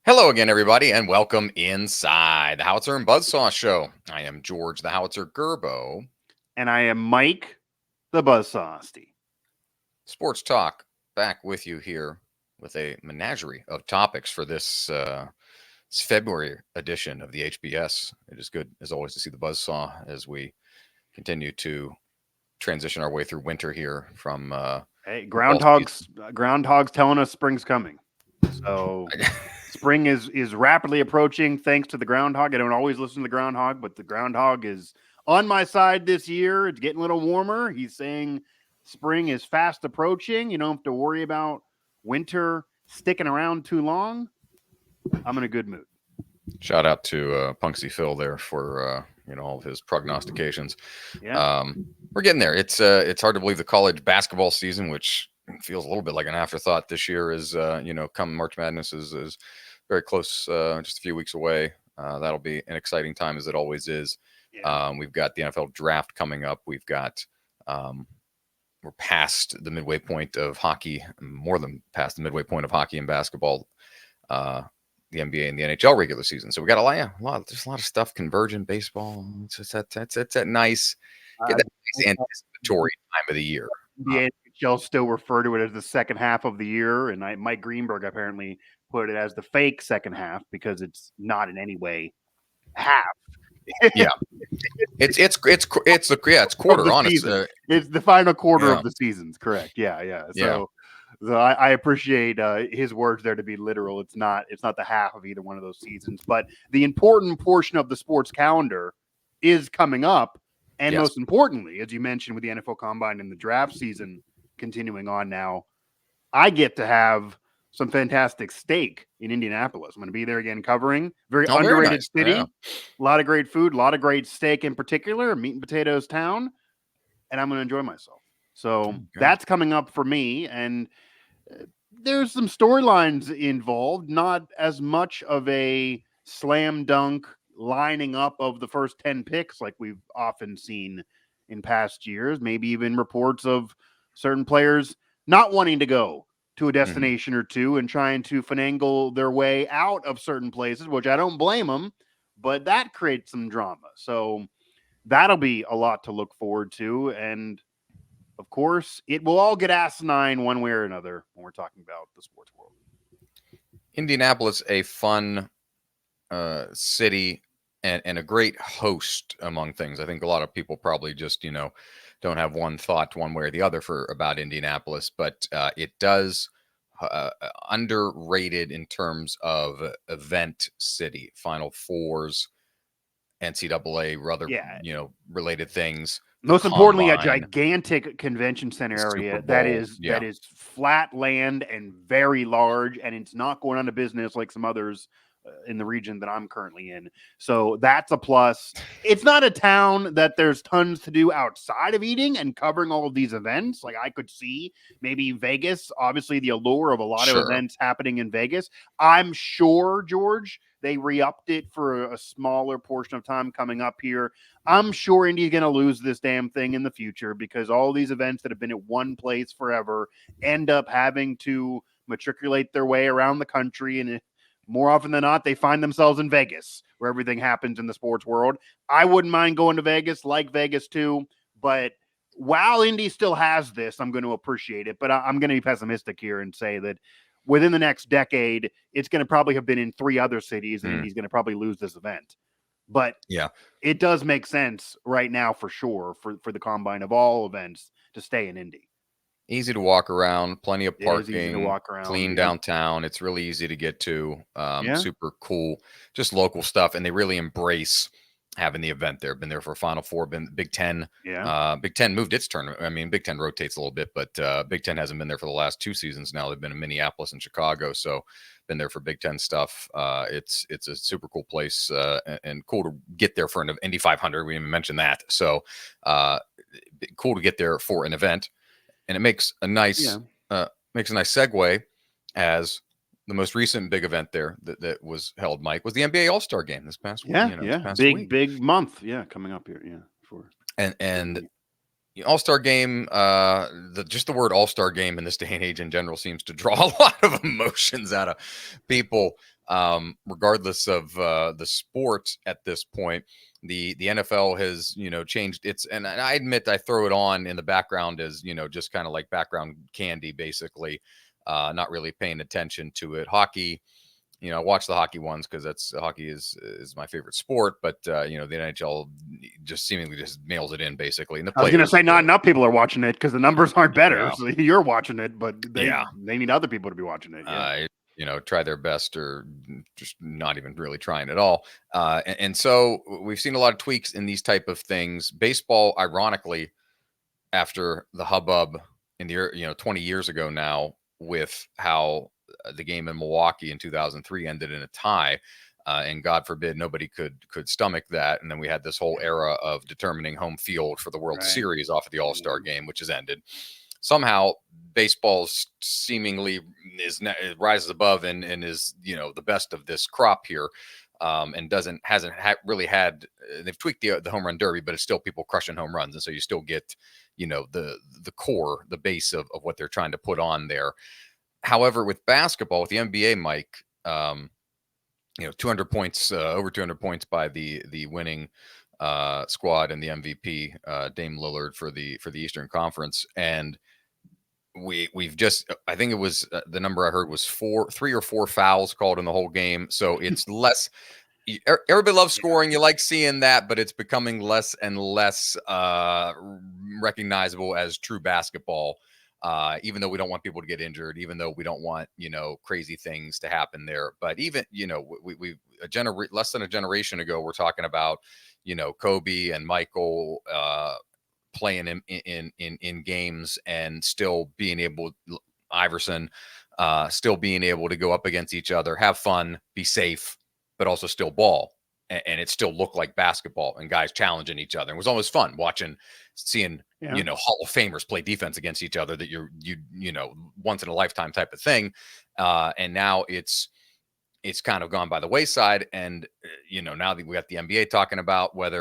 Hello again, everybody, and welcome inside the Howitzer and Buzzsaw Show. I am George, the Howitzer Gerbo. And I am Mike, the Buzzsaw Asti. Sports Talk, back with you here with a menagerie of topics for this February edition of the HBS. It is good, as always, to see the Buzzsaw as we continue to transition our way through winter here from... Hey, groundhogs telling us spring's coming. So... Spring is rapidly approaching thanks to the groundhog. I don't always listen to the groundhog, but the groundhog is on my side this year. It's getting a little warmer. He's saying spring is fast approaching. You don't have to worry about winter sticking around too long. I'm in a good mood. Shout out to Punksy Phil there for all of his prognostications. Yeah. We're getting there. It's hard to believe the college basketball season, which feels a little bit like an afterthought this year, is come March Madness is very close, just a few weeks away. That'll be an exciting time, as it always is. Yeah. We've got the NFL draft coming up. We've got we're past the midway point of hockey, more than past the midway point of hockey and basketball, the NBA and the NHL regular season. So we got there's a lot of stuff converging. Baseball, it's that nice, get that nice anticipatory time of the year. The NHL still refer to it as the second half of the year, and Mike Greenberg apparently put it as the fake second half because it's not in any way half. Yeah, it's quarter, honestly. It's the final quarter of the season's correct. Yeah. So I appreciate his words there to be literal. It's not the half of either one of those seasons, but the important portion of the sports calendar is coming up. And most importantly, as you mentioned, with the NFL Combine and the draft season continuing on now, I get to have some fantastic steak in Indianapolis. I'm going to be there again covering. Very underrated city. Yeah. A lot of great food, a lot of great steak in particular, meat and potatoes town, and I'm going to enjoy myself. So that's coming up for me, and there's some storylines involved, not as much of a slam dunk lining up of the first 10 picks like we've often seen in past years, maybe even reports of certain players not wanting to go to a destination or two and trying to finagle their way out of certain places, which I don't blame them, but that creates some drama. So that'll be a lot to look forward to. And of course, it will all get asinine one way or another when we're talking about the sports world. Indianapolis, a fun city and a great host among things. I think a lot of people probably just, don't have one thought one way or the other about Indianapolis, but it does underrated in terms of event city, Final Fours, NCAA, rather, related things. Most importantly, a gigantic convention center area that is flat land and very large, and it's not going out of business like some others in the region that I'm currently in. So that's a plus. It's not a town that there's tons to do outside of eating and covering all of these events. Like I could see maybe Vegas, obviously the allure of a lot of events happening in Vegas. I'm sure, George, they re-upped it for a smaller portion of time coming up here. I'm sure Indy's going to lose this damn thing in the future because all these events that have been at one place forever end up having to matriculate their way around the country, and more often than not, they find themselves in Vegas, where everything happens in the sports world. I wouldn't mind going to Vegas, like Vegas too, but while Indy still has this, I'm going to appreciate it. But I'm going to be pessimistic here and say that within the next decade, it's going to probably have been in 3 other cities, and Indy's going to probably lose this event. But it does make sense right now for sure for the Combine of all events to stay in Indy. Easy to walk around, plenty of parking, clean downtown. It's really easy to get to. Super cool, just local stuff. And they really embrace having the event there. Been there for Final Four, been Big Ten. Big Ten moved its tournament. I mean, Big Ten rotates a little bit, but Big Ten hasn't been there for the last 2 seasons now. They've been in Minneapolis and Chicago. So been there for Big Ten stuff. It's a super cool place and cool to get there for an Indy 500. We didn't even mention that. So cool to get there for an event. And it makes a nice segue as the most recent big event there that was held, Mike, was the NBA All-Star Game this past week. Big month, coming up here, And the All-Star Game, just the word All-Star Game in this day and age in general seems to draw a lot of emotions out of people. regardless of the sport at this point, the NFL has, changed its, and I admit I throw it on in the background as, just kind of like background candy, basically, not really paying attention to it. Hockey, I watch the hockey ones because hockey is my favorite sport, but the NHL just seemingly just mails it in, basically. And I was going to say not enough people are watching it because the numbers aren't better. So you're watching it, but they need other people to be watching it. Try their best or just not even really trying at all. And so we've seen a lot of tweaks in these type of things. Baseball, ironically, after the hubbub in the 20 years ago now, with how the game in Milwaukee in 2003 ended in a tie, and God forbid nobody could stomach that. And then we had this whole era of determining home field for the World Series off of the All-Star game, which has ended. Somehow baseball seemingly rises above and is, the best of this crop here. And hasn't really had, they've tweaked the home run derby, but it's still people crushing home runs. And so you still get, the core, the base of what they're trying to put on there. However, with basketball, with the NBA, Mike, 200 points, over 200 points by the winning squad and the MVP, Dame Lillard for the Eastern Conference. And we've just, I think it was the number I heard was 3 or 4 fouls called in the whole game. So it's less. Everybody loves scoring. You like seeing that, but it's becoming less and less recognizable as true basketball. Even though we don't want people to get injured, even though we don't want, crazy things to happen there. But even, we less than a generation ago, we're talking about, Kobe and Michael playing in games and still being able, Iverson, still being able to go up against each other, have fun, be safe, but also still ball. And it still looked like basketball and guys challenging each other. It was always fun seeing, Hall of Famers play defense against each other, that you once in a lifetime type of thing. And now it's kind of gone by the wayside. And, now that we got the NBA talking about what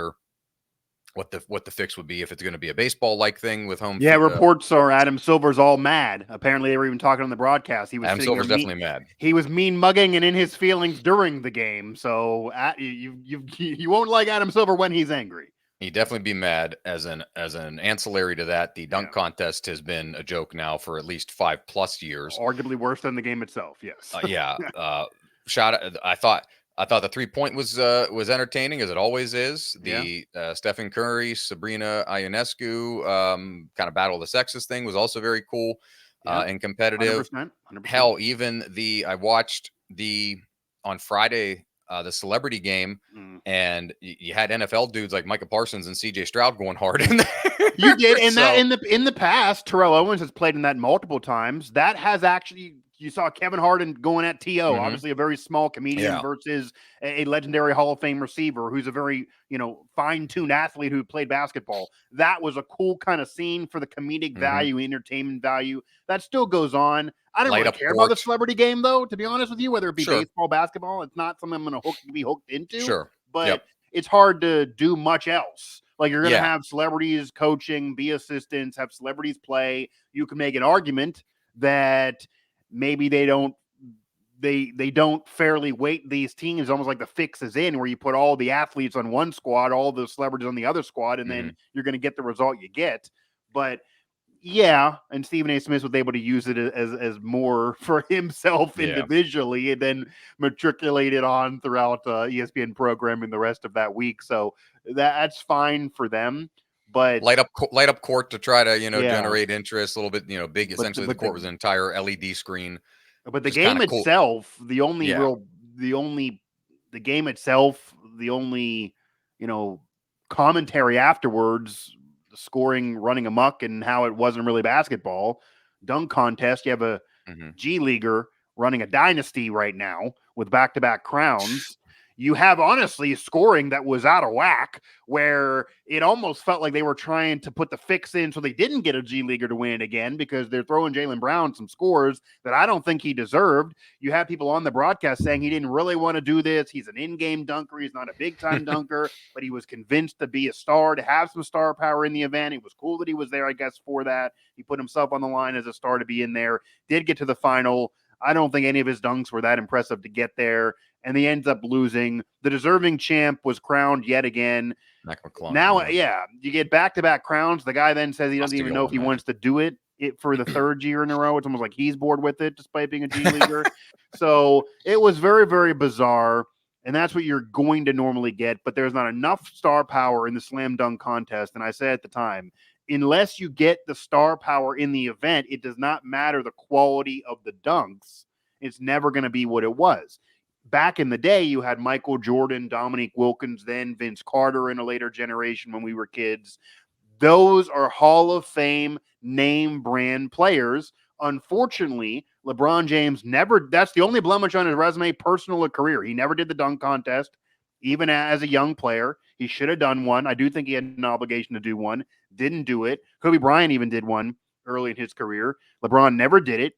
the fix would be, if it's going to be a baseball like thing with home. Yeah, reports are Adam Silver's all mad. Apparently, they were even talking on the broadcast. He was Adam Silver's definitely mad. He was mean mugging and in his feelings during the game. So you won't like Adam Silver when he's angry. He'd definitely be mad. As an ancillary to that, the dunk contest has been a joke now for at least 5+ years. Arguably worse than the game itself. Yes. Shout out. I thought the 3-point was entertaining, as it always is. The Stephen Curry, Sabrina Ionescu kind of battle of the sexes thing was also very cool and competitive. 100%. Hell, even I watched on Friday the celebrity game, and you had NFL dudes like Micah Parsons and CJ Stroud going hard in there. You did, and that in the past, Terrell Owens has played in that multiple times. That has actually. You saw Kevin Harden going at T.O., obviously a very small comedian versus a legendary Hall of Fame receiver who's a very, fine-tuned athlete who played basketball. That was a cool kind of scene for the comedic value, entertainment value. That still goes on. I don't really care about the celebrity game, though, to be honest with you, whether it be baseball, basketball. It's not something I'm going to be hooked into. Sure. But it's hard to do much else. Like, you're going to have celebrities coaching, be assistants, have celebrities play. You can make an argument that maybe they don't fairly weight these teams, almost like the fix is in, where you put all the athletes on one squad, all the celebrities on the other squad, and then you're going to get the result you get. But and Stephen A. Smith was able to use it as more for himself individually, and then matriculate it on throughout ESPN programming the rest of that week. So that's fine for them. But light up court to try to generate interest a little bit, big. Essentially, the court was an entire LED screen. But the game itself, the only commentary afterwards, the scoring running amok and how it wasn't really basketball. Dunk contest. You have a G leaguer running a dynasty right now with back-to-back crowns. You have, honestly, scoring that was out of whack, where it almost felt like they were trying to put the fix in so they didn't get a G Leaguer to win again, because they're throwing Jaylen Brown some scores that I don't think he deserved. You have people on the broadcast saying he didn't really want to do this. He's an in-game dunker. He's not a big-time dunker, but he was convinced to be a star, to have some star power in the event. It was cool that he was there, I guess, for that. He put himself on the line as a star to be in there. Did get to the final. I don't think any of his dunks were that impressive to get there, and he ends up losing. The deserving champ was crowned yet again. Now, you get back-to-back crowns. The guy then says he doesn't even know if he wants to do it for the third year in a row. It's almost like he's bored with it, despite being a G leaguer. So it was very, very bizarre, and that's what you're going to normally get. But there's not enough star power in the slam dunk contest. And I said at the time, unless you get the star power in the event, it does not matter the quality of the dunks. It's never going to be what it was. Back in the day, you had Michael Jordan, Dominique Wilkins, then Vince Carter in a later generation when we were kids. Those are Hall of Fame name brand players. Unfortunately, LeBron James never, that's the only blemish on his resume, personal or career. He never did the dunk contest, even as a young player. He should have done one. I do think he had an obligation to do one. Didn't do it. Kobe Bryant even did one early in his career. LeBron never did it.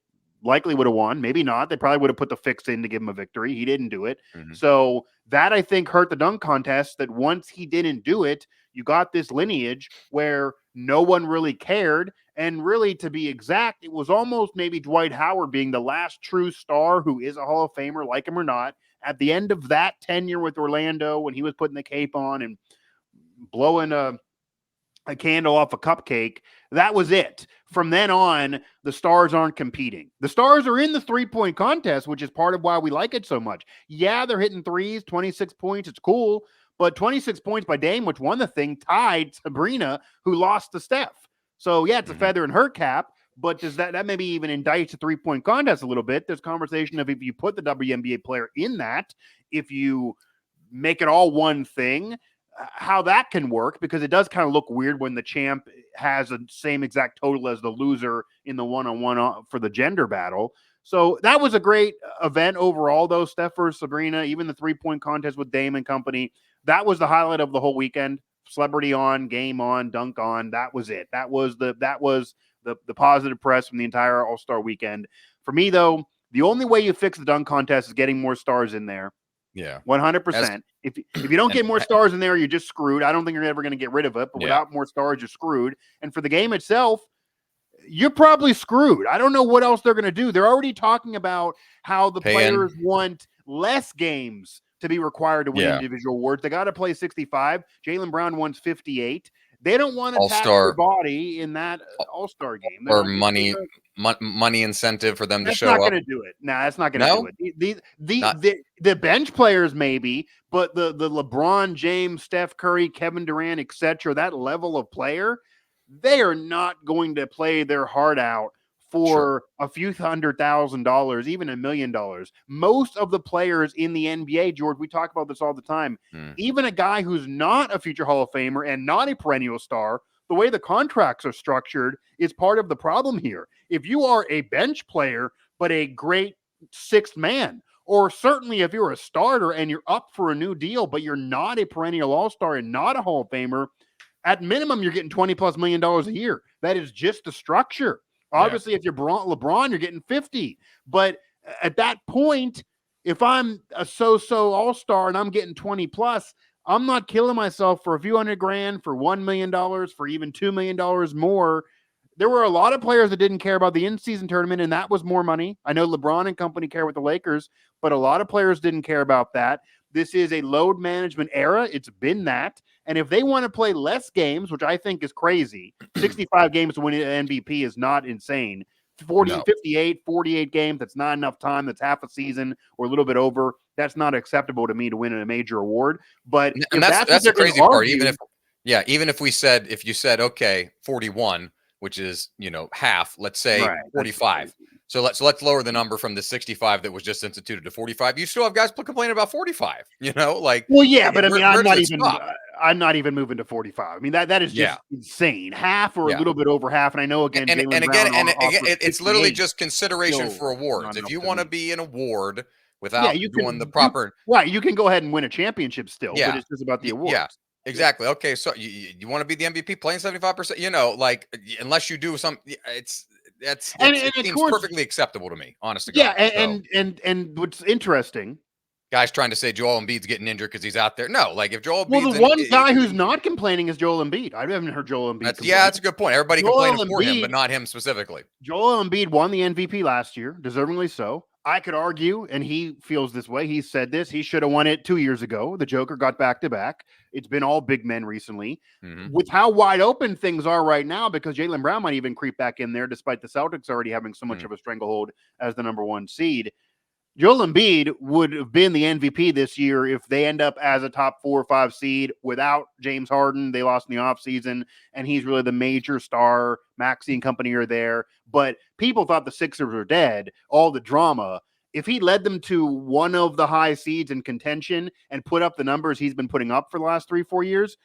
Likely would have won. Maybe not. They probably would have put the fix in to give him a victory. He didn't do it. So that, I think, hurt the dunk contest, that once he didn't do it, you got this lineage where no one really cared. And really, to be exact, it was almost maybe Dwight Howard being the last true star who is a Hall of Famer, like him or not. At the end of that tenure with Orlando, when he was putting the cape on and blowing a candle off a cupcake, that was it. From then on, the stars aren't competing. The stars are in the three-point contest, which is part of why we like it so much. Yeah, they're hitting threes, 26 points. It's cool. But 26 points by Dame, which won the thing, tied Sabrina, who lost to Steph. So, yeah, it's a feather in her cap. But does that maybe even indicts the three-point contest a little bit? There's conversation of if you put the WNBA player in that, if you make it all one thing, how that can work, because it does kind of look weird when the champ has the same exact total as the loser in the one-on-one for the gender battle. So that was a great event overall, though, Steph versus Sabrina, even the three-point contest with Dame and company. That was the highlight of the whole weekend. Celebrity on, game on, dunk on. That was it. That was the positive press from the entire All-Star weekend. For me, though, the only way you fix the dunk contest is getting more stars in there. Yeah, 100%. If you don't get more stars in there, you're just screwed. I don't think you're ever going to get rid of it, but without more stars, you're screwed. And for the game itself, you're probably screwed. I don't know what else they're going to do. They're already talking about how the players want less games to be required to win individual awards. They got to play 65. Jaylen Brown wants 58. They don't want to tax their body in that All-Star game. Or money incentive for them to show up. That's not going to do it. No, that's not going to do it. The bench players maybe, but the LeBron James, Steph Curry, Kevin Durant, etc., that level of player, they are not going to play their heart out for a few $100,000, even $1 million. Most of the players in the NBA, George, we talk about this all the time, even a guy who's not a future Hall of Famer and not a perennial star, the way the contracts are structured is part of the problem here. If you are a bench player, but a great sixth man, or certainly if you're a starter and you're up for a new deal, but you're not a perennial all-star and not a Hall of Famer, at minimum, you're getting $20+ million a year. That is just the structure. Obviously, if you're LeBron, you're getting 50. But at that point, if I'm a so-so all-star and I'm getting 20+, I'm not killing myself for a few $100,000, for $1 million, for even $2 million more. There were a lot of players that didn't care about the in-season tournament, and that was more money. I know LeBron and company care with the Lakers, but a lot of players didn't care about that. This is a load management era. It's been that. And if they want to play less games, which I think is crazy, 65 games to win an MVP is not insane. 58, 48 games, that's not enough time. That's half a season or a little bit over. That's not acceptable to me to win a major award. But and that's the crazy part. Even if you said, okay, 41, which is, half, let's say 45. So let's lower the number from the 65 that was just instituted to 45. You still have guys complaining about 45, Well, yeah, but I mean, I'm not even moving to 45. I mean, that is just insane. Half or a little bit over half. And I know again, it's literally just consideration for awards. If you want to be an award without doing the proper, you can go ahead and win a championship still. But it's just about the awards. Yeah. Exactly. Okay. So you want to be the MVP playing 75%, unless you do some, it seems perfectly acceptable to me, honestly. Yeah. And what's interesting, guys trying to say Joel Embiid's getting injured because he's out there. No, if Joel Embiid. Well, the one guy who's not complaining is Joel Embiid. I haven't heard Joel Embiid. That's a good point. Everybody complaining for him, but not him specifically. Joel Embiid won the MVP last year, deservingly so. I could argue, and he feels this way. He said this. He should have won it 2 years ago. The Joker got back-to-back. It's been all big men recently. With how wide open things are right now, because Jaylen Brown might even creep back in there, despite the Celtics already having so much of a stranglehold as the number 1 seed. Joel Embiid would have been the MVP this year if they end up as a top 4 or 5 seed without James Harden. They lost in the offseason, and he's really the major star. Maxey and company are there. But people thought the Sixers were dead, all the drama. If he led them to one of the high seeds in contention and put up the numbers he's been putting up for the last 3-4 years,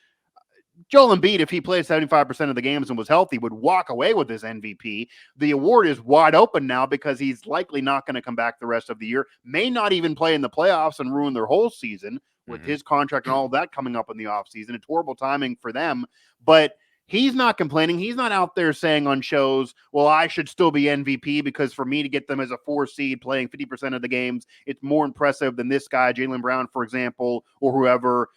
Joel Embiid, if he played 75% of the games and was healthy, would walk away with his MVP. The award is wide open now because he's likely not going to come back the rest of the year, may not even play in the playoffs and ruin their whole season with his contract and all of that coming up in the offseason. It's horrible timing for them, but he's not complaining. He's not out there saying on shows, well, I should still be MVP because for me to get them as a 4 seed playing 50% of the games, it's more impressive than this guy, Jaylen Brown, for example, or whoever,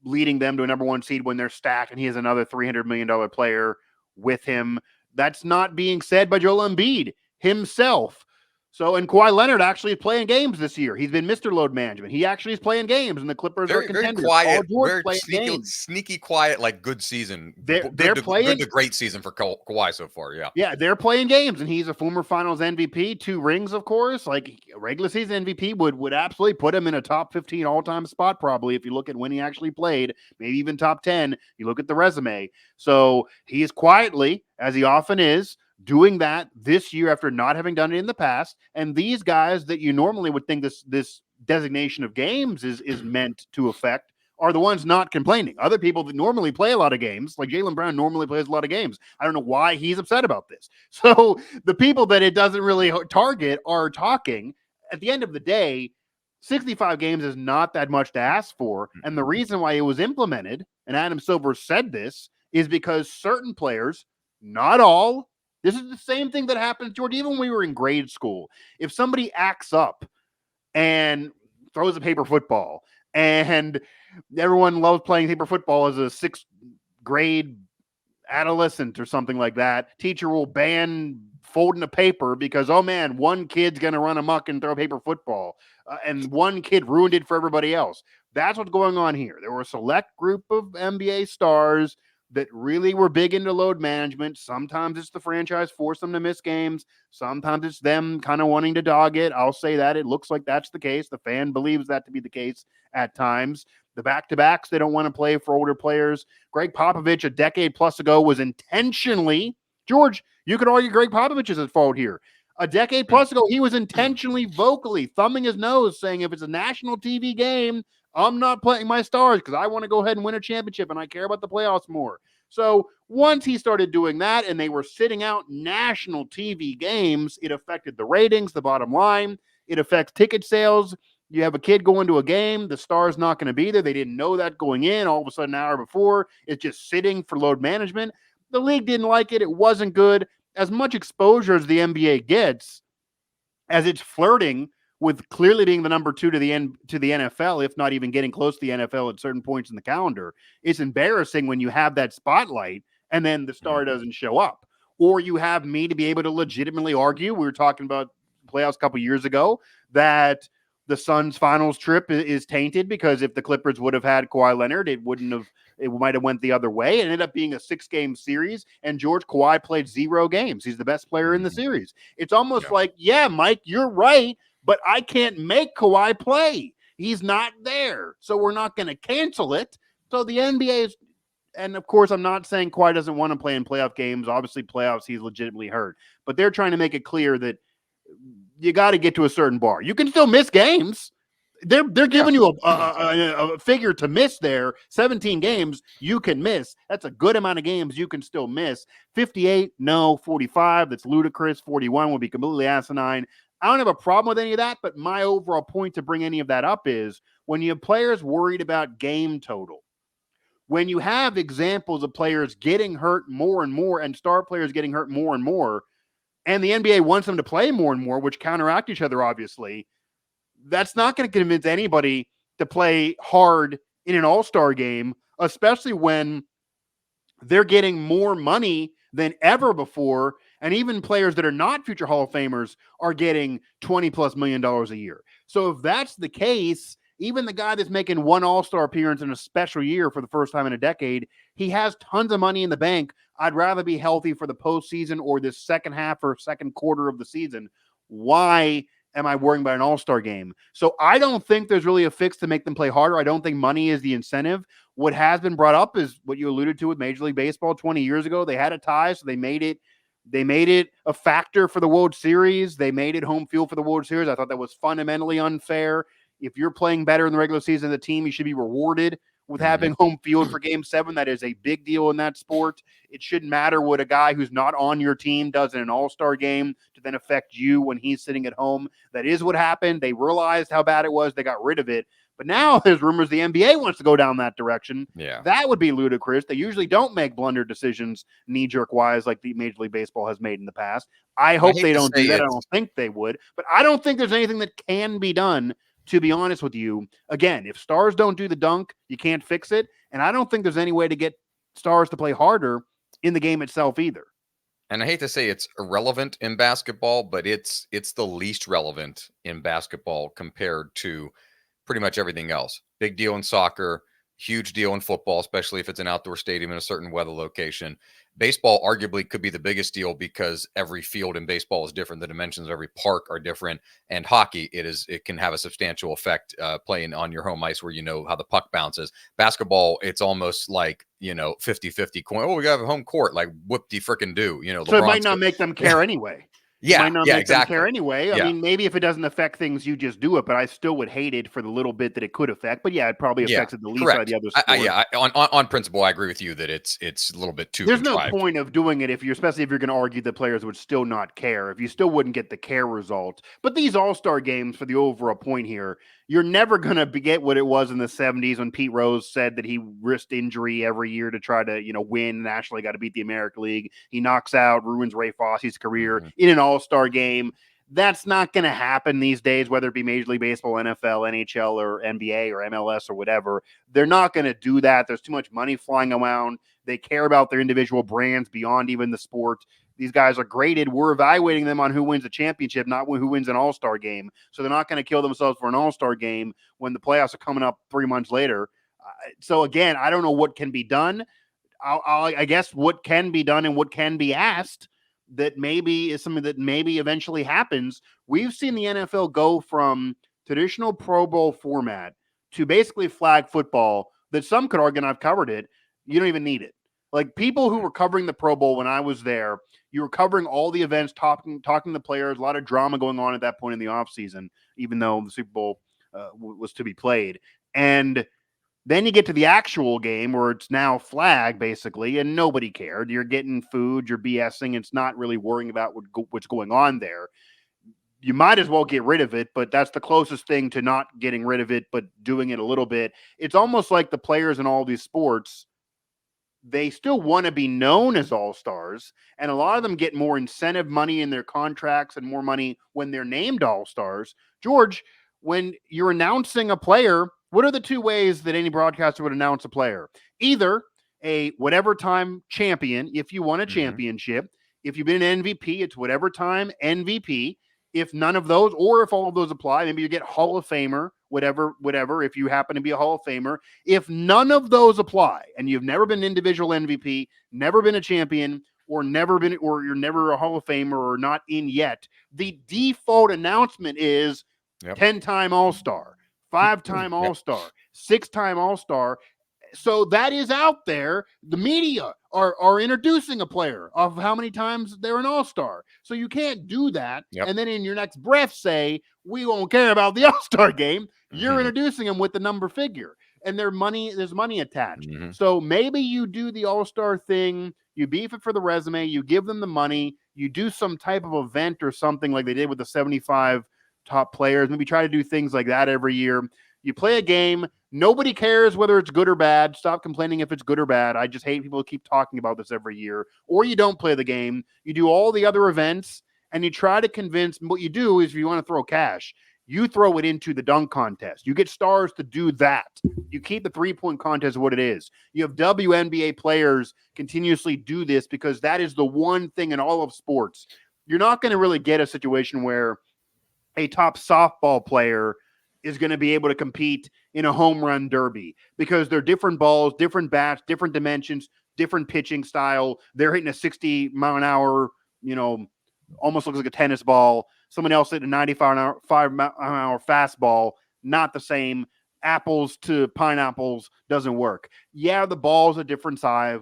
leading them to a number 1 seed when they're stacked and he has another $300 million player with him. That's not being said by Joel Embiid himself. So, and Kawhi Leonard actually is playing games this year. He's been Mr. Load Management. He actually is playing games, and the Clippers are contenders. Very quiet, very sneaky quiet, like good season. They're playing good to great season for Kawhi so far. Yeah, they're playing games, and he's a former Finals MVP, 2 rings, of course. Like regular season MVP would absolutely put him in a top 15 all-time spot, probably if you look at when he actually played, maybe even top 10. You look at the resume. So he is quietly, as he often is, doing that this year after not having done it in the past. And these guys that you normally would think this designation of games is meant to affect are the ones not complaining. Other people that normally play a lot of games, like Jaylen Brown normally plays a lot of games. I don't know why he's upset about this. So the people that it doesn't really target are talking. At the end of the day, 65 games is not that much to ask for. And the reason why it was implemented, and Adam Silver said this, is because certain players, not all, this is the same thing that happens, George, even when we were in grade school. If somebody acts up and throws a paper football, and everyone loves playing paper football as a 6th grade adolescent or something like that, teacher will ban folding a paper because, oh man, one kid's going to run amok and throw paper football, and one kid ruined it for everybody else. That's what's going on here. There were a select group of NBA stars that really were big into load management. Sometimes it's the franchise forced them to miss games. Sometimes it's them kind of wanting to dog it. I'll say that. It looks like that's the case. The fan believes that to be the case at times. The back-to-backs, they don't want to play for older players. Greg Popovich, a decade plus ago, was intentionally, George, you could argue Greg Popovich is at fault here. A decade plus ago, he was intentionally vocally thumbing his nose saying, if it's a national TV game, I'm not playing my stars because I want to go ahead and win a championship and I care about the playoffs more. So once he started doing that and they were sitting out national TV games, it affected the ratings, the bottom line. It affects ticket sales. You have a kid going to a game, the star's not going to be there. They didn't know that going in. All of a sudden, an hour before, it's just sitting for load management. The league didn't like it. It wasn't good. As much exposure as the NBA gets, as it's flirting with clearly being the number 2 to the NFL, if not even getting close to the NFL at certain points in the calendar, it's embarrassing when you have that spotlight and then the star doesn't show up. Or you have me to be able to legitimately argue, we were talking about playoffs a couple years ago, that the Suns finals trip is tainted because if the Clippers would have had Kawhi Leonard, it might have went the other way. It ended up being a 6-game series, and George, Kawhi played 0 games. He's the best player in the series. It's almost like, yeah, Mike, you're right, but I can't make Kawhi play. He's not there, so we're not going to cancel it. So the NBA is, and of course, I'm not saying Kawhi doesn't want to play in playoff games. Obviously, playoffs, he's legitimately hurt. But they're trying to make it clear that you got to get to a certain bar. You can still miss games. They're giving you a figure to miss there. 17 games you can miss. That's a good amount of games you can still miss. 58, no. 45, that's ludicrous. 41 would be completely asinine. I don't have a problem with any of that, but my overall point to bring any of that up is when you have players worried about game total, when you have examples of players getting hurt more and more and star players getting hurt more and more, and the NBA wants them to play more and more, which counteract each other, obviously, that's not going to convince anybody to play hard in an all-star game, especially when they're getting more money than ever before And even players that are not future Hall of Famers are getting $20+ million a year. So if that's the case, even the guy that's making one All-Star appearance in a special year for the first time in a decade, he has tons of money in the bank. I'd rather be healthy for the postseason or this second half or second quarter of the season. Why am I worrying about an All-Star game? So I don't think there's really a fix to make them play harder. I don't think money is the incentive. What has been brought up is what you alluded to with Major League Baseball 20 years ago. They had a tie, so they made it a factor for the World Series. They made it home field for the World Series. I thought that was fundamentally unfair. If you're playing better in the regular season of the team, you should be rewarded with having home field for Game 7. That is a big deal in that sport. It shouldn't matter what a guy who's not on your team does in an all-star game to then affect you when he's sitting at home. That is what happened. They realized how bad it was. They got rid of it. But now there's rumors the NBA wants to go down that direction. Yeah. That would be ludicrous. They usually don't make blunder decisions knee-jerk wise like the Major League Baseball has made in the past. I hope they don't do that. I don't think they would. But I don't think there's anything that can be done, to be honest with you. Again, if stars don't do the dunk, you can't fix it. And I don't think there's any way to get stars to play harder in the game itself either. And I hate to say it's irrelevant in basketball, but it's the least relevant in basketball compared to pretty much everything else. Big deal in soccer, huge deal in football, especially if it's an outdoor stadium in a certain weather location. Baseball arguably could be the biggest deal because every field in baseball is different. The dimensions of every park are different. And hockey, it can have a substantial effect playing on your home ice where you know how the puck bounces. Basketball, it's almost like, 50-50 coin. Oh, we got a home court. Like, whoop de frickin' do. So it might not make them care anyway. Yeah, might not yeah, make exactly. them care anyway. Yeah. I mean, maybe if it doesn't affect things, you just do it. But I still would hate it for the little bit that it could affect. But yeah, it probably affects it the least out of the other sports. On principle, I agree with you that it's a little bit too. There's no point of doing it especially if you're going to argue that players would still not care. If you still wouldn't get the care result. But these All-Star games, for the overall point here, you're never going to get what it was in the 70s when Pete Rose said that he risked injury every year to try to, win nationally, got to beat the American League. He knocks out, ruins Ray Fosse's career in an All-Star game. That's not going to happen these days, whether it be Major League Baseball, NFL, NHL, or NBA, or MLS, or whatever. They're not going to do that. There's too much money flying around. They care about their individual brands beyond even the sport. These guys are graded. We're evaluating them on who wins a championship, not who wins an All-Star game. So they're not going to kill themselves for an All-Star game when the playoffs are coming up 3 months later. So again, I don't know what can be done. I guess what can be done and what can be asked that maybe is something that maybe eventually happens. We've seen the NFL go from traditional Pro Bowl format to basically flag football that some could argue, and I've covered it, you don't even need it. Like people who were covering the Pro Bowl when I was there, you were covering all the events, talking to players, a lot of drama going on at that point in the offseason, even though the Super Bowl was to be played. And then you get to the actual game where it's now flag, basically, and nobody cared. You're getting food, you're BSing. It's not really worrying about what's going on there. You might as well get rid of it, but that's the closest thing to not getting rid of it, but doing it a little bit. It's almost like the players in all these sports, they still want to be known as all-stars, and a lot of them get more incentive money in their contracts and more money when they're named all-stars. George, when you're announcing a player, what are the two ways that any broadcaster would announce a player? Either a whatever time champion, if you won a championship. If you've been an MVP, it's whatever time MVP. If none of those, or if all of those apply, maybe you get Hall of Famer, whatever, if you happen to be a Hall of Famer. If none of those apply, and you've never been an individual MVP, never been a champion, or you're never a Hall of Famer or not in yet, the default announcement is 10-time All-Star, 5-time All-Star, 6-time All-Star. So that is out there. The media are introducing a player of how many times they're an All-Star. So you can't do that. And then in your next breath say, we won't care about the All-Star game. You're introducing them with the number figure. And there's money attached. So maybe you do the All-Star thing. You beef it for the resume. You give them the money. You do some type of event or something like they did with the 75 top players. Maybe try to do things like that every year. You play a game. Nobody cares whether it's good or bad. Stop complaining if it's good or bad. I just hate people who keep talking about this every year. Or you don't play the game. You do all the other events, and you try to convince. What you do is if you want to throw cash, You throw it into the dunk contest. You get stars to do that. You keep the 3-point contest what it is. You have WNBA players continuously do this because that is the one thing in all of sports. You're not going to really get a situation where a top softball player is going to be able to compete in a home run derby because they're different balls, different bats, different dimensions, different pitching style. They're hitting a 60-mile-an-hour, almost looks like a tennis ball. Someone else hitting a 95-mile-an-hour fastball, not the same. Apples to pineapples doesn't work. Yeah, the ball's a different size,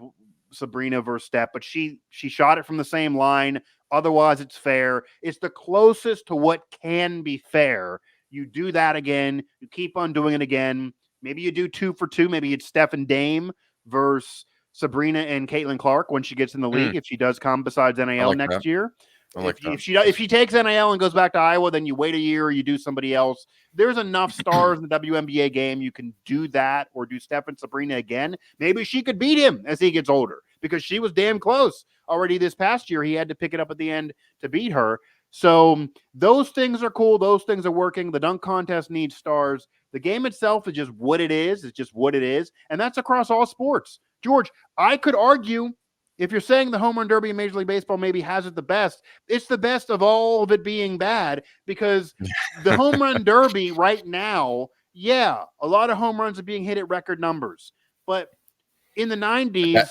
Sabrina versus Steph, but she shot it from the same line. Otherwise, it's fair. It's the closest to what can be fair. You do that again. You keep on doing it again. Maybe you do 2 for 2. Maybe it's Steph and Dame versus Sabrina and Caitlin Clark when she gets in the league, if she does come besides NIL next year. If she takes NIL and goes back to Iowa, then you wait a year or you do somebody else. There's enough stars in the WNBA game. You can do that or do Steph and Sabrina again. Maybe she could beat him as he gets older because she was damn close already this past year. He had to pick it up at the end to beat her. So those things are cool. Those things are working. The dunk contest needs stars. The game itself is just what it is. It's just what it is. And that's across all sports. George, I could argue if you're saying the home run derby in Major League Baseball maybe has it the best, it's the best of all of it being bad because the home run derby right now, yeah, a lot of home runs are being hit at record numbers. But in the 90s,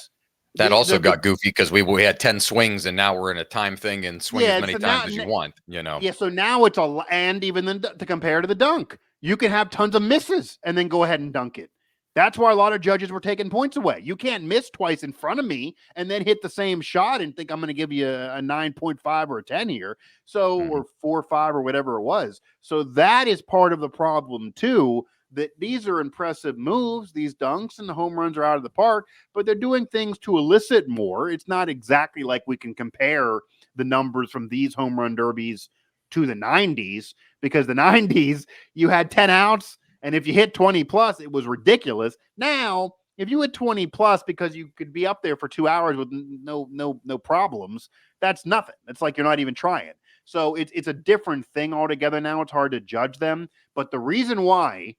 that also got goofy because we had 10 swings and now we're in a time thing and swing as many times as you want, Yeah, so now it's and even then to compare to the dunk, you can have tons of misses and then go ahead and dunk it. That's why a lot of judges were taking points away. You can't miss twice in front of me and then hit the same shot and think I'm going to give you a 9.5 or a 10 here. So, or 4 or 5 or whatever it was. So that is part of the problem too, that these are impressive moves. These dunks and the home runs are out of the park, but they're doing things to elicit more. It's not exactly like we can compare the numbers from these home run derbies to the 90s because the 90s, you had 10 outs. And if you hit 20 plus, it was ridiculous. Now, if you hit 20 plus because you could be up there for 2 hours with no problems, that's nothing. It's like you're not even trying. So it's a different thing altogether now. It's hard to judge them. But the reason why,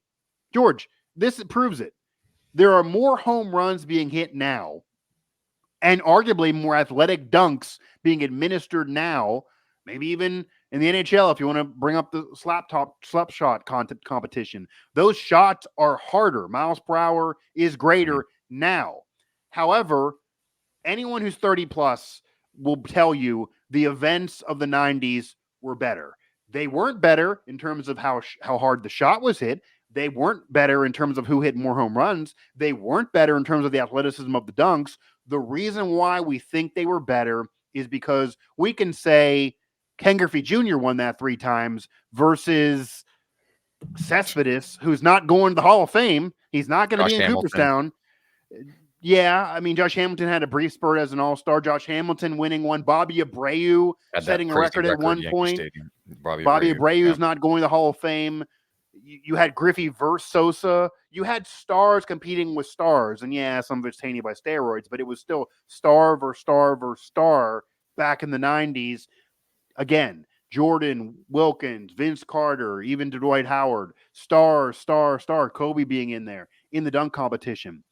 George, this proves it. There are more home runs being hit now and arguably more athletic dunks being administered now, maybe even in the NHL, if you want to bring up the slap shot competition, those shots are harder. Miles per hour is greater now. However, anyone who's 30 plus will tell you the events of the 90s were better. They weren't better in terms of how hard the shot was hit. They weren't better in terms of who hit more home runs. They weren't better in terms of the athleticism of the dunks. The reason why we think they were better is because we can say Ken Griffey Jr. won that 3 times versus Cespedes, who's not going to the Hall of Fame. He's not going to be in Cooperstown. Yeah, I mean, Josh Hamilton had a brief spurt as an all-star. Josh Hamilton winning one. Bobby Abreu setting a record at one point. Bobby Abreu is not going to the Hall of Fame. You had Griffey versus Sosa. You had stars competing with stars. And yeah, some of it's tainted by steroids, but it was still star versus star versus star back in the 90s. Again, Jordan, Wilkins, Vince Carter, even Dwight Howard, star, Kobe being in there in the dunk competition.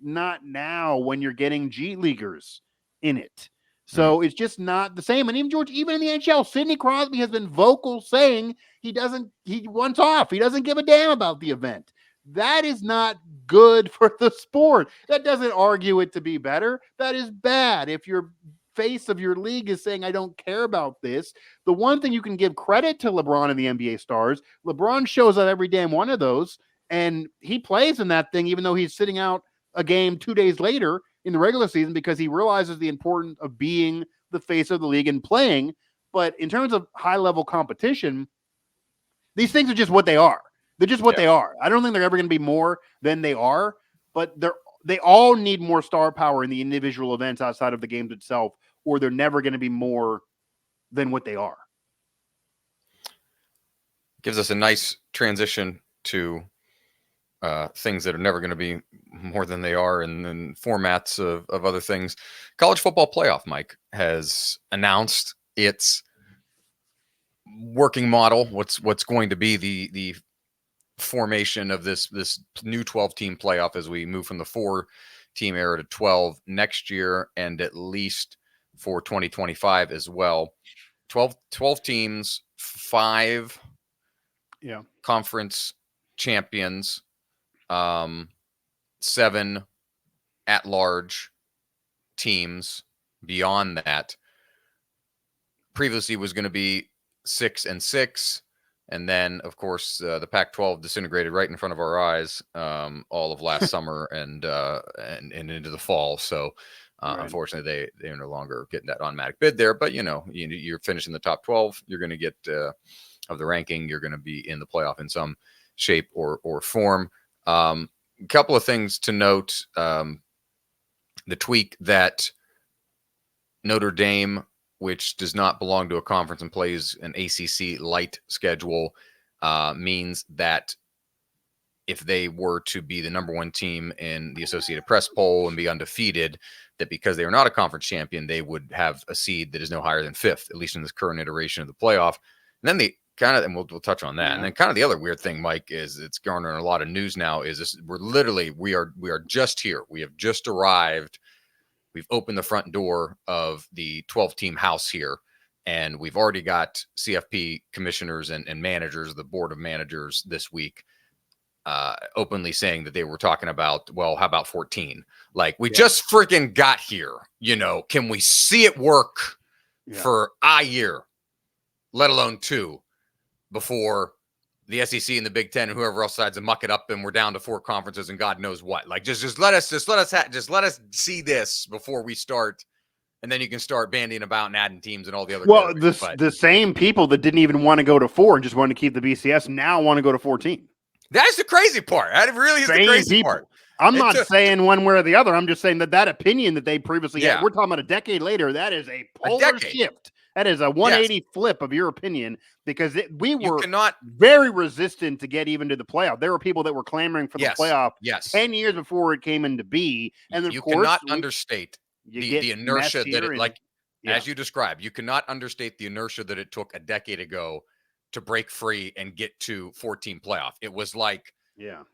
Not now when you're getting G Leaguers in it. So it's just not the same. And even George, even in the NHL, Sidney Crosby has been vocal saying he wants off. He doesn't give a damn about the event. That is not good for the sport. That doesn't argue it to be better. That is bad. If your face of your league is saying, I don't care about this, the one thing you can give credit to LeBron and the NBA stars, LeBron shows up every damn one of those, and he plays in that thing even though he's sitting out a game 2 days later in the regular season because he realizes the importance of being the face of the league and playing. But in terms of high-level competition, these things are just what they are. They're just what they are. I don't think they're ever going to be more than they are, but they all need more star power in the individual events outside of the games itself, or they're never going to be more than what they are. Gives us a nice transition to things that are never going to be more than they are, and then formats of other things. College football playoff, Mike, has announced its working model, what's going to be the formation of this new 12-team playoff as we move from the 4-team era to 12 next year, and at least for 2025 as well. 12 teams, 5 conference champions, 7 at-large teams beyond that. Previously was going to be 6 and 6. And then, of course, the Pac-12 disintegrated right in front of our eyes all of last summer and into the fall. So, unfortunately, they're no longer getting that automatic bid there. But, you're finishing the top 12. You're going to get of the ranking. You're going to be in the playoff in some shape or form. A couple of things to note. The tweak that Notre Dame, which does not belong to a conference and plays an ACC light schedule, means that if they were to be the number 1 team in the Associated Press poll and be undefeated, that because they are not a conference champion, they would have a seed that is no higher than 5th, at least in this current iteration of the playoff. And then the kind of, and we'll touch on that. Yeah. And then kind of the other weird thing, Mike, is it's garnering a lot of news now, is this, we are just here. We have just arrived. We've opened the front door of the 12-team house here, and we've already got CFP commissioners and managers, the board of managers this week, openly saying that they were talking about, well, how about 14? Like, we just freaking got here. Can we see it work for a year, let alone 2, before the SEC and the Big Ten and whoever else decides to muck it up and we're down to 4 conferences and God knows what. Like, just let us see this before we start, and then you can start bandying about and adding teams and all the other. Well, the same people that didn't even want to go to 4 and just wanted to keep the BCS now want to go to 14. That's the crazy part. That really is the crazy part. I'm not saying one way or the other. I'm just saying that opinion that they previously had, we're talking about a decade later, that is a polar shift. That is a 180 flip of your opinion, because we were very resistant to get even to the playoff. There were people that were clamoring for the playoff 10 years before it came into be. And of course, cannot understate the inertia that it, as you described, you cannot understate the inertia that it took a decade ago to break free and get to 14 playoff. It was like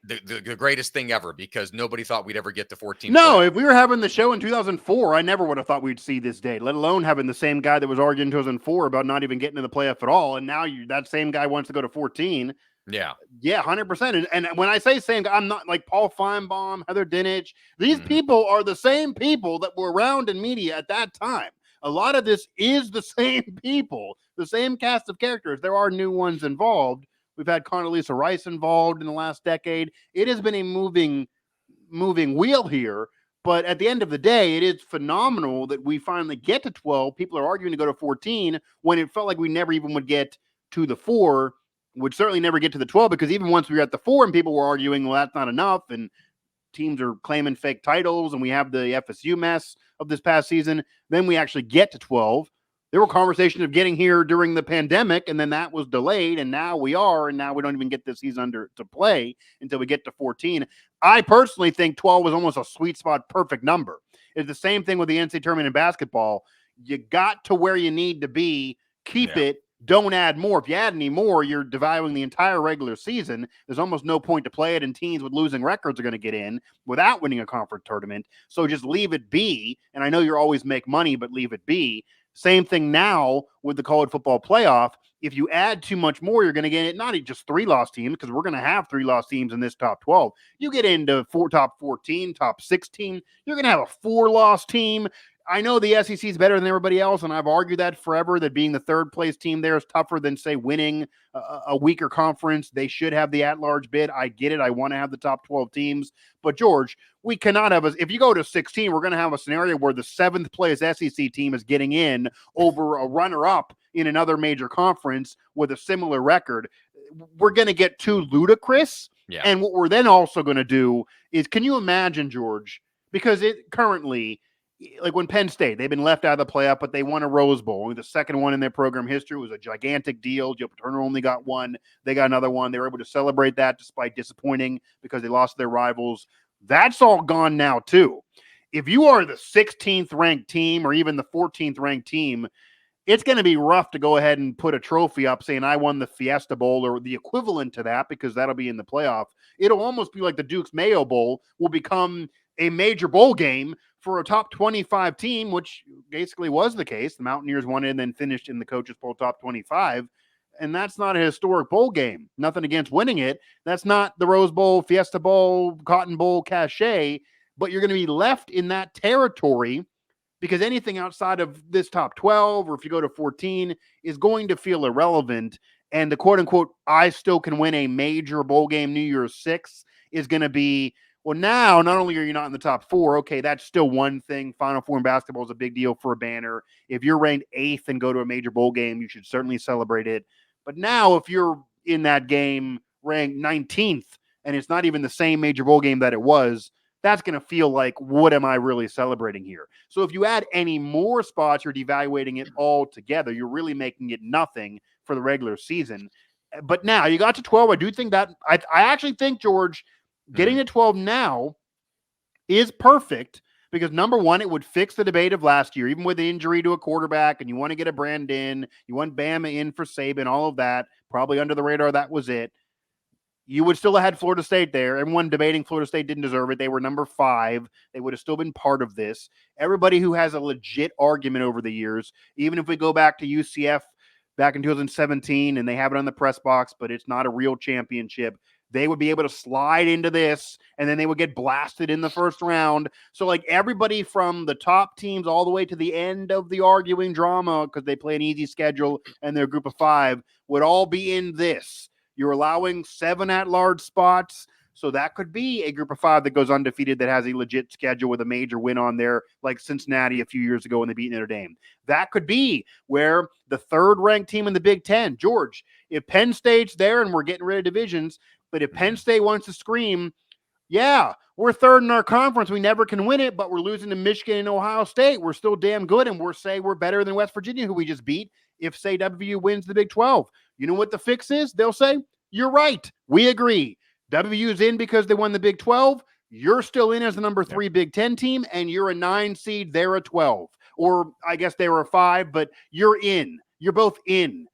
the greatest thing ever, because nobody thought we'd ever get to 14. No, if we were having the show in 2004, I never would have thought we'd see this day, let alone having the same guy that was arguing in 2004 about not even getting to the playoff at all. And now that same guy wants to go to 14. Yeah, 100%. And when I say same guy, I'm not like Paul Feinbaum, Heather Dinich. These people are the same people that were around in media at that time. A lot of this is the same people, the same cast of characters. There are new ones involved. We've had Condoleezza Rice involved in the last decade. It has been a moving wheel here. But at the end of the day, it is phenomenal that we finally get to 12. People are arguing to go to 14 when it felt like we never even would get to the 4, would certainly never get to the 12, because even once we were at the 4 and people were arguing, well, that's not enough, and teams are claiming fake titles, and we have the FSU mess of this past season, then we actually get to 12. There were conversations of getting here during the pandemic, and then that was delayed, and now we are, and now we don't even get this season to play until we get to 14. I personally think 12 was almost a sweet spot, perfect number. It's the same thing with the NCAA tournament in basketball. You got to where you need to be, keep it, don't add more. If you add any more, you're devaluing the entire regular season. There's almost no point to play it, and teams with losing records are going to get in without winning a conference tournament. So just leave it be, and I know you always make money, but leave it be. Same thing now with the college football playoff. If you add too much more, you're going to get not just 3-loss teams, because we're going to have 3-loss teams in this top 12. You get into top 14, top 16, you're going to have a 4-loss team. I know the SEC is better than everybody else, and I've argued that forever, that being the 3rd place team there is tougher than, say, winning a weaker conference. They should have the at-large bid. I get it. I want to have the top 12 teams. But, George, we cannot have if you go to 16, we're going to have a scenario where the 7th place SEC team is getting in over a runner-up in another major conference with a similar record. We're going to get too ludicrous. Yeah. And what we're then also going to do is, can you imagine, George, because it currently – like when Penn State, they've been left out of the playoff, but they won a Rose Bowl. The second one in their program history. It was a gigantic deal. Joe Paterno only got one. They got another one. They were able to celebrate that despite disappointing because they lost their rivals. That's all gone now, too. If you are the 16th ranked team or even the 14th ranked team, it's going to be rough to go ahead and put a trophy up saying I won the Fiesta Bowl or the equivalent to that, because that'll be in the playoff. It'll almost be like the Duke's Mayo Bowl will become a major bowl game for a top 25 team, which basically was the case. The Mountaineers won it and then finished in the Coaches Bowl top 25. And that's not a historic bowl game. Nothing against winning it. That's not the Rose Bowl, Fiesta Bowl, Cotton Bowl cachet, but you're going to be left in that territory because anything outside of this top 12, or if you go to 14, is going to feel irrelevant. And the quote unquote, I still can win a major bowl game New Year's 6 is going to be, well, now not only are you not in the top 4, okay, that's still one thing. Final Four in basketball is a big deal for a banner. If you're ranked 8th and go to a major bowl game, you should certainly celebrate it. But now if you're in that game ranked 19th and it's not even the same major bowl game that it was, that's going to feel like, what am I really celebrating here? So if you add any more spots, you're devaluating it all together. You're really making it nothing for the regular season. But now you got to 12. I do think that I actually think, George, getting to 12 now is perfect because, number one, it would fix the debate of last year, even with the injury to a quarterback, and you want to get a Brandon, you want Bama in for Saban, all of that, probably under the radar, that was it. You would still have had Florida State there. Everyone debating Florida State didn't deserve it. They were number 5. They would have still been part of this. Everybody who has a legit argument over the years, even if we go back to UCF back in 2017 and they have it on the press box, but it's not a real championship, they would be able to slide into this and then they would get blasted in the first round. So like everybody from the top teams all the way to the end of the arguing drama, because they play an easy schedule and they're a group of 5, would all be in this. You're allowing 7 at-large spots, so that could be a group of 5 that goes undefeated that has a legit schedule with a major win on there, like Cincinnati a few years ago when they beat Notre Dame. That could be where the 3rd-ranked team in the Big Ten, George, if Penn State's there and we're getting rid of divisions, but if Penn State wants to scream, yeah, we're 3rd in our conference, we never can win it, but we're losing to Michigan and Ohio State, we're still damn good, and we're better than West Virginia, who we just beat, if, say, WVU wins the Big 12. You know what the fix is? They'll say, you're right. We agree. WVU's in because they won the Big 12. You're still in as the number 3 Big 10 team, and you're a 9 seed. They're a 12. Or I guess they were a 5, but you're in. You're both in,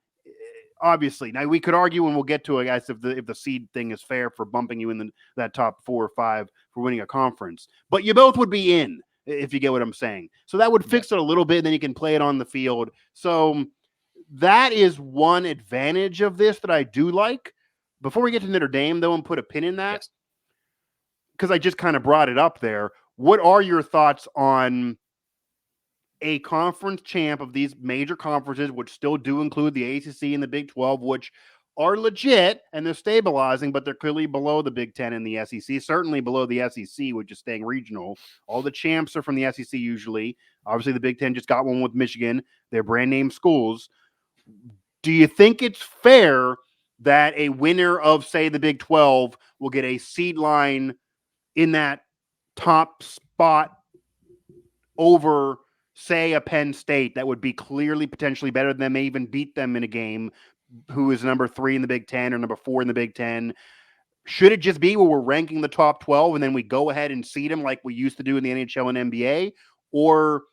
obviously. Now, we could argue, and we'll get to it, guys, if the seed thing is fair for bumping you in that top 4 or 5 for winning a conference. But you both would be in, if you get what I'm saying. So that would fix it a little bit, and then you can play it on the field. So that is one advantage of this that I do like. Before we get to Notre Dame, though, and put a pin in that, because I just kind of brought it up there, what are your thoughts on a conference champ of these major conferences, which still do include the ACC and the Big 12, which are legit and they're stabilizing, but they're clearly below the Big 10 and the SEC, certainly below the SEC, which is staying regional. All the champs are from the SEC usually. Obviously, the Big 10 just got one with Michigan. They're brand name schools. Do you think it's fair that a winner of, say, the Big 12 will get a seed line in that top spot over, say, a Penn State that would be clearly potentially better than them, may even beat them in a game, who is number 3 in the Big 10 or number 4 in the Big 10? Should it just be where we're ranking the top 12 and then we go ahead and seed them like we used to do in the NHL and NBA? Or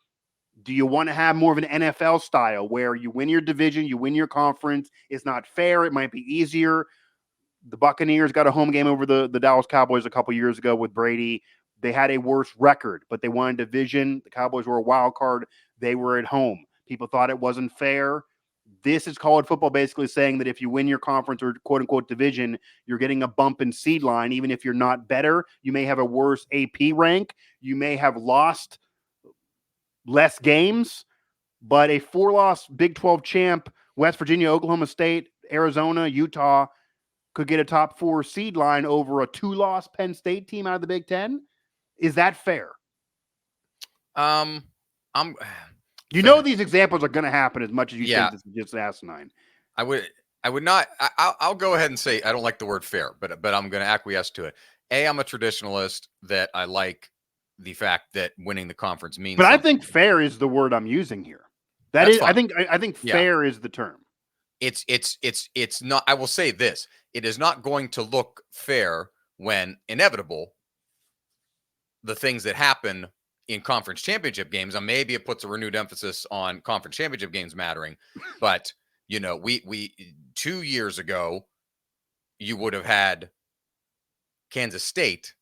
do you want to have more of an NFL style where you win your division, you win your conference? It's not fair. It might be easier. The Buccaneers got a home game over the Dallas Cowboys a couple years ago with Brady. They had a worse record, but they won a division. The Cowboys were a wild card. They were at home. People thought it wasn't fair. This is college football basically saying that if you win your conference or quote-unquote division, you're getting a bump in seed line. Even if you're not better, you may have a worse AP rank. You may have lost less games, but a 4-loss Big 12 champ, West Virginia, Oklahoma State, Arizona, Utah, could get a top 4 seed line over a 2-loss Penn State team out of the Big 10. Is that fair? These examples are going to happen as much as you think this is just asinine. I would not. I'll go ahead and say I don't like the word fair, but I'm going to acquiesce to it. I'm a traditionalist that I like the fact that winning the conference means. But something. I think fair is the word I'm using here. That's fine. I think fair is the term. It's not. I will say this: it is not going to look fair when inevitable the things that happen in conference championship games. And maybe it puts a renewed emphasis on conference championship games mattering. But, we 2 years ago, you would have had Kansas State,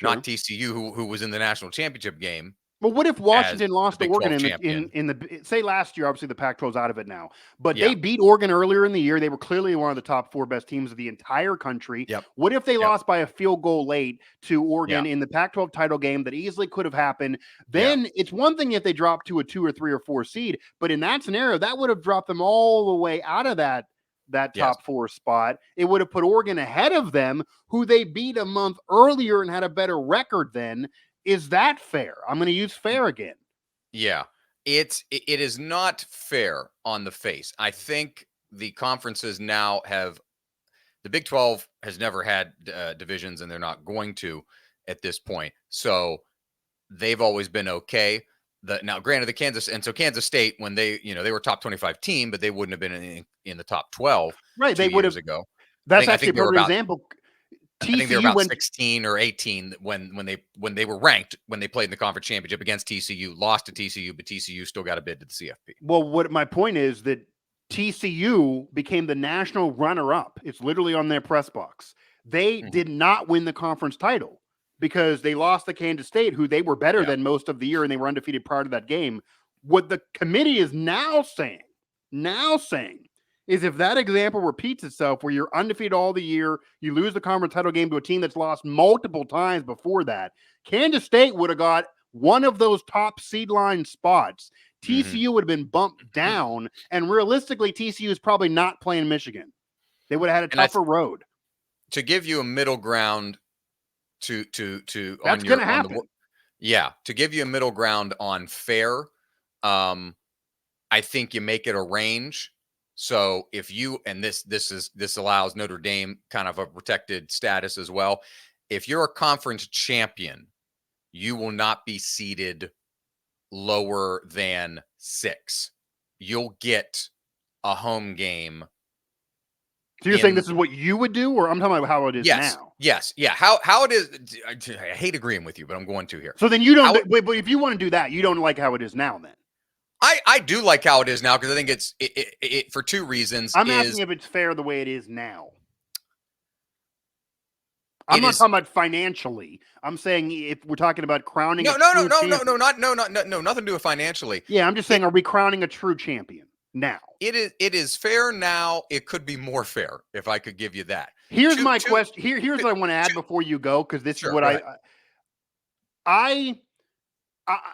not TCU, who was in the national championship game. Well, what if Washington lost to Oregon in the say last year? Obviously, the Pac-12's out of it now, but they beat Oregon earlier in the year. They were clearly one of the top 4 best teams of the entire country. What if they lost by a field goal late to Oregon in the Pac-12 title game that easily could have happened? Then it's one thing if they dropped to a 2 or 3 or 4 seed, but in that scenario, that would have dropped them all the way out of that top 4 spot. It would have put Oregon ahead of them, who they beat a month earlier and had a better record then. Is that fair? I'm going to use fair again. Yeah, it is not fair on the face. I think the conferences now have, the Big 12 has never had divisions, and they're not going to at this point. So they've always been okay. Now, granted, Kansas State, when they were a top 25 team, but they wouldn't have been in the top 12 right? They would have ago. That's actually a perfect example. I think they were about 16 or 18 when they were ranked when they played in the conference championship against TCU, lost to TCU, but TCU still got a bid to the CFP. Well, what my point is that TCU became the national runner-up. It's literally on their press box. They did not win the conference title because they lost to Kansas State, who they were better than most of the year, and they were undefeated prior to that game. What the committee is now saying is if that example repeats itself where you're undefeated all the year, you lose the conference title game to a team that's lost multiple times before that, Kansas State would have got one of those top seed line spots. TCU would have been bumped down, and realistically, TCU is probably not playing Michigan. They would have had a tougher road. To give you a middle ground to that's going to happen. To give you a middle ground on fair, I think you make it a range. So if you, and this allows Notre Dame kind of a protected status as well. If you're a conference champion, you will not be seeded lower than 6. You'll get a home game. So you're saying this is what you would do, or I'm talking about how it is now? Yes. Yeah. How it is. I hate agreeing with you, but I'm going to here. So then you don't, but if you want to do that, you don't like how it is now then? I do like how it is now because I think it's for 2 reasons. I'm asking if it's fair the way it is now. I'm not talking about financially. I'm saying if we're talking about crowning. No, nothing to do with financially. Yeah, I'm just saying, are we crowning a true champion now? It is fair now. It could be more fair if I could give you that. Here's my question. Here's what I want to add before you go, because this is what I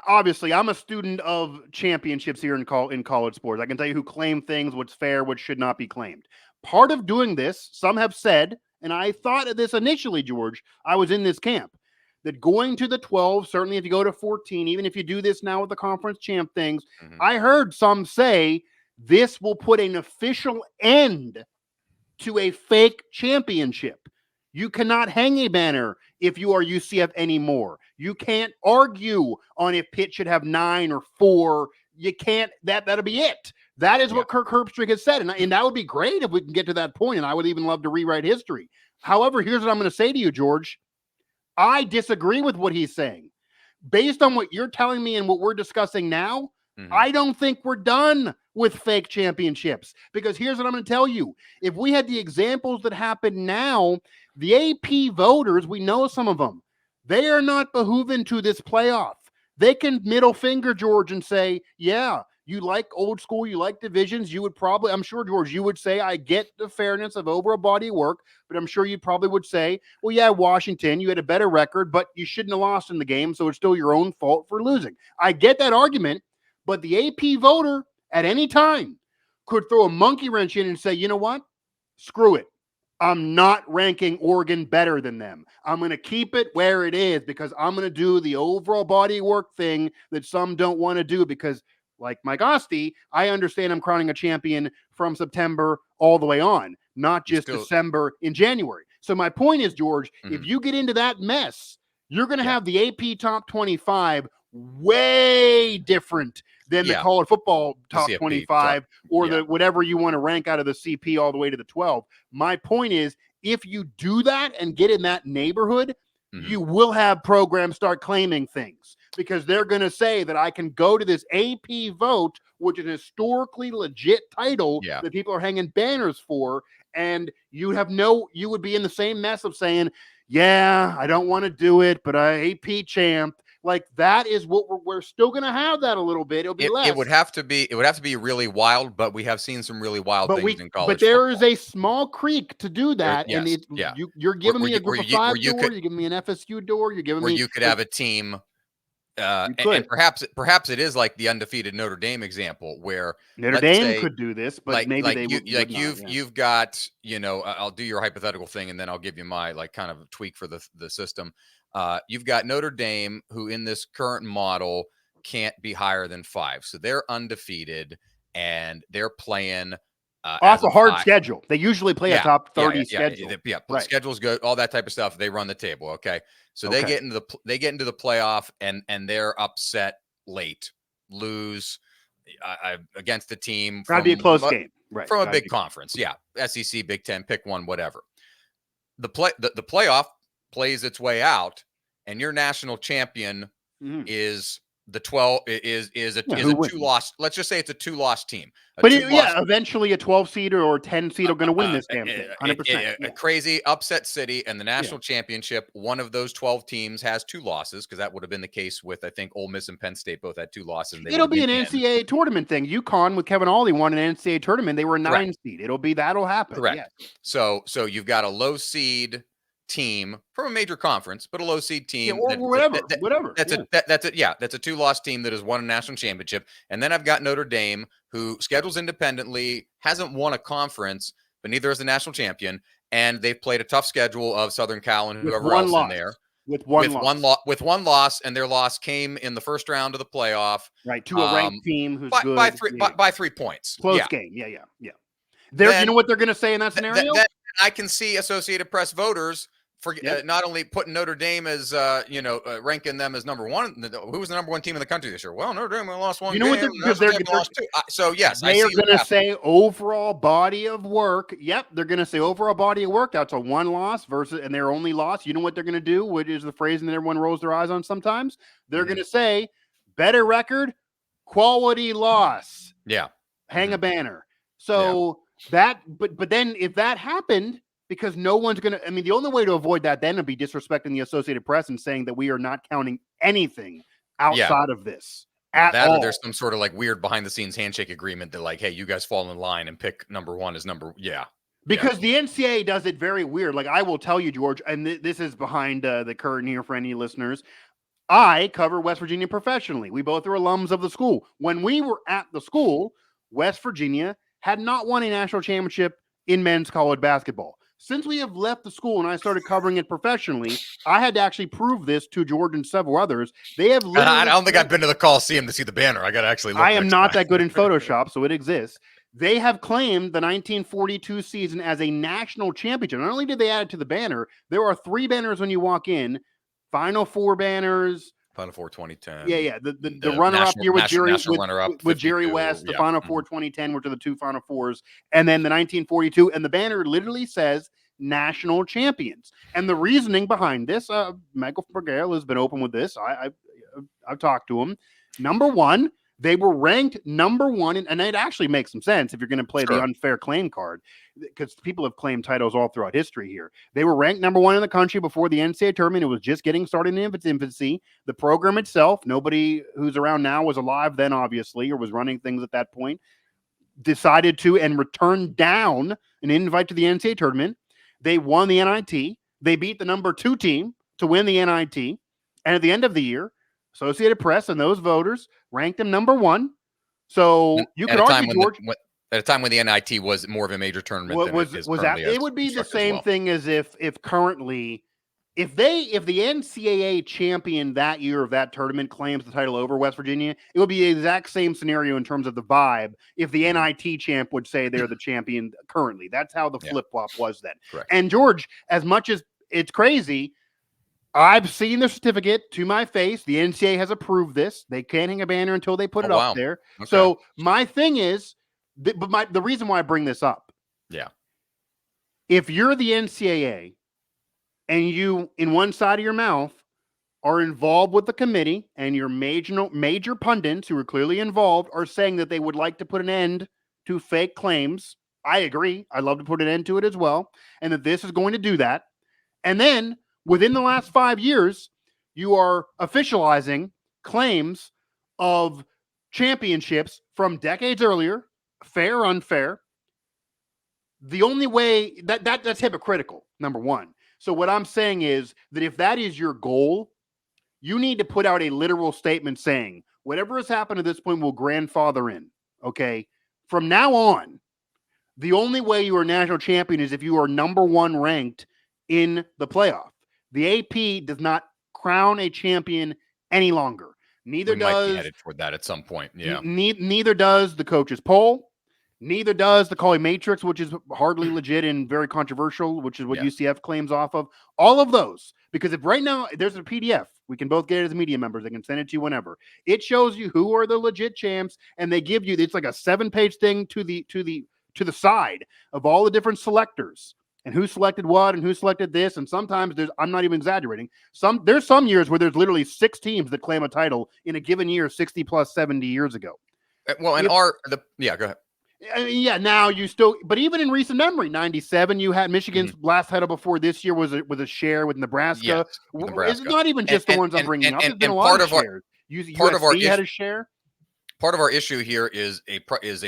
obviously, I'm a student of championships here in college sports. I can tell you who claim things, what's fair, what should not be claimed. Part of doing this, some have said, and I thought of this initially, George, I was in this camp, that going to the 12, certainly if you go to 14, even if you do this now with the conference champ things, I heard some say this will put an official end to a fake championship. You cannot hang a banner if you are UCF anymore. You can't argue on if Pitt should have 9 or 4. You can't. That'll be it. That is what Kirk Herbstreit has said. And that would be great if we can get to that point. And I would even love to rewrite history. However, here's what I'm going to say to you, George. I disagree with what he's saying. Based on what you're telling me and what we're discussing now, I don't think we're done with fake championships. Because here's what I'm going to tell you. If we had the examples that happen now, the AP voters, we know some of them, they are not behooving to this playoff. They can middle finger, George, and say, yeah, you like old school, you like divisions. You would probably, I'm sure, George, you would say, I get the fairness of over a body of work, but I'm sure you probably would say, well, yeah, Washington, you had a better record, but you shouldn't have lost in the game, so it's still your own fault for losing. I get that argument, but the AP voter at any time could throw a monkey wrench in and say, you know what? Screw it. I'm not ranking Oregon better than them. I'm going to keep it where it is because I'm going to do the overall body of work thing that some don't want to do because, like Mike Asti, I understand I'm crowning a champion from September all the way on, not just December in January. So my point is, George, if you get into that mess, you're going to have the AP top 25 way different than the college football top CFP, 25 or the whatever you want to rank out of the CP all the way to the 12. My point is, if you do that and get in that neighborhood, you will have programs start claiming things because they're going to say that I can go to this AP vote, which is a historically legit title that people are hanging banners for. And you would be in the same mess of saying, yeah, I don't want to do it, but I AP champ. Like that is what we're still going to have that a little bit. It'll be less. It would have to be really wild, but we have seen some really wild things in college. But there is a small creek to do that, and you're giving me a group of 5 door. You're giving me an FSU door. You're giving me you could have a team. And perhaps it is like the undefeated Notre Dame example where Notre Dame could do this, but maybe you've got, I'll do your hypothetical thing and then I'll give you my kind of tweak for the system. You've got Notre Dame, who in this current model can't be higher than 5, so they're undefeated and they're playing off a hard schedule. They usually play a top 30 schedule. Schedule's good, all that type of stuff. They run the table. Okay. So they get into the playoff and they're upset late, lose against the team. Gotta be a close game. Right. From a big conference. Yeah. SEC, Big Ten, pick one, whatever. The playoff plays its way out and your national champion is the 12 is a 2-loss. Let's just say it's a 2-loss team. But eventually a 12 seed or 10 seed are going to win this damn thing. 100%. A crazy upset city and the national championship. One of those 12 teams has 2 losses because that would have been the case with, I think, Ole Miss and Penn State both had 2 losses. And it'll be an NCAA tournament thing. UConn with Kevin Ollie won an NCAA tournament. They were a 9 seed. That'll happen. Correct. Yeah. So you've got a low seed team from a major conference, but a low seed team or whatever. That's a 2-loss team that has won a national championship. And then I've got Notre Dame, who schedules independently, hasn't won a conference, but neither is the national champion. And they've played a tough schedule of Southern Cal and whoever else in there. With one loss, and their loss came in the first round of the playoff. Right, to a ranked team who's good. By 3 points. Close game. Yeah. You know what they're going to say in that scenario? I can see Associated Press voters not only putting Notre Dame as ranking them as number 1. Who was the number 1 team in the country this year? Well, Notre Dame lost 1 game. You know what? They're lost 2. So yes, they are going to say overall body of work. Yep, they're going to say overall body of work. That's a 1 loss and their only loss. You know what they're going to do? Which is the phrasing that everyone rolls their eyes on sometimes. They're going to say better record, quality loss. Yeah, hang a banner. So but then if that happened. Because no one's going to, the only way to avoid that then would be disrespecting the Associated Press and saying that we are not counting anything outside of this at all. Or there's some sort of weird behind the scenes handshake agreement that hey, you guys fall in line and pick number 1 as number. Yeah. Because the NCAA does it very weird. I will tell you, George, and this is behind the curtain here for any listeners. I cover West Virginia professionally. We both are alums of the school. When we were at the school, West Virginia had not won a national championship in men's college basketball. Since we have left the school and I started covering it professionally, I had to actually prove this to George and several others. They have I don't think I've been to the Coliseum to see the banner. I got to actually look. I am not that good in Photoshop, so it exists. They have claimed the 1942 season as a national championship. Not only did they add it to the banner, there are 3 banners when you walk in, Final Four banners. Final Four 2010. Yeah. The runner-up year with Jerry West, the Final Four 2010, which are the 2 Final Fours, and then the 1942. And the banner literally says national champions. And the reasoning behind this, Michael Bergale has been open with this. I've talked to him. Number 1, they were ranked number 1, and it actually makes some sense if you're going to play the unfair claim card, because people have claimed titles all throughout history here. They were ranked number 1 in the country before the NCAA tournament. It was just getting started in its infancy. The program itself, nobody who's around now was alive then, obviously, or was running things at that point, decided to and returned down an invite to the NCAA tournament. They won the NIT. They beat the number 2 team to win the NIT. And at the end of the year, Associated Press and those voters ranked them number 1. So you could argue, George, at a time when the NIT was more of a major tournament. It would be the same thing as if currently, if the NCAA champion that year of that tournament claims the title over West Virginia, it would be the exact same scenario in terms of the vibe. If the NIT champ would say they're the champion currently, that's how the flip flop was then. Correct. And George, as much as it's crazy, I've seen the certificate to my face. The NCAA has approved this. They can't hang a banner until they put it up there. Okay. So my thing is, the reason why I bring this up. Yeah. If you're the NCAA and you, in one side of your mouth, are involved with the committee, and your major pundits who are clearly involved are saying that they would like to put an end to fake claims. I agree. I'd love to put an end to it as well, and that this is going to do that. And then within the last 5 years, you are officializing claims of championships from decades earlier, fair or unfair. The only way that's hypocritical, number one. So what I'm saying is that if that is your goal, you need to put out a literal statement saying whatever has happened to this point will grandfather in. Okay. From now on, the only way you are national champion is if you are number one ranked in the playoff. The AP does not crown a champion any longer. Neither does, might be headed toward that at some point. Yeah. Neither does the coaches poll. Neither does the Collie Matrix, which is hardly legit and very controversial, which is what UCF claims off of. All of those, because if right now there's a PDF, we can both get it as media members. They can send it to you whenever. It shows you who are the legit champs, and they give you, it's like a 7-page thing to the side of all the different selectors and who selected what and who selected this. And sometimes I'm not even exaggerating. There's some years where there's literally 6 teams that claim a title in a given year, 60 plus 70 years ago. Well, and go ahead. Yeah, now you still, but even in recent memory, 97, you had Michigan's last title before this year was a share with Nebraska. Yes, with Nebraska. It's not even just the ones I'm bringing up. There's been a lot of shares. USC had a share. Part of our issue here is a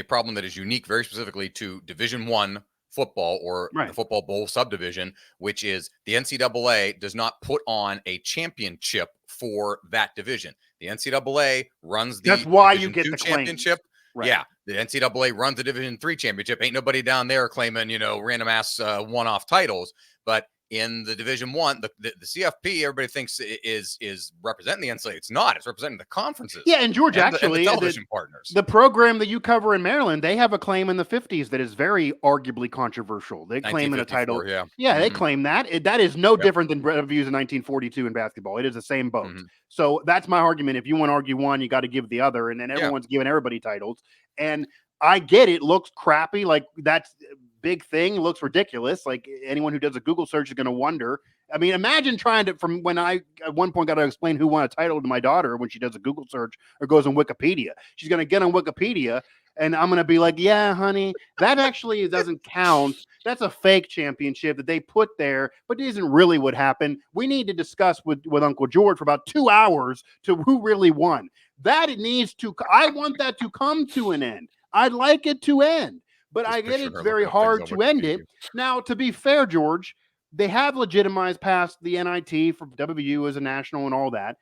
problem that is unique, very specifically to Division I football or the football bowl subdivision, which is the NCAA does not put on a championship for that division. The NCAA runs the That's why Division you get II the championship. Right. Yeah, the NCAA runs the Division III championship. Ain't nobody down there claiming, random ass one-off titles. But in the Division I, the CFP, everybody thinks is representing the NCAA. It's not. It's representing the conferences. Yeah, and George, actually, the television partners. The program that you cover in Maryland, they have a claim in the 50s that is very arguably controversial. They claim in a title. Yeah, they claim that. That is no different than views in 1942 in basketball. It is the same boat. So that's my argument. If you want to argue one, you got to give the other. And then everyone's giving everybody titles. And I get it. Looks crappy. Like that's big thing. Looks ridiculous. Like anyone who does a Google search is going to wonder. I mean, imagine trying to, from when I at one point got to explain who won a title to my daughter when she does a Google search or goes on Wikipedia. She's going to get on Wikipedia and I'm going to be like, yeah, honey, that actually doesn't count. That's a fake championship that they put there, but it isn't really what happened. We need to discuss with Uncle George for about 2 hours to who really won. That it needs to, I want that to come to an end. I'd like it to end, but I get it's very hard to end it. Now, to be fair, George, they have legitimized past the NIT for WVU as a national and all that.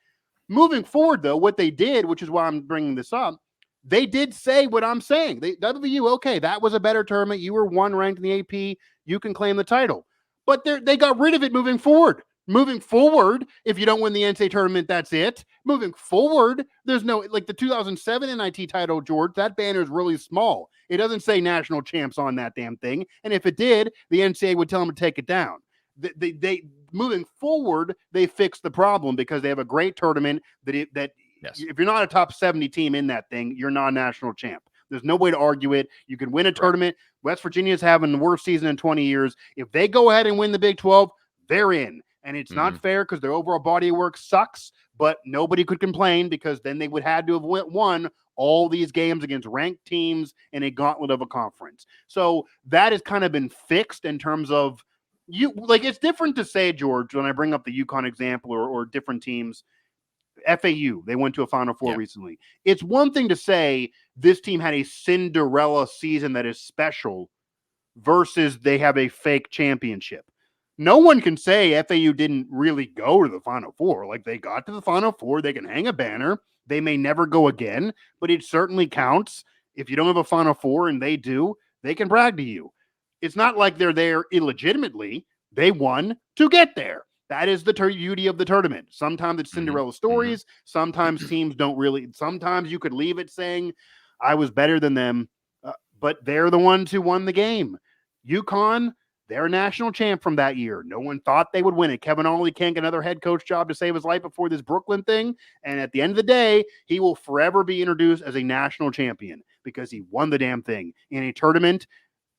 Moving forward, though, what they did, which is why I'm bringing this up, they did say what I'm saying. WVU, okay, that was a better tournament. You were 1 ranked in the AP. You can claim the title. But they got rid of it moving forward. Moving forward, if you don't win the NCAA tournament, that's it. Moving forward, there's no, like the 2007 NIT title, George, that banner is really small. It doesn't say national champs on that damn thing. And if it did, the NCAA would tell them to take it down. They moving forward, they fixed the problem because they have a great tournament that if you're not a top 70 team in that thing, you're not a national champ. There's no way to argue it. You can win a tournament. West Virginia's having the worst season in 20 years. If they go ahead and win the Big 12, they're in. And it's not fair because their overall body of work sucks, but nobody could complain because then they would have to have won all these games against ranked teams in a gauntlet of a conference. So that has kind of been fixed in terms of it's different to say, George, when I bring up the UConn example or different teams. FAU, they went to a Final Four recently. It's one thing to say this team had a Cinderella season that is special versus they have a fake championship. No one can say FAU didn't really go to the Final Four. Like they got to the Final Four, they can hang a banner. They may never go again, but it certainly counts. If you don't have a Final Four and they do, they can brag to you. It's not like they're there illegitimately. They won to get there. That is the beauty of the tournament. Sometimes it's Cinderella stories. Sometimes teams don't really. Sometimes you could leave it saying, I was better than them, but they're the ones who won the game. UConn, they're national champ from that year. No one thought they would win it. Kevin Ollie can't get another head coach job to save his life before this Brooklyn thing. And at the end of the day, he will forever be introduced as a national champion because he won the damn thing in a tournament.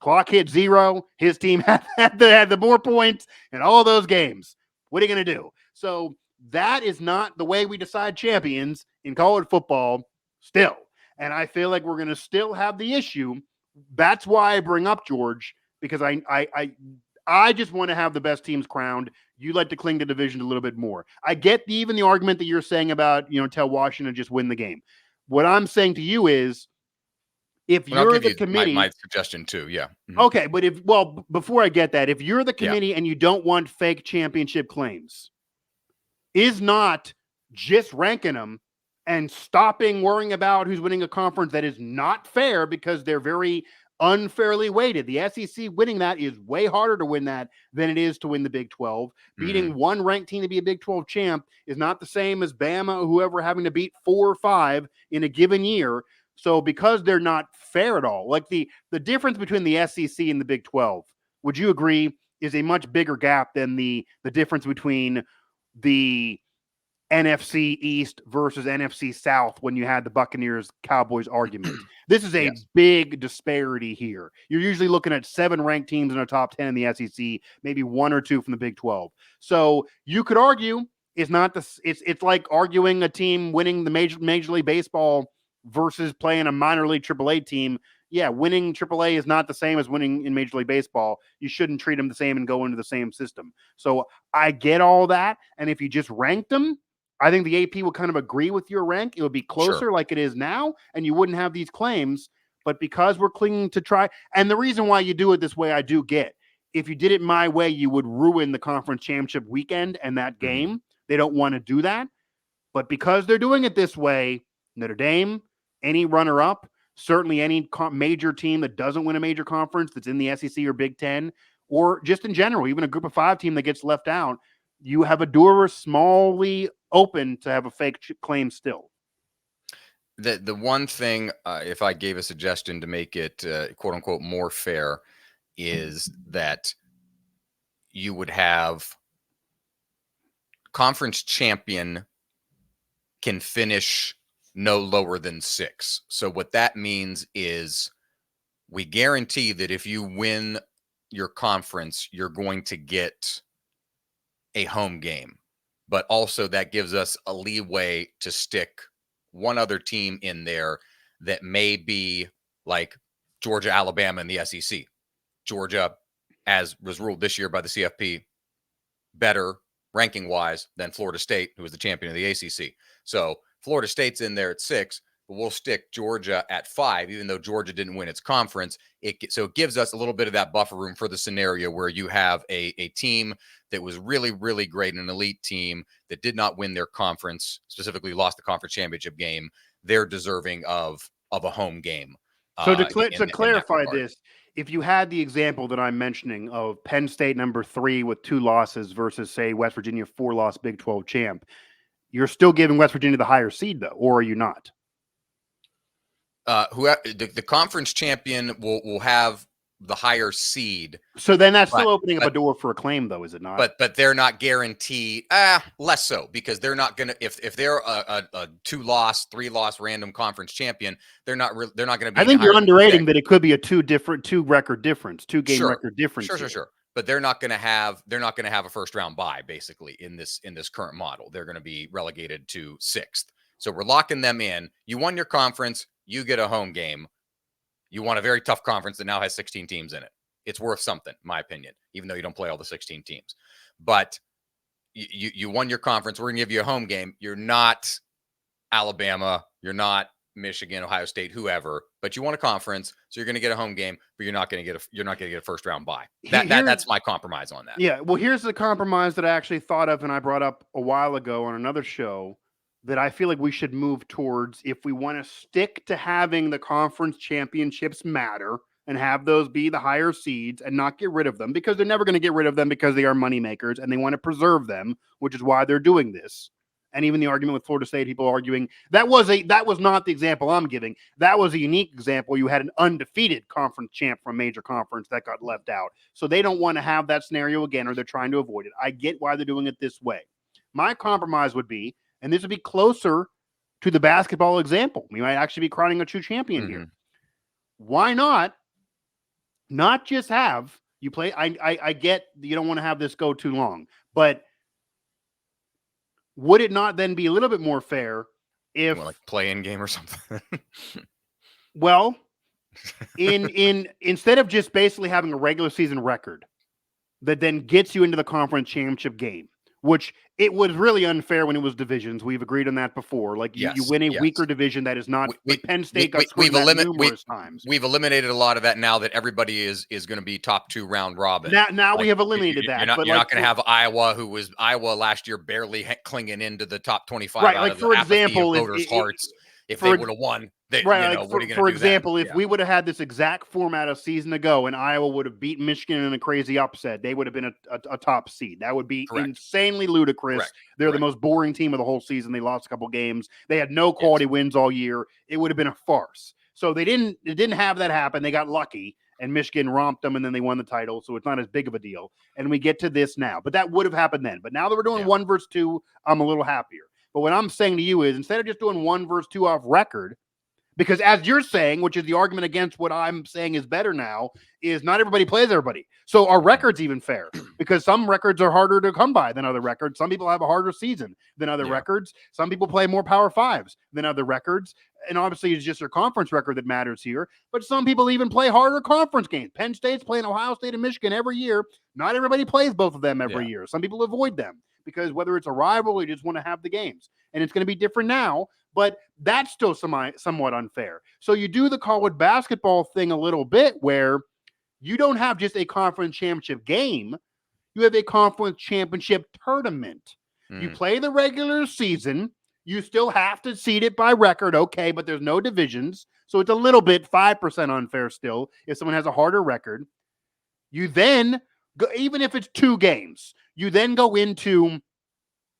Clock hit 0. His team had the more points in all those games. What are you going to do? So that is not the way we decide champions in college football still. And I feel like we're going to still have the issue. That's why I bring up George, because I just want to have the best teams crowned. You like to cling to division a little bit more. I get even the argument that you're saying about, tell Washington just win the game. What I'm saying to you is, if you're the committee, my suggestion too, yeah. Mm-hmm. Okay, but before I get that, if you're the committee and you don't want fake championship claims, is not just ranking them and stopping worrying about who's winning a conference that is not fair because they're very unfairly weighted. The SEC winning that is way harder to win that than it is to win the Big 12. Beating one ranked team to be a Big 12 champ is not the same as Bama or whoever having to beat 4 or 5 in a given year. So because they're not fair at all, like the difference between the SEC and the Big 12, would you agree is a much bigger gap than the difference between the NFC East versus NFC South when you had the Buccaneers-Cowboys argument? This is a big disparity here. You're usually looking at 7 ranked teams in a top 10 in the SEC, maybe 1 or 2 from the Big 12. So you could argue it's like arguing a team winning the Major League Baseball versus playing a minor league AAA team. Yeah, winning AAA is not the same as winning in Major League Baseball. You shouldn't treat them the same and go into the same system. So I get all that. And if you just ranked them, I think the AP would kind of agree with your rank. It would be closer like it is now, and you wouldn't have these claims. But because we're clinging to try, and the reason why you do it this way, I do get. If you did it my way, you would ruin the conference championship weekend and that game. They don't want to do that. But because they're doing it this way, Notre Dame, any runner-up, certainly any major team that doesn't win a major conference that's in the SEC or Big Ten, or just in general, even a group of 5 team that gets left out, you have a door smallly open to have a fake claim still. The one thing, if I gave a suggestion to make it quote unquote more fair, is that you would have conference champion can finish no lower than 6. So what that means is we guarantee that if you win your conference, you're going to get a home game. But also that gives us a leeway to stick one other team in there that may be like Georgia, Alabama in the SEC. Georgia, as was ruled this year by the CFP, better ranking-wise than Florida State, who was the champion of the ACC. So Florida State's in there at 6, but we'll stick Georgia at 5, even though Georgia didn't win its conference. So it gives us a little bit of that buffer room for the scenario where you have a team that was really, really great, an elite team that did not win their conference, specifically lost the conference championship game. They're deserving of a home game. So to clarify this, if you had the example that I'm mentioning of Penn State number 3 with 2 losses versus, say, West Virginia 4-loss Big 12 champ, you're still giving West Virginia the higher seed, though, or are you not? The conference champion will have the higher seed. So then that's still opening up a door for a claim, though, is it not? But they're not guaranteed. Less so, because they're not going to. If they're a 2-loss, 3-loss random conference champion, they're not going to be. I think you're underrating that it could be a 2 record difference, 2 game record difference. Sure. But they're not going to have a first round bye basically in this current model. They're going to be relegated to 6th. So we're locking them in. You won your conference, you get a home game. You won a very tough conference that now has 16 teams in it. It's worth something, in my opinion, even though you don't play all the 16 teams. But you won your conference. We're going to give you a home game. You're not Alabama. You're not Michigan, Ohio State, whoever. But you won a conference, so you're going to get a home game. But you're not going to get a first round bye. That's my compromise on that. Yeah. Well, here's the compromise that I actually thought of, and I brought up a while ago on another show, that I feel like we should move towards if we want to stick to having the conference championships matter and have those be the higher seeds and not get rid of them, because they're never going to get rid of them because they are money makers and they want to preserve them, which is why they're doing this. And even the argument with Florida State, people arguing that was not the example I'm giving. That was a unique example. You had an undefeated conference champ from a major conference that got left out. So they don't want to have that scenario again, or they're trying to avoid it. I get why they're doing it this way. My compromise would be, and this would be closer to the basketball example, we might actually be crowning a true champion here. Why not just have you play? I get you don't want to have this go too long, but would it not then be a little bit more fair if like play-in game or something? Well, instead of just basically having a regular season record that then gets you into the conference championship game, which it was really unfair when it was divisions. We've agreed on that before. Like you win a weaker division that is not. Penn State got screwed numerous times. We've eliminated a lot of that now that everybody is going to be top 2 round robin. Now we have eliminated that. You're not going to have Iowa, who was Iowa last year, barely clinging into the top 25. Right, like for example, voters' hearts. If they would have won, for example, if we would have had this exact format a season ago and Iowa would have beaten Michigan in a crazy upset, they would have been a top seed. That would be insanely ludicrous. They're the most boring team of the whole season. They lost a couple games. They had no quality wins all year. It would have been a farce. So it didn't have that happen. They got lucky and Michigan romped them and then they won the title. So it's not as big of a deal. And we get to this now. But that would have happened then. But now that we're doing 1 versus 2, I'm a little happier. But what I'm saying to you is instead of just doing 1 versus 2 off record, because as you're saying, which is the argument against what I'm saying is better now, is not everybody plays everybody. So our record's even fair because some records are harder to come by than other records. Some people have a harder season than other records. Some people play more Power 5s than other records. And obviously it's just your conference record that matters here. But some people even play harder conference games. Penn State's playing Ohio State and Michigan every year. Not everybody plays both of them every year. Some people avoid them because whether it's a rival or you just want to have the games. And it's going to be different now. But that's still somewhat unfair. So you do the college basketball thing a little bit where you don't have just a conference championship game. You have a conference championship tournament. You play the regular season. You still have to seed it by record. Okay, but there's no divisions. So it's a little bit 5% unfair still if someone has a harder record. You then, even if it's 2 games, you then go into...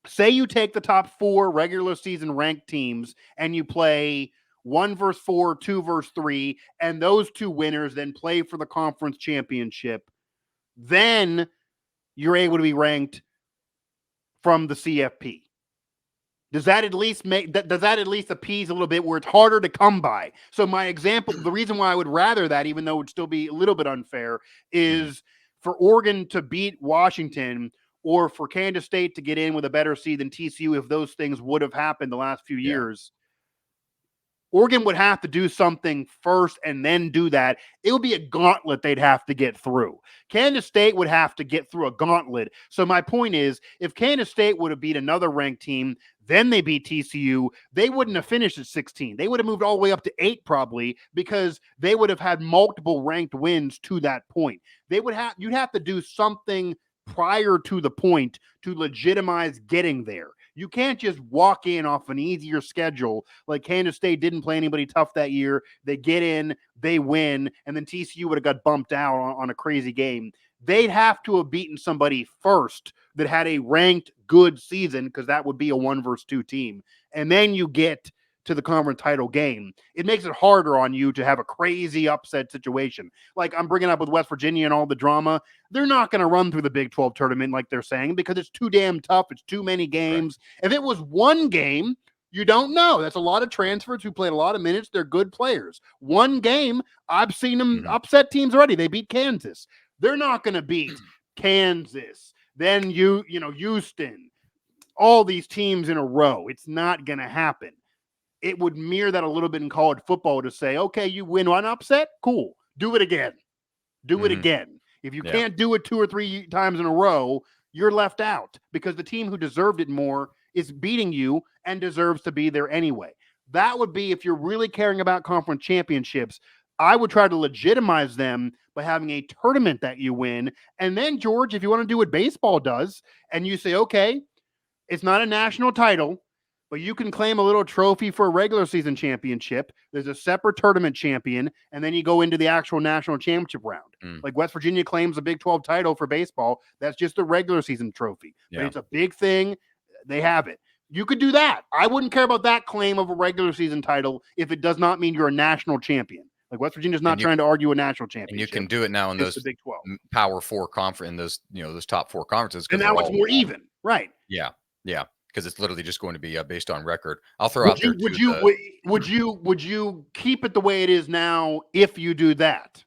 Say you take the top 4 regular season ranked teams and you play 1 versus 4, 2 versus 3, and those 2 winners then play for the conference championship. Then you're able to be ranked from the CFP. Does that at least appease a little bit where it's harder to come by? So my example, the reason why I would rather that, even though it would still be a little bit unfair, is for Oregon to beat Washington or for Kansas State to get in with a better seed than TCU if those things would have happened the last few years. Oregon would have to do something first and then do that. It would be a gauntlet they'd have to get through. Kansas State would have to get through a gauntlet. So my point is, if Kansas State would have beat another ranked team, then they beat TCU, they wouldn't have finished at 16. They would have moved all the way up to 8 probably because they would have had multiple ranked wins to that point. You'd have to do something prior to the point to legitimize getting there. You can't just walk in off an easier schedule like Kansas State didn't play anybody tough that year. They get in, they win, and then TCU would have got bumped out on a crazy game. They'd have to have beaten somebody first that had a ranked good season because that would be a 1 versus 2 team. And then you get to the conference title game. It makes it harder on you to have a crazy upset situation. Like I'm bringing up with West Virginia and all the drama. They're not going to run through the Big 12 tournament like they're saying because it's too damn tough. It's too many games. Right. If it was 1 game, you don't know. That's a lot of transfers who played a lot of minutes. They're good players. 1 game, I've seen them upset teams already. They beat Kansas. They're not going to beat Kansas. Then Houston, all these teams in a row. It's not going to happen. It would mirror that a little bit in college football to say, okay, you win 1 upset, cool. Do it again. Do it again. If you can't do it 2 or 3 times in a row, you're left out because the team who deserved it more is beating you and deserves to be there anyway. That would be, if you're really caring about conference championships, I would try to legitimize them by having a tournament that you win. And then, George, if you want to do what baseball does, and you say, okay, it's not a national title, but you can claim a little trophy for a regular season championship. There's a separate tournament champion, and then you go into the actual national championship round. Like West Virginia claims a Big 12 title for baseball. That's just a regular season trophy. But it's a big thing. They have it. You could do that. I wouldn't care about that claim of a regular season title if it does not mean you're a national champion. Like West Virginia's not trying to argue a national championship. And you can do it now in those Big 12 Power 4 conference, in those those top 4 conferences. And now it's more even, right? Yeah. Because it's literally just going to be based on record. I'll throw out there. Would you keep it the way it is now if you do that?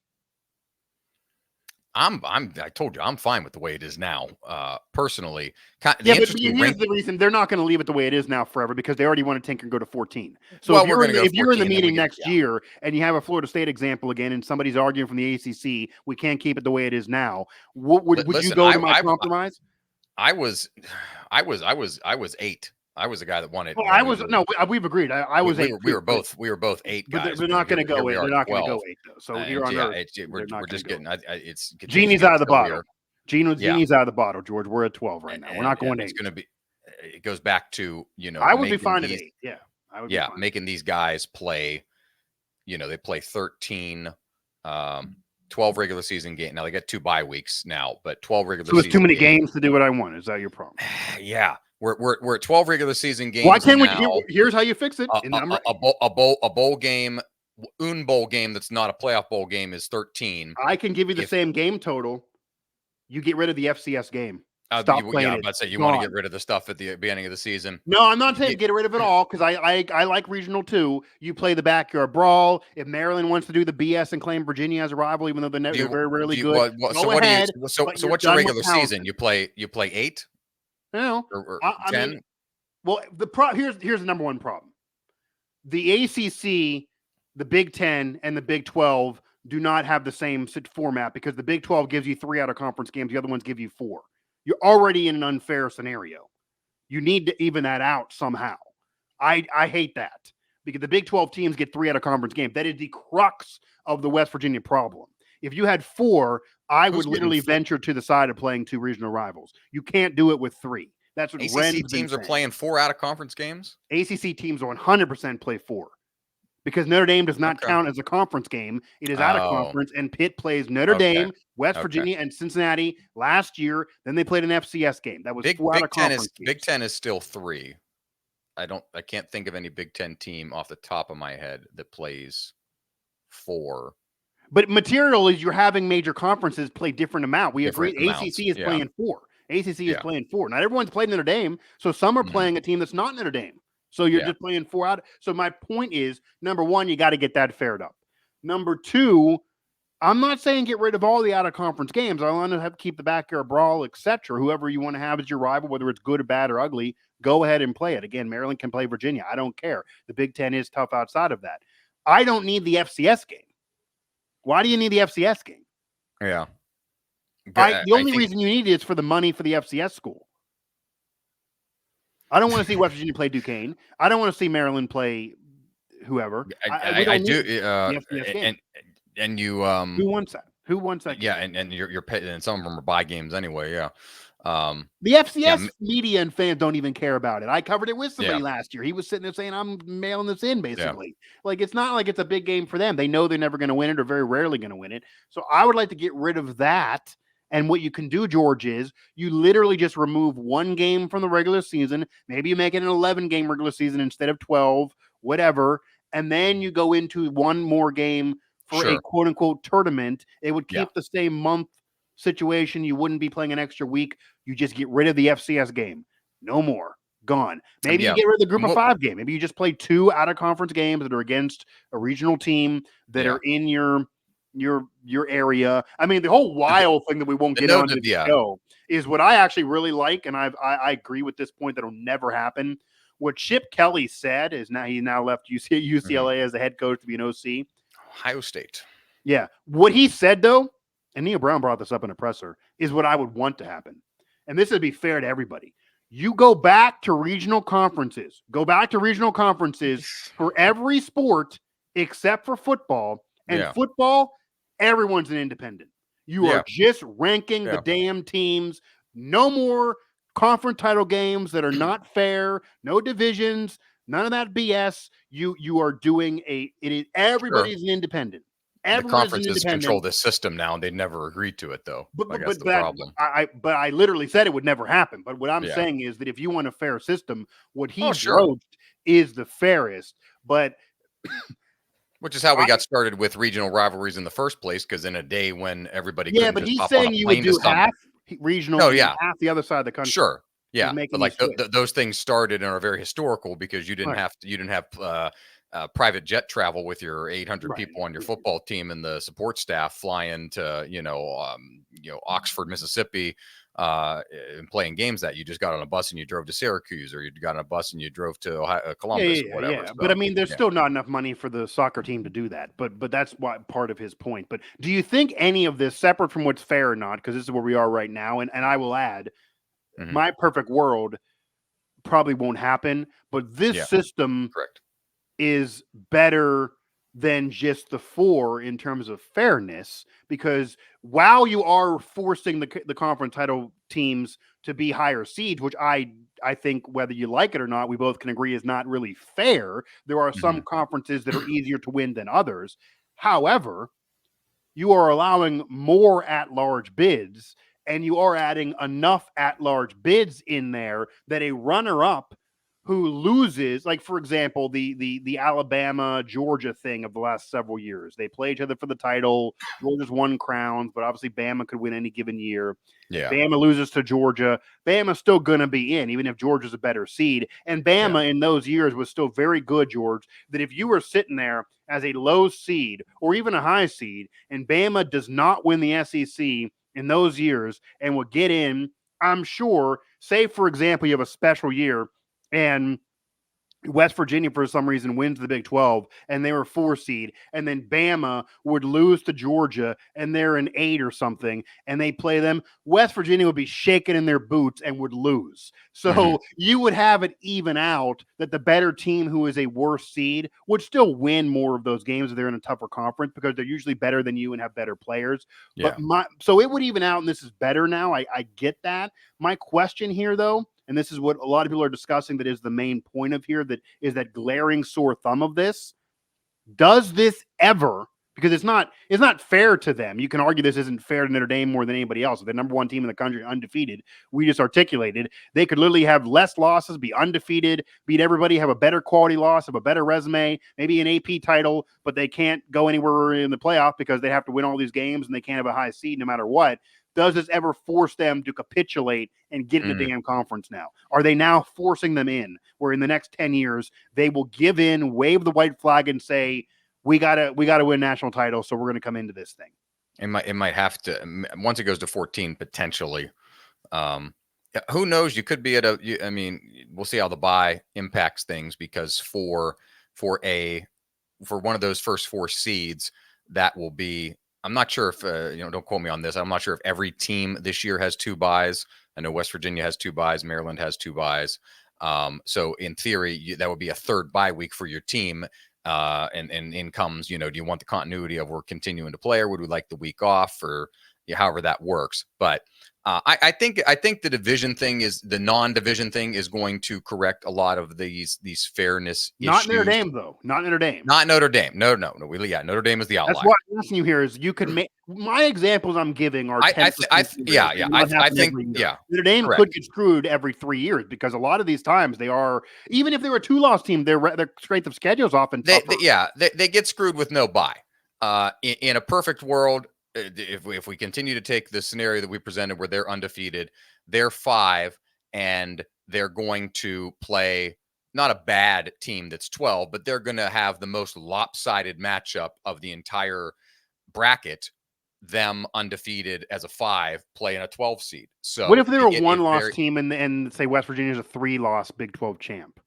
I told you, I'm fine with the way it is now. Personally, but here's the reason they're not going to leave it the way it is now forever, because they already want to tank and go to 14. So if you're in the meeting next year and you have a Florida State example again, and somebody's arguing from the ACC, we can't keep it the way it is now. Would you go to my compromise? I was 8. I was the guy that wanted. Well, we've agreed. I was 8. We were both 8 guys. But they're not going to go 8. They're not going to go 8 though. So here on Earth, we're just getting. It's genie's out of the bottle. Genie's out of the bottle, George. We're at 12 right now. We're not going 8. It's going to be. It goes back to I would be fine at 8. Yeah. Yeah, making these guys play. They play 13, 12 regular season games. Now they get 2 bye weeks now, but 12 regular. So it's too many games to do what I want. Is that your problem? Yeah. We're at 12 regular season games. Why can't we? Here's how you fix it. A bowl game, bowl game that's not a playoff bowl game is 13. I can give you the same game total. You get rid of the FCS game. Stop playing I'm about to say you want to get rid of the stuff at the beginning of the season. No, I'm not saying get rid of it all, because I like regional too. You play the backyard brawl. If Maryland wants to do the BS and claim Virginia as a rival, even though they're very rarely good. So what's your regular season? You play 8. No, or 10? I mean, well, here's the number one problem. The ACC, the Big 10, and the Big 12 do not have the same format, because the Big 12 gives you 3 out of conference games. The other ones give you 4. You're already in an unfair scenario. You need to even that out somehow. I hate that, because the Big 12 teams get 3 out of conference games. That is the crux of the West Virginia problem. If you had 4, I would literally venture to the side of playing 2 regional rivals. You can't do it with 3. That's what ACC teams are playing 4 out of conference games. ACC teams 100% play 4, because Notre Dame does not count as a conference game. It is out of conference, and Pitt plays Notre Dame, West Virginia, and Cincinnati last year. Then they played an FCS game. That was 4 out of conference games. Big 10 is still 3. I can't think of any Big 10 team off the top of my head that plays 4. But material is you're having major conferences play different amount. We agree. ACC is playing 4. ACC is playing 4. Not everyone's played Notre Dame, so some are playing a team that's not Notre Dame. So you're just playing 4 out. So my point is, number one, you got to get that faired up. Number 2, I'm not saying get rid of all the out of conference games. I want to have to keep the backyard brawl, etc. Whoever you want to have as your rival, whether it's good or bad or ugly, go ahead and play it. Again, Maryland can play Virginia. I don't care. The Big 10 is tough outside of that. I don't need the FCS game. Why do you need the FCS game? Yeah. The only reason you need it is for the money for the FCS school. I don't want to see West Virginia play Duquesne. I don't want to see Maryland play whoever. I do. And you who wants that? Who wants that game? Yeah, and you're paying, and some of them are bye games anyway. Yeah. The FCS media and fans don't even care about it. I covered it with somebody last year. He was sitting there saying, I'm mailing this in, basically. Like, it's not like it's a big game for them. They know they're never going to win it, or very rarely going to win it. So I would like to get rid of that. And what you can do, George, is you literally just remove 1 game from the regular season. Maybe you make it an 11-game regular season instead of 12, whatever. And then you go into 1 more game for a quote-unquote tournament. It would keep the same month situation. You wouldn't be playing an extra week. You just get rid of the FCS game. No more. Gone. Maybe you get rid of the group of 5 game. Maybe you just play 2 out-of-conference games that are against a regional team that are in your area. I mean, the whole wild thing that we won't get on this show is what I actually really like, and I agree with this point that'll never happen. What Chip Kelly said is he now left UCLA as the head coach to be an OC. Ohio State. Yeah. What he said, though, and Neil Brown brought this up in a presser, is what I would want to happen. And this would be fair to everybody. You go back to regional conferences. Go back to regional conferences for every sport except for football. And football, everyone's an independent. You are just ranking the damn teams. No more conference title games that are not fair. No divisions. None of that BS. You are doing everybody's an independent. The conferences control this system now, and they never agreed to it, though. But that's the problem. I literally said it would never happen. But what I'm saying is that if you want a fair system, what he broached is the fairest. But which is how we got started with regional rivalries in the first place, because in a day when everybody but he's saying you would do half regional, half the other side of the country. Sure. Yeah, but like those things started and are very historical, because you didn't have private jet travel with your 800 people on your football team and the support staff flying to, Oxford, Mississippi, and playing games that you just got on a bus and you drove to Syracuse, or you got on a bus and you drove to Columbus or whatever. Yeah. So, but I mean, there's still not enough money for the soccer team to do that. But that's why part of his point. But do you think any of this, separate from what's fair or not, because this is where we are right now, and I will add, my perfect world probably won't happen, but this system is better than just the 4 in terms of fairness, because while you are forcing the conference title teams to be higher seeds, which I think, whether you like it or not, we both can agree is not really fair. There are some conferences that are easier to win than others. However, you are allowing more at-large bids, and you are adding enough at-large bids in there that a runner-up who loses, like, for example, the Alabama Georgia thing of the last several years. They play each other for the title. Georgia's won crowns, but obviously Bama could win any given year. Yeah. Bama loses to Georgia. Bama's still going to be in, even if Georgia's a better seed. And Bama in those years was still very good, George, that if you were sitting there as a low seed or even a high seed, and Bama does not win the SEC in those years and will get in, I'm sure, say, for example, you have a special year and West Virginia, for some reason, wins the Big 12, and they were 4 seed, and then Bama would lose to Georgia, and they're an 8 or something, and they play them. West Virginia would be shaking in their boots and would lose. So you would have it even out that the better team, who is a worse seed, would still win more of those games if they're in a tougher conference, because they're usually better than you and have better players. Yeah. But so it would even out, and this is better now. I get that. My question here, though, and this is what a lot of people are discussing, that is the main point of here, that is that glaring sore thumb of this. Does this ever, because it's not fair to them. You can argue this isn't fair to Notre Dame more than anybody else. They're the number 1 team in the country, undefeated. We just articulated they could literally have less losses, be undefeated, beat everybody, have a better quality loss, have a better resume, maybe an AP title, but they can't go anywhere in the playoff because they have to win all these games and they can't have a high seed no matter what. Does this ever force them to capitulate and get in the damn conference now? Are they now forcing them in, where in the next 10 years they will give in, wave the white flag, and say, we gotta win national title, so we're going to come into this thing? It might have to, once it goes to 14, potentially. Who knows? You could be at we'll see how the bye impacts things, because for one of those first 4 seeds, that will be. I'm not sure if, don't quote me on this. I'm not sure if every team this year has 2 byes. I know West Virginia has 2 byes. Maryland has 2 byes. So in theory, that would be a 3rd bye week for your team. And in comes, do you want the continuity of we're continuing to play, or would we like the week off, or however that works? But I think the division thing the non-division thing is going to correct a lot of these fairness issues. Not Notre Dame, though. Not Notre Dame. Not Notre Dame. No. Notre Dame is the outlier. That's what I'm asking you here is, you can make my examples I'm giving are 10%. I think Notre Dame could get screwed every 3 years, because a lot of these times they are, even if they were a 2-loss team, their strength of schedule is often tougher. They get screwed with no bye. In a perfect world, if we continue to take the scenario that we presented, where they're undefeated, they're 5, and they're going to play not a bad team that's 12, but they're going to have the most lopsided matchup of the entire bracket. Them undefeated as a 5 playing a 12 seed. So what if they're a 1-loss team and say West Virginia's a 3-loss Big 12 champ?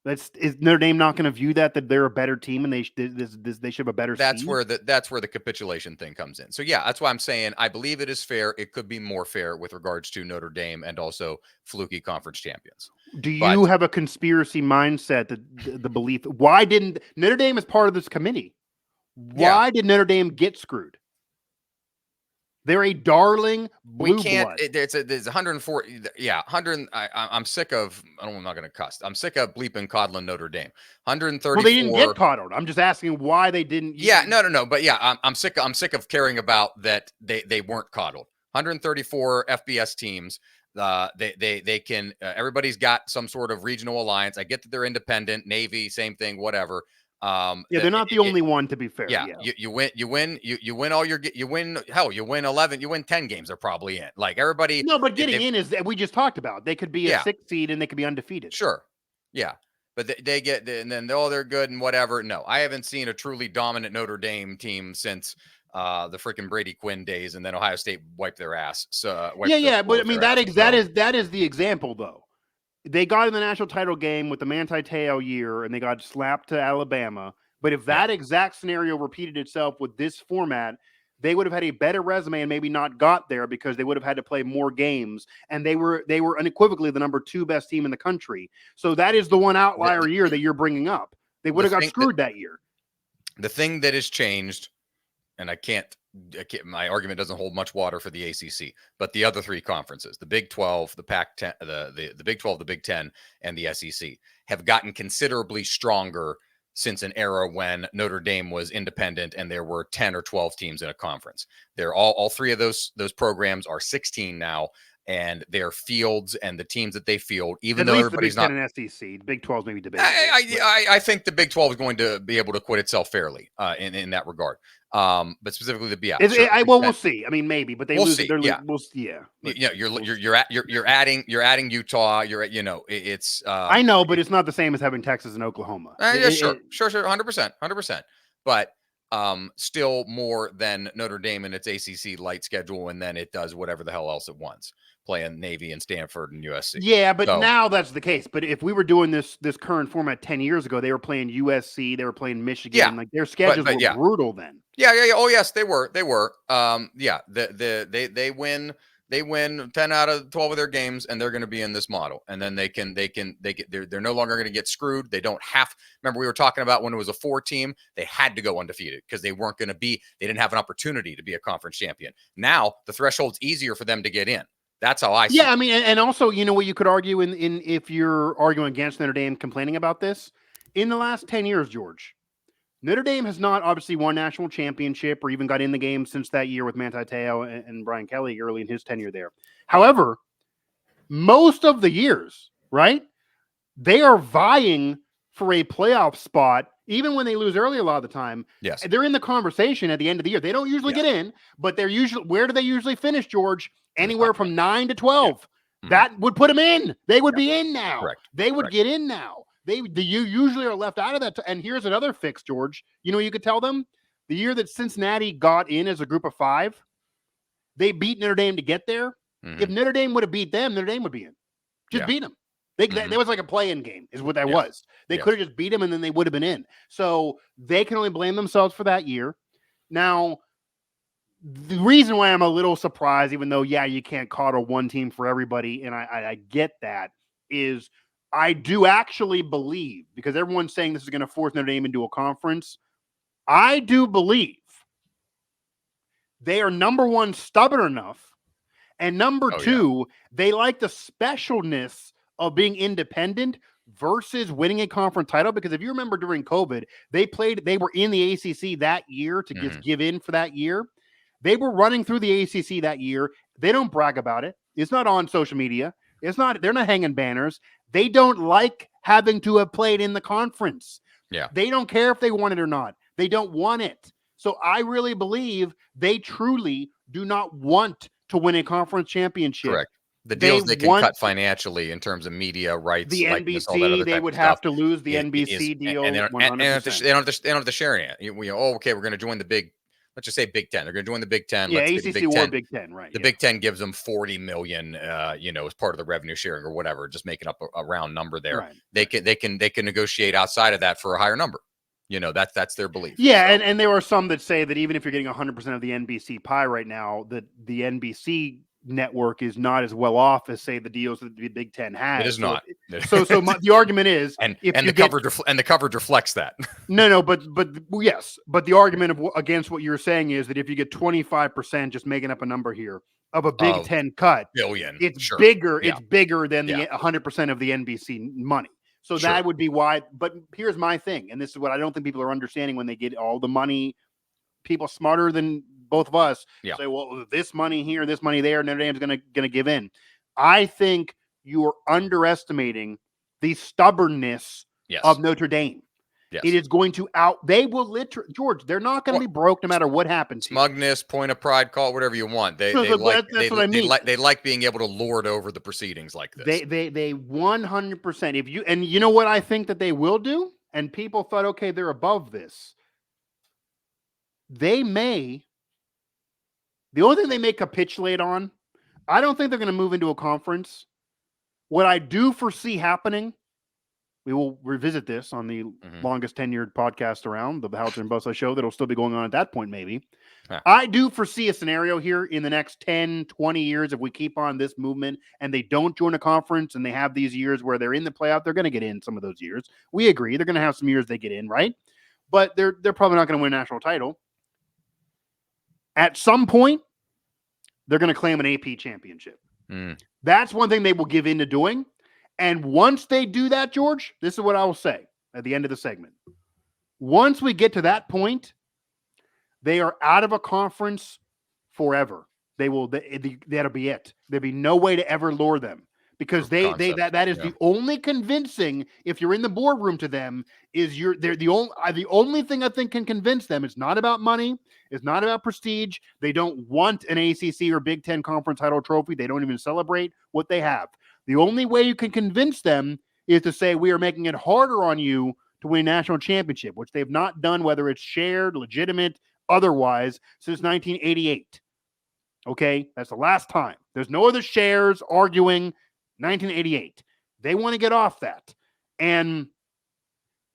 Is Notre Dame not going to view that they're a better team and they should have a better seed? That's where the capitulation thing comes in. So yeah, that's why I'm saying I believe it is fair. It could be more fair with regards to Notre Dame and also fluky conference champions. Do you have a conspiracy mindset, that the belief? Why didn't Notre Dame, as part of this committee, why did Notre Dame get screwed? They're a darling blue blood. There's 140. Yeah, 100. I'm sick of. I'm not going to cuss. I'm sick of bleeping coddling Notre Dame. 134. Well, they didn't get coddled. I'm just asking why they didn't. Yeah, no. But yeah, I'm sick of caring about that. They weren't coddled. 134 FBS teams. They can. Everybody's got some sort of regional alliance. I get that they're independent. Navy, same thing. Whatever. They're not the only one, to be fair. Yeah. You win all your, you win 11, you win 10 games, they're probably in. Like everybody. No, but getting in is, we just talked about, they could be a 6th seed and they could be undefeated. Sure. Yeah. but they get, and then they're good and whatever. No, I haven't seen a truly dominant Notre Dame team since the freaking Brady Quinn days, and then Ohio State wiped their ass. So but I mean that is the example though. They got in the national title game with the Manti Te'o year, and they got slapped to Alabama. But if that exact scenario repeated itself with this format, they would have had a better resume and maybe not got there because they would have had to play more games. And they were unequivocally the number 2 best team in the country. So that is the one outlier year that you're bringing up. They would have got screwed that year. The thing that has changed, and I can't, my argument doesn't hold much water for the ACC, but the other 3 conferences, the Big 12, the Pac-10, the Big 12, the Big 10, and the SEC have gotten considerably stronger since an era when Notre Dame was independent and there were 10 or 12 teams in a conference. They're all 3 of those programs are 16 now, and their fields and the teams that they field, even though everybody's not an SEC, the Big 12 is maybe debatable. I think the Big 12 is going to be able to acquit itself fairly in that regard. But specifically the BS. We'll see. I mean, maybe, but they lose. You're adding Utah. It's. I know, but it's not the same as having Texas and Oklahoma. Sure, 100%. But still more than Notre Dame in its ACC light schedule, and then it does whatever the hell else it wants, playing Navy and Stanford and USC. Yeah, but now that's the case. But if we were doing this current format 10 years ago, they were playing USC, they were playing Michigan. Yeah, like their schedules were brutal then. Yeah. Oh yes, they were. They win 10 out of 12 of their games, and they're going to be in this model. And then they're no longer going to get screwed. They don't have. Remember, we were talking about when it was a 4 team, they had to go undefeated because they weren't going to be. They didn't have an opportunity to be a conference champion. Now the threshold's easier for them to get in. That's how I see it. I mean, and also, you know what you could argue in if you're arguing against Notre Dame complaining about this, in the last 10 years, George, Notre Dame has not obviously won national championship or even got in the game since that year with Manti Te'o and Brian Kelly early in his tenure there. However, most of the years, right, they are vying for a playoff spot, even when they lose early a lot of the time. Yes. They're in the conversation at the end of the year. They don't usually get in, but they're usually, where do they usually finish, George? Anywhere from 9 to 12. Yeah. That would put them in. They would be in now. Correct. They would get in now. You usually are left out of that. And here's another fix, George. You know, you could tell them the year that Cincinnati got in as a group of 5, they beat Notre Dame to get there. Mm-hmm. If Notre Dame would have beat them, Notre Dame would be in. Just beat them. That was like a play-in game is what that was. They could have just beat them and then they would have been in. So they can only blame themselves for that year. Now, the reason why I'm a little surprised, even though, you can't coddle one team for everybody, and I get that, is I do actually believe, because everyone's saying this is going to force Notre Dame into a conference, I do believe they are, number one, stubborn enough, and number 2, they like the specialness of being independent versus winning a conference title. Because if you remember during COVID, they were in the ACC that year to just give in for that year. They were running through the ACC that year. They don't brag about it. It's not on social media. They're not hanging banners. They don't like having to have played in the conference. Yeah. They don't care if they want it or not. They don't want it. So I really believe they truly do not want to win a conference championship. Correct. The deals they can cut financially in terms of media rights. The NBC, they would have to lose the NBC deal. And they don't have to share it. Okay, we're going to join the big, let's just say Big Ten. They're going to join the Big Ten. Yeah, ACC or Big Ten, right. The Big Ten gives them $40 million, as part of the revenue sharing or whatever, just making up a round number there. Right. They can negotiate outside of that for a higher number. That's their belief. Yeah, so. and there are some that say that even if you're getting 100% of the NBC pie right now, that the NBC network is not as well off as, say, the deals that the Big Ten has. It is not. So the argument is, and the coverage reflects that. No, but yes, but the argument against what you're saying is that if you get 25%, just making up a number here, of a Big Ten cut, billion, it's bigger. Yeah. It's bigger than the 100% of the NBC money. So that would be why. But here's my thing, and this is what I don't think people are understanding when they get all the money. People smarter than both of us say, well, this money here, this money there, Notre Dame's going to give in. I think you are underestimating the stubbornness of Notre Dame. Yes. It is going to they will literally, George, they're not going to be broke no matter what happens here. Smugness, point of pride, call it whatever you want. They like being able to lord over the proceedings like this. They 100%. If you, and you know what I think that they will do? And people thought, okay, they're above this. The only thing they may capitulate on, I don't think they're going to move into a conference. What I do foresee happening, we will revisit this on the longest tenured podcast around, the Howitzer and Bosa show, that'll still be going on at that point, maybe. I do foresee a scenario here in the next 10, 20 years, if we keep on this movement and they don't join a conference and they have these years where they're in the playoff, they're going to get in some of those years. We agree. They're going to have some years they get in, right? But they're probably not going to win a national title. At some point, they're going to claim an AP championship. That's one thing they will give into doing. And once they do that, George, this is what I will say at the end of the segment. Once we get to that point, they are out of a conference forever. That'll be it. There'll be no way to ever lure them, because that is the only convincing, if you're in the boardroom to them, is they're the only thing I think can convince them. It's not about money. It's not about prestige. They don't want an ACC or Big Ten conference title trophy. They don't even celebrate what they have. The only way you can convince them is to say, we are making it harder on you to win a national championship, which they've not done, whether it's shared, legitimate, otherwise, since 1988. Okay? That's the last time. There's no other shares arguing 1988. They want to get off that. And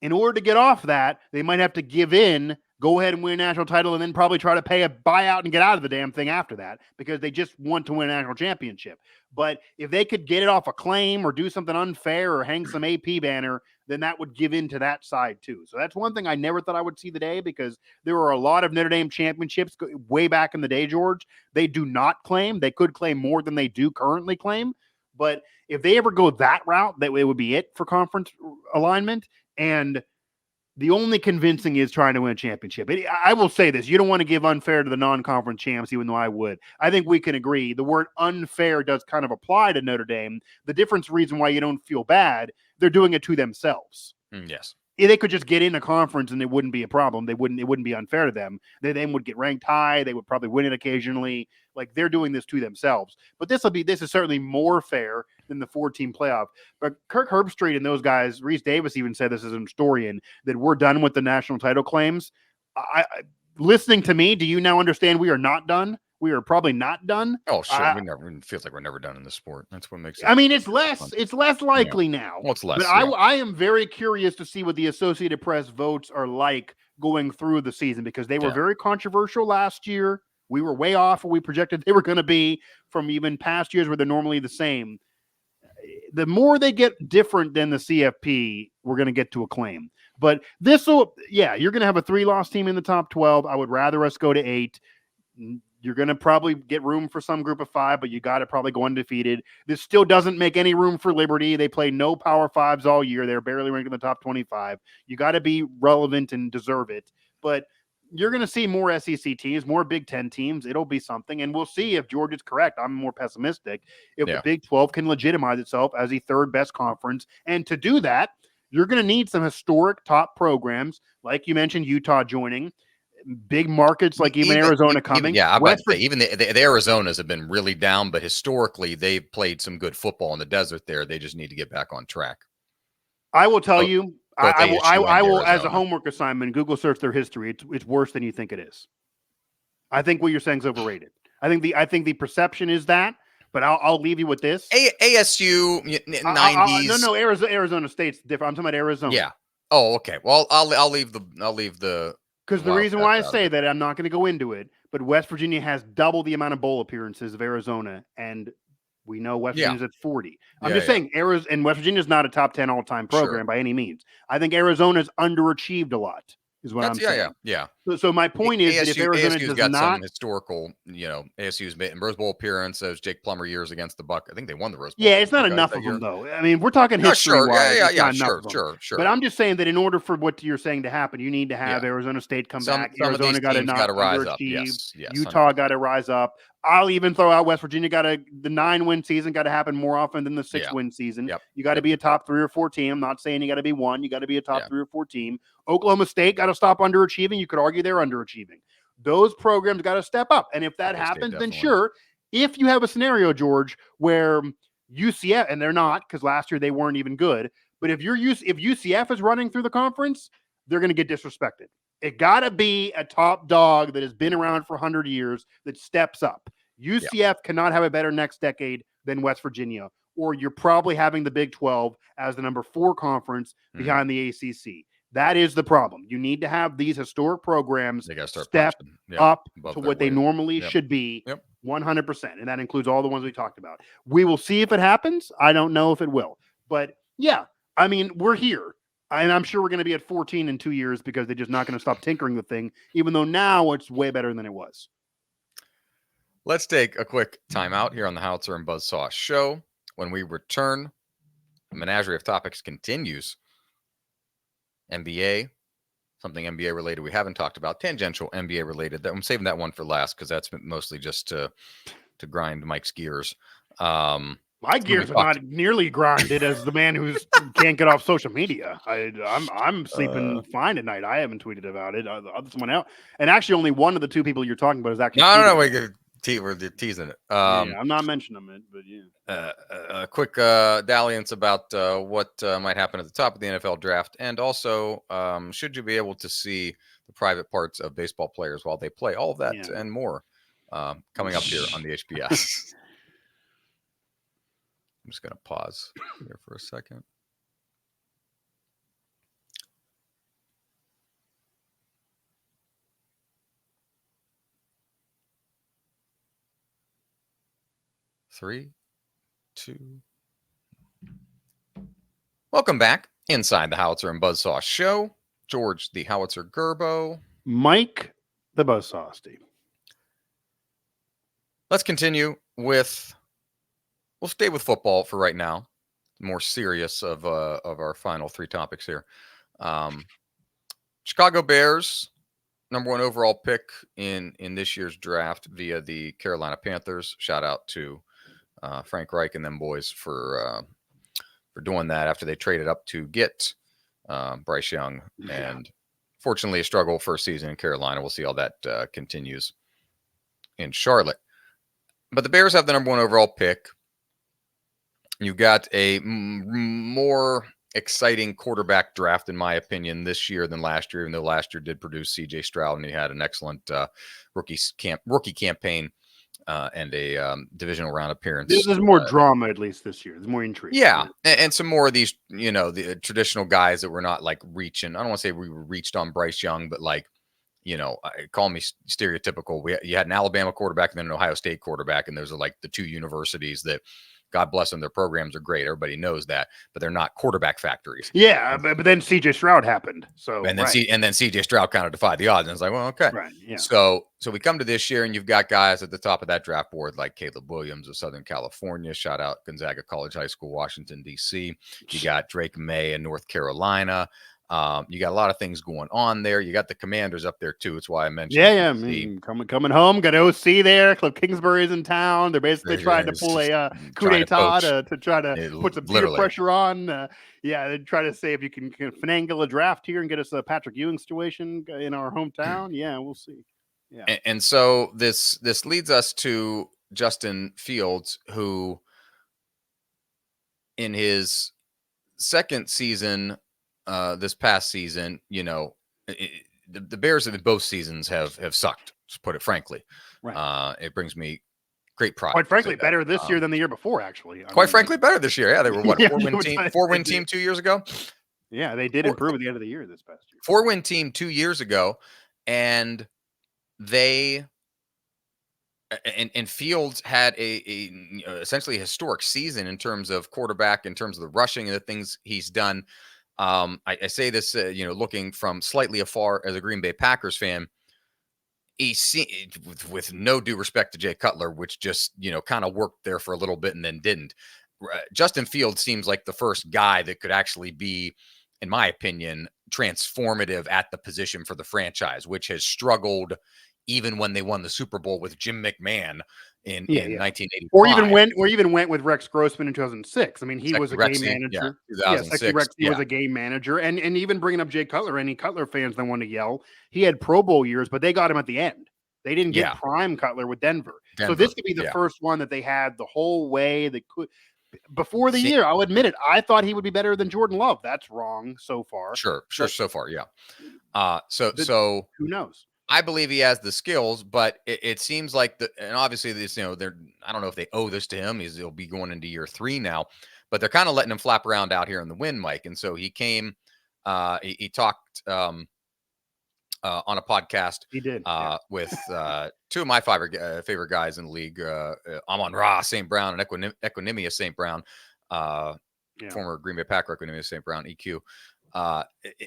in order to get off that, they might have to give in, go ahead and win a national title, and then probably try to pay a buyout and get out of the damn thing after that, because they just want to win a national championship. But if they could get it off a claim or do something unfair or hang some AP banner, then that would give in to that side too. So that's one thing I never thought I would see the day, because there were a lot of Notre Dame championships way back in the day, George. They do not claim. They could claim more than they do currently claim. But if they ever go that route, that way would be it for conference alignment. And the only convincing is trying to win a championship. I will say this. You don't want to give unfair to the non-conference champs, even though I would. I think we can agree. The word unfair does kind of apply to Notre Dame. The reason why you don't feel bad, they're doing it to themselves. Yes. If they could just get in a conference and it wouldn't be a problem. It wouldn't be unfair to them. They then would get ranked high. They would probably win it occasionally. Like, they're doing this to themselves. But this is certainly more fair than the 4-team playoff. But Kirk Herbstreit and those guys, Reese Davis even said this as an historian, that we're done with the national title claims. Listening to me, do you now understand we are not done? We are probably not done. Oh, sure. It feels like we're never done in the sport. That's what makes it. I mean, it's less likely now. Well, it's less. But I am very curious to see what the Associated Press votes are like going through the season, because they were very controversial last year. We were way off what we projected they were going to be from even past years where they're normally the same. The more they get different than the CFP, we're going to get to a claim. But you're going to have a 3-loss team in the top 12. I would rather us go to 8. You're going to probably get room for some group of 5, but you got to probably go undefeated. This still doesn't make any room for Liberty. They play no Power 5s all year. They're barely ranked in the top 25. You got to be relevant and deserve it. But you're going to see more SEC teams, more Big Ten teams. It'll be something. And we'll see if George is correct. I'm more pessimistic. If the Big 12 can legitimize itself as the 3rd best conference. And to do that, you're going to need some historic top programs, like you mentioned, Utah joining. Big markets like even Arizona coming. I bet even the Arizonas have been really down, but historically they've played some good football in the desert there. They just need to get back on track. I will tell you, I will, as a homework assignment, Google search their history. It's worse than you think it is. I think what you're saying is overrated. I think the perception is that, but I'll leave you with this. ASU 90s. No, Arizona State's different. I'm talking about Arizona. Yeah. Oh, okay. Well, I'll leave the. Because the reason why I say that, I'm not going to go into it, but West Virginia has double the amount of bowl appearances of Arizona, and we know West Virginia's at 40. I'm just saying, Arizona and West Virginia is not a top 10 all-time program by any means. I think Arizona's underachieved a lot. Is what I'm saying. Yeah. So my point is that if Arizona ASU's does got not some historical, ASU's made in Rose Bowl appearance as Jake Plummer years against the Buck. I think they won the Rose Bowl. Yeah, it's not enough of them though. I mean, we're talking history-wise. Sure. But I'm just saying that in order for what you're saying to happen, you need to have Arizona State come back. Arizona got to not underachieve. Yes, Utah got to rise up. I'll even throw out West Virginia. The 9-win season got to happen more often than the 6-win season. You got to be a top 3 or 4 team. I'm not saying you got to be 1. You got to be a top 3 or 4 team. Oklahoma State got to stop underachieving. You could argue they're underachieving. Those programs got to step up. And if that happens, then sure. If you have a scenario, George, where UCF, and they're not, because last year they weren't even good, but if UCF is running through the conference, they're going to get disrespected. It got to be a top dog that has been around for 100 years that steps up. UCF cannot have a better next decade than West Virginia, or you're probably having the Big 12 as the number 4 conference behind the ACC. That is the problem. You need to have these historic programs step up to what they normally should be 100%. And that includes all the ones we talked about. We will see if it happens. I don't know if it will. But yeah, I mean, we're here. And I'm sure we're going to be at 14 in 2 years because they're just not going to stop tinkering the thing, even though now it's way better than it was. Let's take a quick timeout here on the Howitzer and Buzzsaw show. When we return, the menagerie of topics continues. NBA, something NBA related we haven't talked about, tangential NBA related. I'm saving that one for last because that's mostly just to grind Mike's gears. My gears are not nearly grinded as the man who can't get off social media. I'm sleeping fine at night. I haven't tweeted about it. Someone else, and actually, only one of the 2 people you're talking about is actually. No. We're teasing it. I'm not mentioning it, but yeah. A quick dalliance about what might happen at the top of the NFL draft, and also should you be able to see the private parts of baseball players while they play? All of that and more coming up here on the HBS. I'm just going to pause here for a second. Three, 2. Welcome back inside the Howitzer and Buzzsaw show. George, the Howitzer Gerbo. Mike, the Buzzsaw Steve. Let's continue with... We'll stay with football for right now. More serious of our final 3 topics here. Chicago Bears, number 1 overall pick in this year's draft via the Carolina Panthers. Shout out to Frank Reich and them boys for doing that after they traded up to get Bryce Young. And fortunately, a struggle first season in Carolina. We'll see how that continues in Charlotte. But the Bears have the number 1 overall pick. You got a more exciting quarterback draft, in my opinion, this year than last year, even though last year did produce C.J. Stroud, and he had an excellent rookie campaign and a divisional round appearance. This is more drama, at least this year. There's more intrigue. Yeah, and some more of these, the traditional guys that were not like reaching. I don't want to say we reached on Bryce Young, but like, call me stereotypical. You had an Alabama quarterback and then an Ohio State quarterback, and those are like the 2 universities that, God bless them, their programs are great. Everybody knows that, but they're not quarterback factories. Yeah, but then C.J. Stroud happened. So and then C.J. Stroud kind of defied the odds, and it's like, well, okay, right, yeah. So we come to this year, and you've got guys at the top of that draft board like Caleb Williams of Southern California. Shout out Gonzaga College High School, Washington D.C. You got Drake May in North Carolina. You got a lot of things going on there. You got the Commanders up there too. It's why I mentioned. I mean, coming home. Got OC there. Cliff Kingsbury's in town. They're basically trying to pull a coup d'état to try to put some peer pressure on. They try to say if you can finagle a draft here and get us a Patrick Ewing situation in our hometown. Yeah, we'll see. Yeah, and so this leads us to Justin Fields, who in his second season. This past season, the Bears in both seasons have sucked, to put it frankly. Right. It brings me great pride. Quite frankly, better this year than the year before, actually. Frankly, better this year. Yeah, they were what, a 4-win team 2 years ago? Yeah, they did improve at the end of the year this past year. 4-win team 2 years ago, and they and Fields had a essentially historic season in terms of quarterback, in terms of the rushing and the things he's done. I say this, looking from slightly afar as a Green Bay Packers fan, with no due respect to Jay Cutler, which just, kind of worked there for a little bit and then didn't. Justin Fields seems like the first guy that could actually be, in my opinion, transformative at the position for the franchise, which has struggled even when they won the Super Bowl with Jim McMahon. in 1985. Or even went with Rex Grossman in 2006. I mean, he was a game manager. 2006. Rex, he was a game manager. And even bringing up Jay Cutler, any Cutler fans that want to yell, he had Pro Bowl years, but they got him at the end. They didn't get prime Cutler with Denver. So this could be the first one that they had the whole way. They could before the year. I'll admit it. I thought he would be better than Jordan Love. That's wrong so far. Sure. So far, yeah. So who knows? I believe he has the skills, but it seems like and obviously this, I don't know if they owe this to him. He'll be going into year 3 now, but they're kind of letting him flap around out here in the wind, Mike. And so he came, he talked on a podcast. He did with 2 of my favorite guys in the league, Amon-Ra St. Brown and Equanimous St. Brown, former Green Bay Packer Equanimous St. Brown, EQ.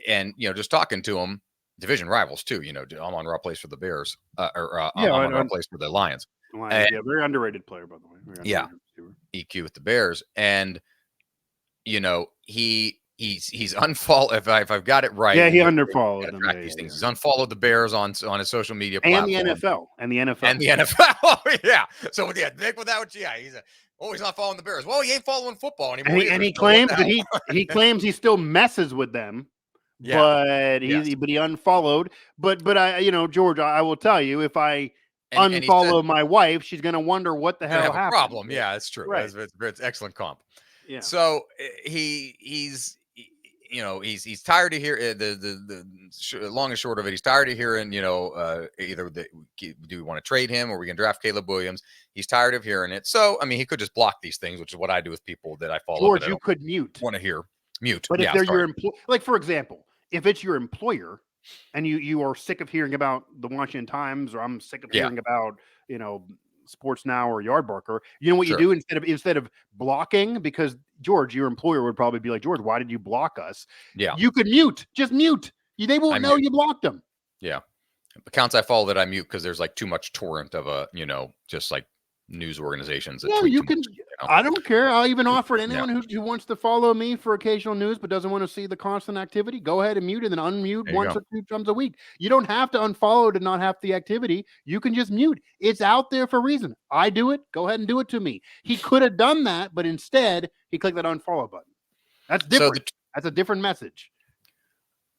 And, just talking to him, division rivals too, Amon-Ra plays for the Bears, Amon-Ra plays for the Lions. Very underrated player, by the way. EQ with the Bears. And, he's unfollowed. If I've got it right, he underfollowed them. He's unfollowed the Bears on his social media platform. And the NFL. Oh, yeah. So Nick, without he's not following the Bears. Well, he ain't following football anymore. And he claims that he claims he still messes with them. But he unfollowed. But I, George, I will tell you, if I unfollow my wife, she's gonna wonder what the hell happened. Problem. Yeah, it's true. Right. It's excellent comp. Yeah. So he's tired of hearing the long and short of it. He's tired of hearing, either do we want to trade him or we can draft Caleb Williams. He's tired of hearing it. So, I mean, he could just block these things, which is what I do with people that I follow. George, you could mute. Want to hear mute. But if they're your like, for example, if it's your employer and you are sick of hearing about the Washington Times, or I'm sick of hearing about, Sports Now or Yardbarker, you know what you do instead of blocking? Because George, your employer would probably be like, George, why did you block us? Yeah. You could mute. Just mute. They won't know you blocked them. Yeah. Accounts I follow that I mute because there's like too much torrent of just like news organizations. You can. I don't care. I'll even offer to anyone who wants to follow me for occasional news but doesn't want to see the constant activity. Go ahead and mute and then unmute once or 2 times a week. You don't have to unfollow to not have the activity. You can just mute. It's out there for a reason. I do it. Go ahead and do it to me. He could have done that, but instead he clicked that unfollow button. That's different. That's a different message.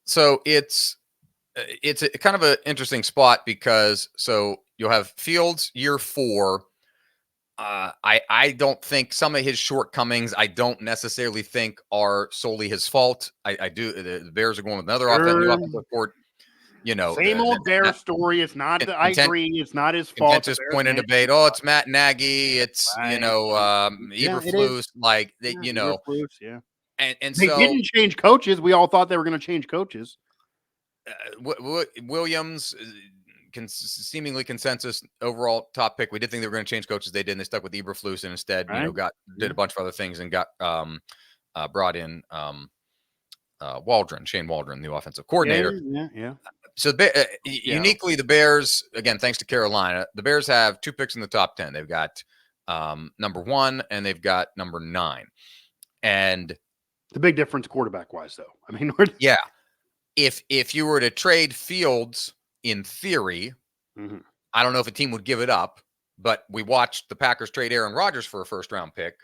So it's a kind of an interesting spot because you'll have Fields year 4. I don't think some of his shortcomings, I don't necessarily think are solely his fault. I do. The Bears are going with another offensive court. Same old Bear story. It's not. I agree. It's not his fault. Contentious point and debate. Oh, it's Matt Nagy. It's Eberflus. Eberflus, And they so didn't change coaches. We all thought they were going to change coaches. Williams. Seemingly consensus overall top pick. We did think they were going to change coaches. They didn't. They stuck with Eberflus and instead, did a bunch of other things and got brought in Shane Waldron, the offensive coordinator. Yeah. So uniquely, the Bears, again, thanks to Carolina, the Bears have 2 picks in the top 10. They've got number 1 and they've got number 9. And the big difference quarterback wise, though. I mean, if you were to trade Fields, in theory, I don't know if a team would give it up, but we watched the Packers trade Aaron Rodgers for a first-round pick.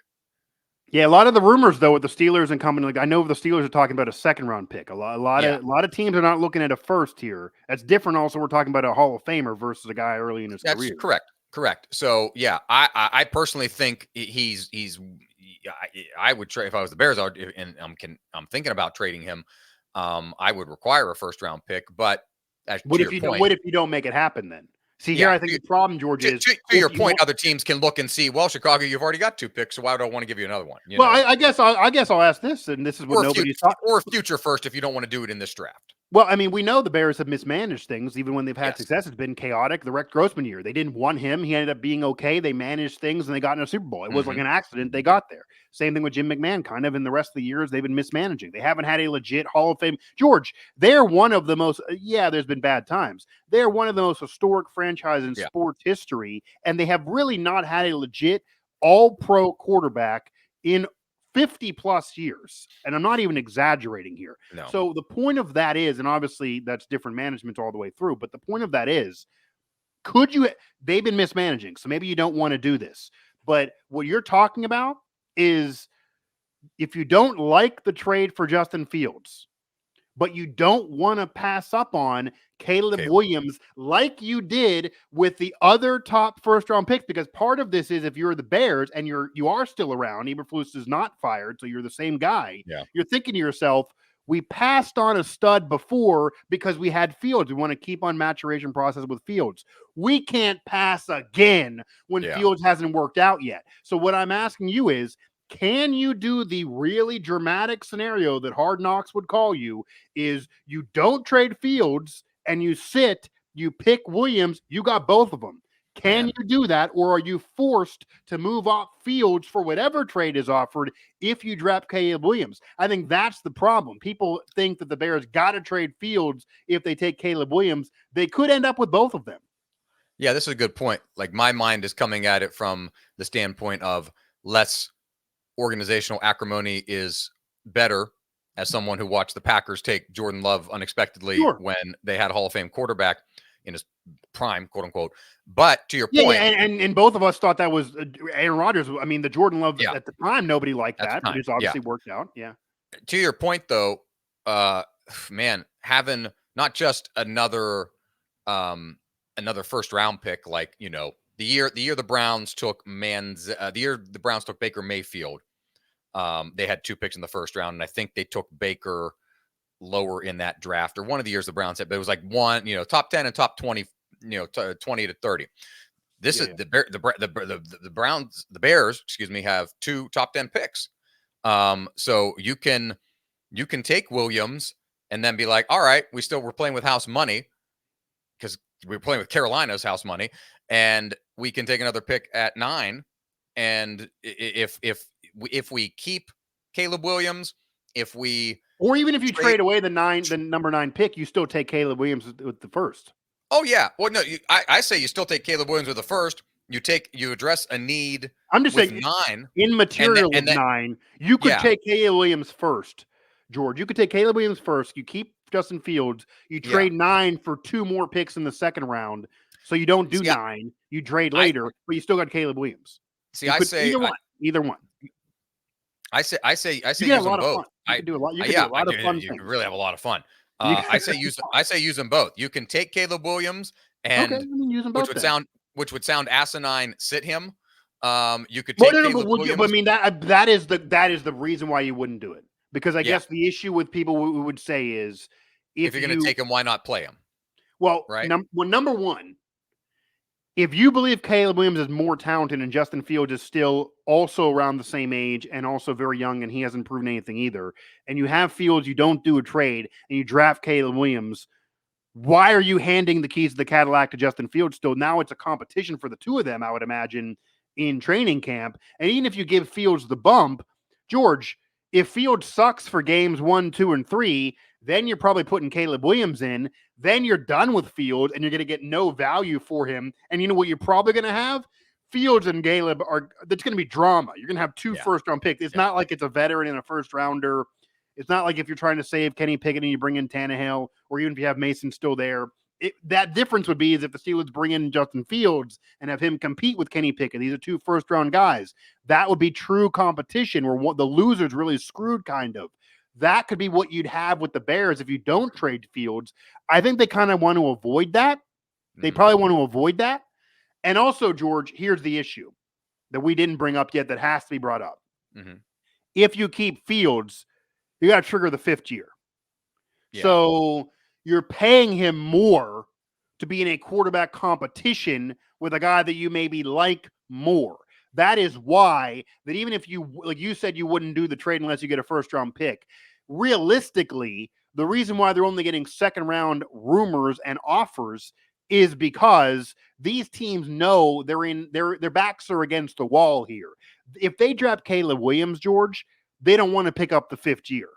Yeah, a lot of the rumors though with the Steelers and company, I know the Steelers are talking about a second-round pick. A lot of teams are not looking at a first here. That's different. Also, we're talking about a Hall of Famer versus a guy early in his career. That's correct. So yeah, I personally think he's. I would trade if I was the Bears, and I'm thinking about trading him. I would require a first-round pick, but. What if you don't make it happen then? See, here I think the problem, George, is to your point, other teams can look and see, well, Chicago, you've already got 2 picks, so why would I want to give you another one? I guess I'll ask this, and this is what nobody's talking. Or future first if you don't want to do it in this draft. Well, I mean, we know the Bears have mismanaged things, even when they've had success. It's been chaotic. The Rex Grossman year, they didn't want him. He ended up being okay. They managed things, and they got in a Super Bowl. It was like an accident. They got there. Same thing with Jim McMahon, kind of. In the rest of the years, they've been mismanaging. They haven't had a legit Hall of Fame. George, they're one of the most, there's been bad times. They're one of the most historic franchises in sports history, and they have really not had a legit all-pro quarterback in 50-plus years. And I'm not even exaggerating here. No. So the point of that is, and obviously that's different management all the way through, but the point of that is They've been mismanaging, so maybe you don't want to do this. But what you're talking about is if you don't like the trade for Justin Fields, but you don't want to pass up on Caleb Williams like you did with the other top first-round picks, because part of this is if you're the Bears and you are still around, Eberflus is not fired, so you're the same guy. Yeah. You're thinking to yourself, we passed on a stud before because we had Fields. We want to keep on maturation process with Fields. We can't pass again when Fields hasn't worked out yet. So what I'm asking you is, can you do the really dramatic scenario that Hard Knocks would call you is you don't trade Fields and you pick Williams, you got both of them. Can you do that, or are you forced to move off Fields for whatever trade is offered if you draft Caleb Williams? I think that's the problem. People think that the Bears got to trade Fields if they take Caleb Williams. They could end up with both of them. Yeah, this is a good point. Like, my mind is coming at it from the standpoint of less organizational acrimony is better, as someone who watched the Packers take Jordan Love unexpectedly when they had a Hall of Fame quarterback in his prime, quote unquote. But to your point, and both of us thought that was Aaron Rodgers. I mean, the Jordan Love at the time, nobody liked that, but it's obviously worked out. Yeah. To your point, though, man, having not just another first round pick, like, you know, the year the Browns took the Browns took Baker Mayfield. They had 2 picks in the first round, and I think they took Baker lower in that draft, or one of the years the Browns had, but it was like one, you know, top 10 and top 20, you know, 20 to 30. This is the Bears, excuse me, have 2 top 10 picks. So you can take Williams and then be like, all right, we're playing with house money, because we're playing with Carolina's house money, and we can take another pick at 9. And if we keep Caleb Williams, or even if you trade away the number 9 pick, you still take Caleb Williams with the first. Oh yeah. Well, no, I say you still take Caleb Williams with the first. You address a need. I'm just saying 9 in material with 9, you could take Caleb Williams first, George. You could take Caleb Williams first. You keep Justin Fields. You trade 9 for 2 more picks in the second round. So you don't do 9. You trade later, but you still got Caleb Williams. See, I say either one. I say use them both. You can do a lot. You can do a lot of fun things. You can really have a lot of fun. I say use them both. You can take Caleb Williams and use them both, which would sound asinine. Sit him. You could take Caleb Williams. I mean, that is the reason why you wouldn't do it, because I guess the issue with people would say is if you're going to take him, why not play him? Well, right. Number one, if you believe Caleb Williams is more talented and Justin Fields is still also around the same age and also very young and he hasn't proven anything either, and you have Fields, you don't do a trade, and you draft Caleb Williams, why are you handing the keys to the Cadillac to Justin Fields still? Now it's a competition for the two of them, I would imagine, in training camp. And even if you give Fields the bump, George, if Fields sucks for games 1, 2, and 3, then you're probably putting Caleb Williams in. Then you're done with Fields, and you're going to get no value for him. And you know what you're probably going to have? Fields and Caleb that's going to be drama. You're going to have 2 first-round picks. It's not like it's a veteran and a first-rounder. It's not like if you're trying to save Kenny Pickett and you bring in Tannehill, or even if you have Mason still there. That difference would be is if the Steelers bring in Justin Fields and have him compete with Kenny Pickett. These are 2 first-round guys. That would be true competition where the loser's really screwed, kind of. That could be what you'd have with the Bears if you don't trade Fields. I think they kind of want to avoid that. They probably want to avoid that. And also, George, here's the issue that we didn't bring up yet that has to be brought up. Mm-hmm. If you keep Fields, you got to trigger the 5th year. Yeah. So you're paying him more to be in a quarterback competition with a guy that you maybe like more. That is why that even if you, like you said, you wouldn't do the trade unless you get a first-round pick. Realistically, the reason why they're only getting second-round rumors and offers is because these teams know their backs are against the wall here. If they draft Caleb Williams, George, they don't want to pick up the 5th year.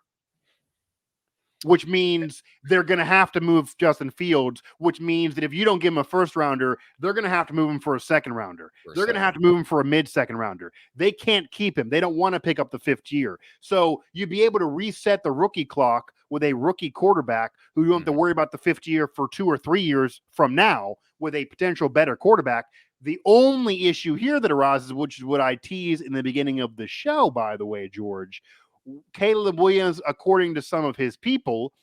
which means they're going to have to move Justin Fields, which means that if you don't give him a first rounder, they're going to have to move him for a second rounder. They're going to have to move him for a mid-second rounder. They can't keep him. They don't want to pick up the 5th year. So you'd be able to reset the rookie clock with a rookie quarterback who you don't have to worry about the 5th year for 2 or 3 years from now with a potential better quarterback. The only issue here that arises, which is what I teased in the beginning of the show, by the way, George, Caleb Williams, according to some of his people,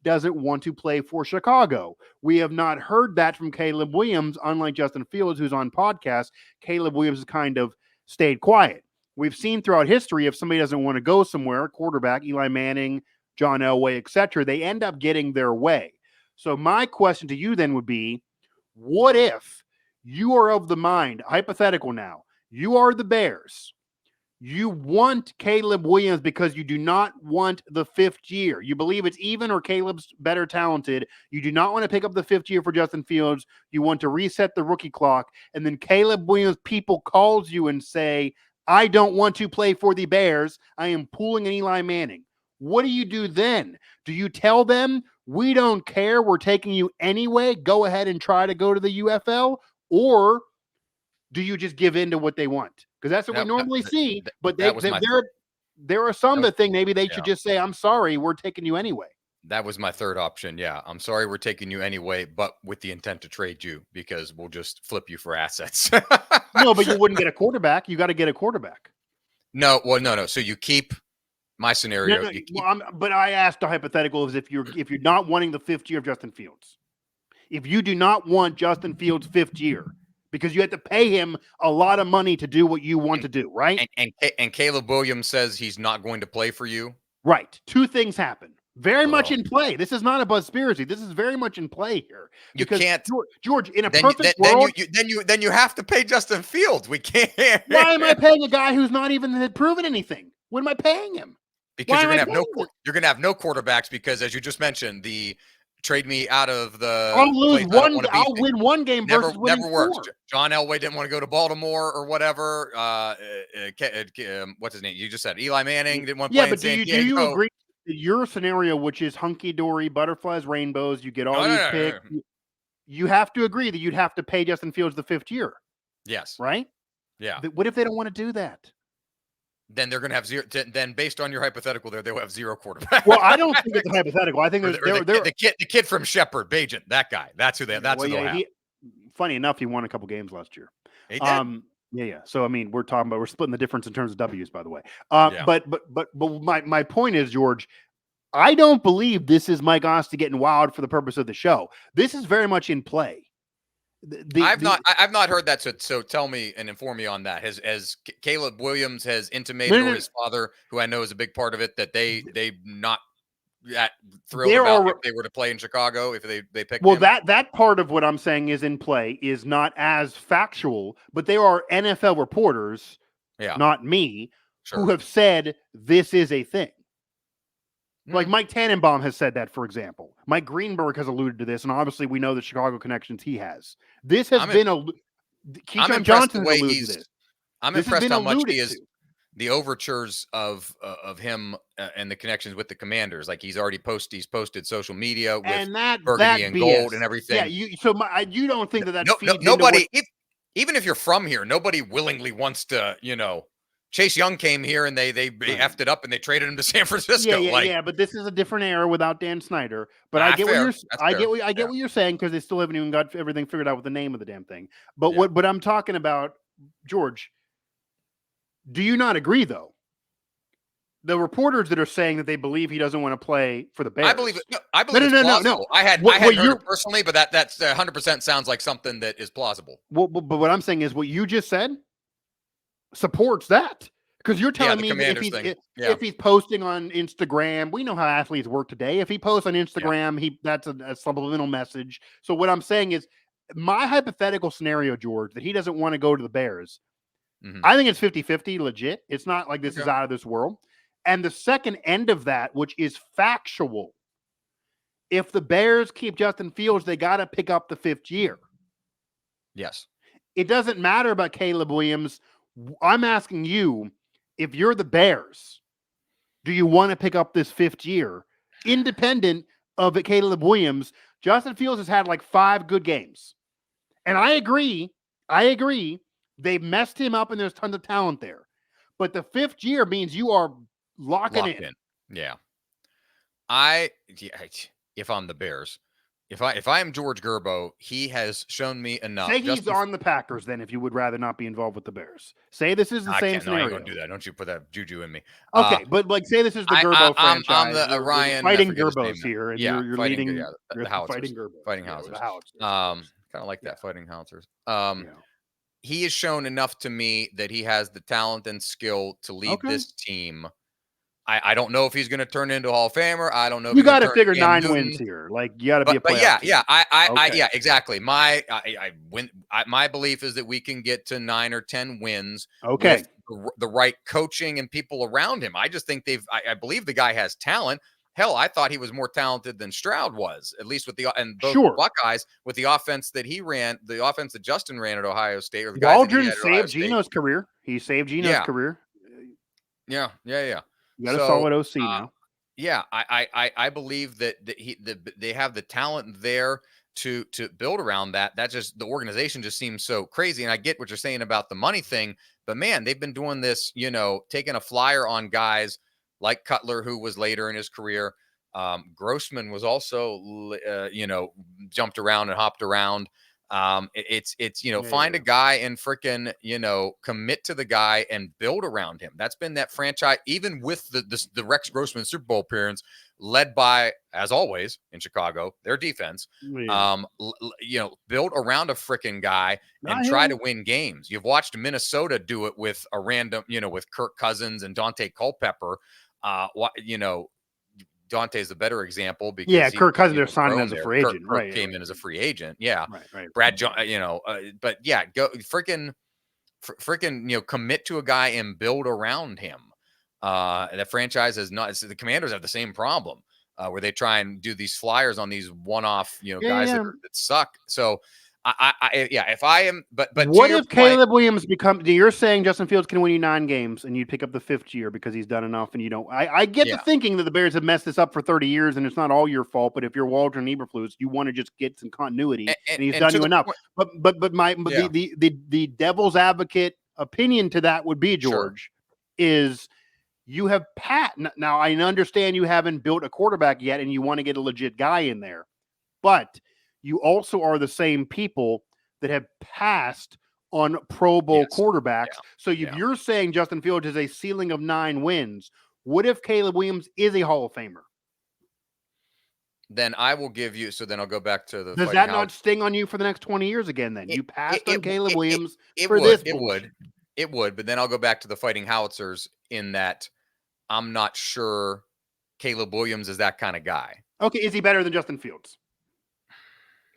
doesn't want to play for Chicago. We have not heard that from Caleb Williams, unlike Justin Fields, who's on podcast. Caleb Williams has kind of stayed quiet. We've seen throughout history, if somebody doesn't want to go somewhere, quarterback, Eli Manning, John Elway, etc., they end up getting their way. So my question to you then would be, what if you are of the mind, hypothetical now, you are the Bears, you want Caleb Williams because you do not want the 5th year. You believe it's even or Caleb's better talented. You do not want to pick up the 5th year for Justin Fields. You want to reset the rookie clock. And then Caleb Williams people calls you and say, I don't want to play for the Bears. I am pulling an Eli Manning. What do you do then? Do you tell them, we don't care, we're taking you anyway, go ahead and try to go to the UFL? Or do you just give in to what they want? Because that's what we normally see. But there are some that think maybe they should just say, I'm sorry, we're taking you anyway. That was my third option. Yeah, I'm sorry, we're taking you anyway, but with the intent to trade you because we'll just flip you for assets. No, but you wouldn't get a quarterback. You got to get a quarterback. No. So you keep my scenario. But I asked a hypothetical is if you're not wanting the 5th year of Justin Fields, if you do not want Justin Fields' 5th year, because you have to pay him a lot of money to do what you want to do, right? And Caleb Williams says he's not going to play for you. Right. 2 things happen. Very much in play. This is not a buzzspiracy. This is very much in play here. You can't, George. In a perfect world, then you have to pay Justin Fields. We can't. Why am I paying a guy who's not even had proven anything? What am I paying him? Because you're gonna have no quarterbacks. Because as you just mentioned, the trade me out of the. I'll win one game versus winning never works. 4. John Elway didn't want to go to Baltimore or whatever. What's his name? You just said Eli Manning didn't want to play in San Diego. Do you agree that your scenario, which is hunky dory, butterflies, rainbows, you get all these picks? You have to agree that you'd have to pay Justin Fields the 5th year. Yes. Right. Yeah. But what if they don't want to do that? Then they're going to have 0. Then, based on your hypothetical, there they'll have 0 quarterback. Well, I don't think it's a hypothetical. I think the kid from Shepherd, Bajan, that guy. That's who they. That's who they'll have. Funny enough, he won a couple games last year. He did. Yeah. So I mean, we're splitting the difference in terms of W's, by the way. But my point is, George, I don't believe this is Mike Asti getting wild for the purpose of the show. This is very much in play. I've not heard that. So tell me and inform me on that. Has Caleb Williams has intimated, or his father, who I know is a big part of it, that they not that thrilled about if they were to play in Chicago if they picked him? That part of what I'm saying is in play is not as factual, but there are NFL reporters, not me, who have said this is a thing. Like Mike Tannenbaum has said that, for example. Mike Greenberg has alluded to this, and obviously we know the Chicago connections he has. This has been Keyshawn Johnson has alluded to this. I'm impressed how much he is the overtures of him and the connections with the Commanders. Like he's posted social media with burgundy and gold and everything. Yeah, you don't think that nobody, even if you're from here, nobody willingly wants to, Chase Young came here and they effed it up and they traded him to San Francisco. Yeah, but this is a different era without Dan Snyder. But I get what you're saying, because they still haven't even got everything figured out with the name of the damn thing. But what I'm talking about, George, do you not agree though? The reporters that are saying that they believe he doesn't want to play for the Bears. I believe it. No, I believe no. I hadn't heard it personally, but that's 100% sounds like something that is plausible. But what I'm saying is what you just said supports that, because you're telling me that if he's posting on Instagram, we know how athletes work today. If he posts on Instagram, that's a subliminal message. So what I'm saying is, my hypothetical scenario, George, that he doesn't want to go to the Bears, I think it's 50-50 legit. It's not like this is out of this world. And the second end of that, which is factual, if the Bears keep Justin Fields, they got to pick up the 5th year. Yes. It doesn't matter about Caleb Williams. I'm asking you, if you're the Bears, do you want to pick up this 5th year? independent of Caleb Williams, Justin Fields has had like 5 good games. And I agree. They messed him up and there's tons of talent there. But the 5th year means you are locked in. Yeah. If I'm the Bears, if I am George Gerbo, he has shown me enough. Say he's on the Packers then, if you would rather not be involved with the Bears. Say this is the same scenario. No, I ain't gonna do that. Don't you put that juju in me. Okay, but like say this is the Gerbo franchise. I'm the Ryan fighting Gerbos here, and you're fighting, leading the Howitzers. Fighting Gerbo. Fighting Howitzers. Kind of like that, fighting Howitzers. He has shown enough to me that he has the talent and skill to lead this team. I don't know if he's going to turn into a Hall of Famer. I don't know. You got to figure 9 wins here. Like you got to be a playoff team. Yeah, exactly. My belief is that we can get to 9 or 10 wins. Okay. With the right coaching and people around him. I just think I believe the guy has talent. Hell, I thought he was more talented than Stroud was, at least with both Buckeyes with the offense that he ran, the offense that Justin ran at Ohio State. Or the Waldron saved Geno's career. He saved Geno's career. Yeah. You got a solid OC now. Yeah, I believe that they have the talent there to build around that. That just the organization just seems so crazy. And I get what you're saying about the money thing, but man, they've been doing this, taking a flyer on guys like Cutler, who was later in his career. Grossman was also, jumped around and hopped around. Find a guy and frickin', commit to the guy and build around him. That's been that franchise, even with the Rex Grossman Super Bowl appearance, led by, as always, in Chicago, their defense. Build around a frickin' guy and try to win games. You've watched Minnesota do it with a random, with Kirk Cousins and Dante Culpepper. Dante's the better example because Kirk Cousins are signed as a free agent. Kirk came in as a free agent. Yeah. Right. Brad John, but yeah, go freaking, commit to a guy and build around him. The franchise is not, the Commanders have the same problem where they try and do these flyers on these one-off, guys that suck. So if I am, but what if Caleb Williams you're saying Justin Fields can win you 9 games and you pick up the 5th year because he's done enough and you don't, I get the thinking that the Bears have messed this up for 30 years and it's not all your fault, but if you're Waldron Eberflus, you want to just get some continuity and he's done you enough. But the devil's advocate opinion to that would be, George, is you have now I understand you haven't built a quarterback yet and you want to get a legit guy in there, but you also are the same people that have passed on Pro Bowl quarterbacks. So if you're saying Justin Fields has a ceiling of 9 wins, what if Caleb Williams is a Hall of Famer? Then I will give you. So then I'll go back to the. Does that not sting on you for the next 20 years again? Then you passed on Caleb Williams for this. It would. But then I'll go back to the Fighting Howitzers in that I'm not sure Caleb Williams is that kind of guy. Okay, is he better than Justin Fields?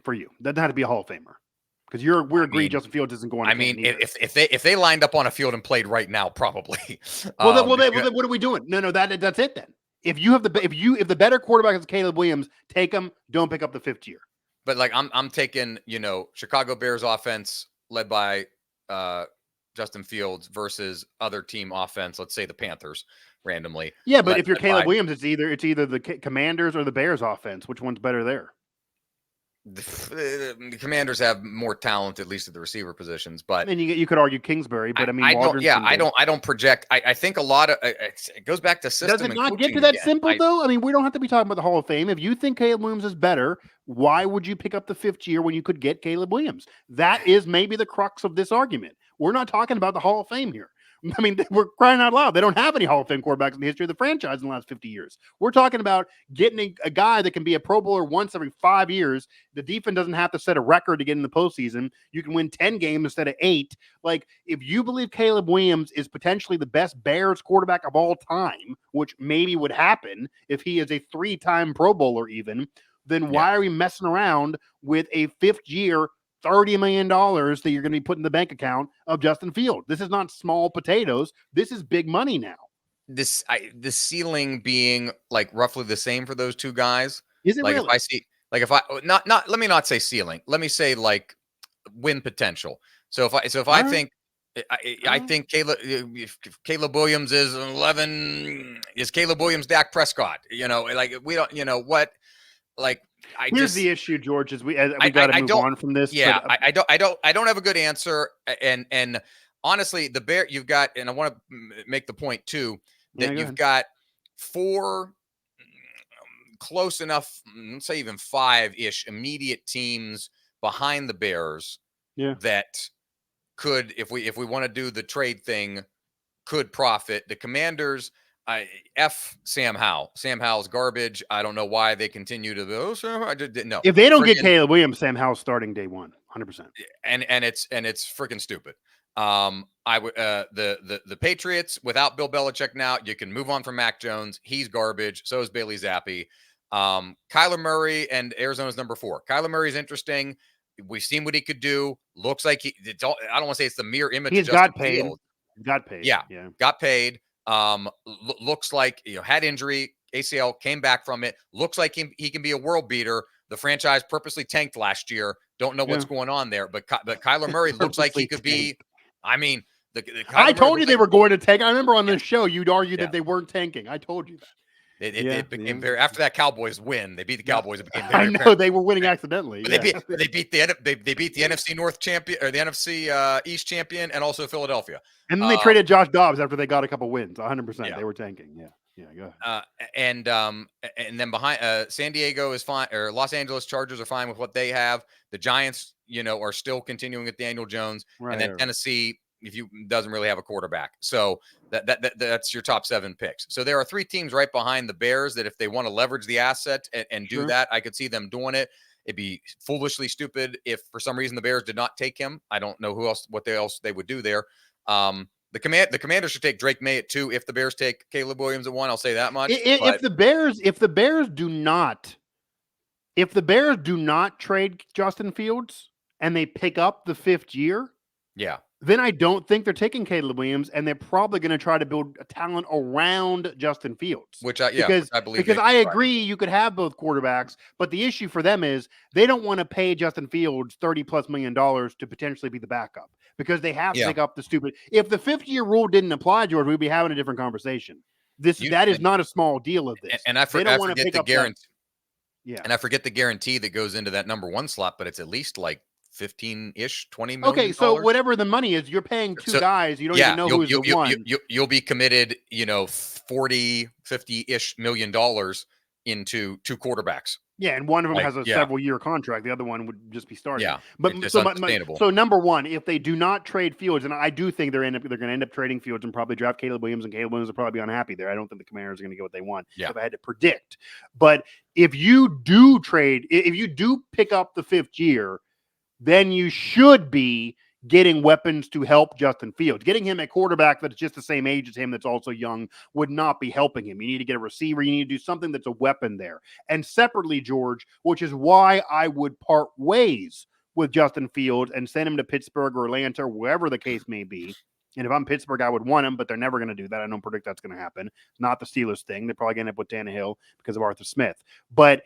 For you, doesn't have to be a Hall of Famer because we agree Justin Fields isn't going. If they lined up on a field and played right now, probably. Well, what are we doing? No, that's it then. If you have if the better quarterback is Caleb Williams, take him. Don't pick up the 5th year. But like I'm taking Chicago Bears offense led by Justin Fields versus other team offense. Let's say the Panthers randomly. Yeah, but if you're Caleb Williams, it's either the Commanders or the Bears offense. Which one's better there? The Commanders have more talent, at least at the receiver positions. But and you could argue Kingsbury, but I don't project. I think a lot of it goes back to system. Does it not get to that simple though? I mean, we don't have to be talking about the Hall of Fame. If you think Caleb Williams is better, why would you pick up the 5th year when you could get Caleb Williams? That is maybe the crux of this argument. We're not talking about the Hall of Fame here. I mean, we're crying out loud. They don't have any Hall of Fame quarterbacks in the history of the franchise in the last 50 years. We're talking about getting a guy that can be a Pro Bowler once every 5 years. The defense doesn't have to set a record to get in the postseason. You can win 10 games instead of 8. Like, if you believe Caleb Williams is potentially the best Bears quarterback of all time, which maybe would happen if he is a 3-time Pro Bowler even, then why are we messing around with a 5th year $30 million that you're going to be putting in the bank account of Justin Fields? This is not small potatoes. This is big money now. The ceiling being like roughly the same for those two guys. Is it like really? If I see, like if I let me not say ceiling. Let me say like win potential. So if I think I think Caleb Williams is 11. Is Caleb Williams Dak Prescott? Like we don't. You know what? Like here's the issue, George. Is we got to move on from this. Yeah, but, I don't have a good answer. And honestly, the Bear you've got, and I want to make the point too that you've got 4 close enough, let's say even 5-ish immediate teams behind the Bears that could, if we want to do the trade thing, could profit. The Commanders, Sam Howell. Sam Howell's garbage. I don't know why they continue to I just didn't know. If they don't get Caleb Williams, Sam Howell's starting day 1, 100%. And it's freaking stupid. I would the Patriots without Bill Belichick now, you can move on from Mac Jones. He's garbage. So is Bailey Zappi. Kyler Murray and Arizona's number 4. Kyler Murray's interesting. We've seen what he could do. Looks like I don't want to say it's the mirror image. He's got paid. Got paid. Yeah. Got paid. Looks like had injury, ACL, came back from it. Looks like he can be a world beater. The franchise purposely tanked last year. Don't know what's going on there, but Kyler Murray looks like he could be. I mean, I told you they were going to tank. I remember on this show you'd argue that they weren't tanking. I told you that. It became very after that Cowboys win. They beat the Cowboys. It became very I know apparent. they were winning accidentally. But they beat the NFC North champion or the NFC East champion, and also Philadelphia. And then they traded Josh Dobbs after they got a couple wins. 100%. They were tanking. Go ahead. And then behind San Diego is fine, or Los Angeles Chargers are fine with what they have. The Giants, are still continuing with Daniel Jones, and then Tennessee. Doesn't really have a quarterback. So that's your top 7 picks. So there are 3 teams right behind the Bears that if they want to leverage the asset and do that, I could see them doing it. It'd be foolishly stupid if for some reason the Bears did not take him. I don't know what else they would do there. The Commanders should take Drake May at 2 if the Bears take Caleb Williams at 1. I'll say that much. If the Bears do not trade Justin Fields and they pick up the 5th year, then I don't think they're taking Caleb Williams, and they're probably going to try to build a talent around Justin Fields. Which I believe. Because I agree you could have both quarterbacks, but the issue for them is they don't want to pay Justin Fields $30+ million to potentially be the backup because they have to pick up the stupid. If the 5th-year rule didn't apply, George, we'd be having a different conversation. That is not a small deal of this. And I forget the guarantee. And I forget the guarantee that goes into that number 1 slot, but it's at least like 15-ish, $20 million. Okay, so whatever the money is, you're paying 2 guys. You don't even know who's the one. You'll be committed, $40, $50-ish million into 2 quarterbacks. Yeah, and one of them has a several-year contract. The other one would just be starting. Yeah, but so number 1, if they do not trade Fields, and I do think they're going to end up trading Fields and probably draft Caleb Williams, and Caleb Williams will probably be unhappy there. I don't think the Commanders are going to get what they want. If I had to predict, but if you do pick up the 5th year, then you should be getting weapons to help Justin Fields. Getting him a quarterback that's just the same age as him that's also young would not be helping him. You need to get a receiver. You need to do something that's a weapon there. And separately, George, which is why I would part ways with Justin Fields and send him to Pittsburgh or Atlanta or wherever the case may be. And if I'm Pittsburgh, I would want him, but they're never going to do that. I don't predict that's going to happen. It's not the Steelers thing. They're probably going to end up with Tannehill because of Arthur Smith. But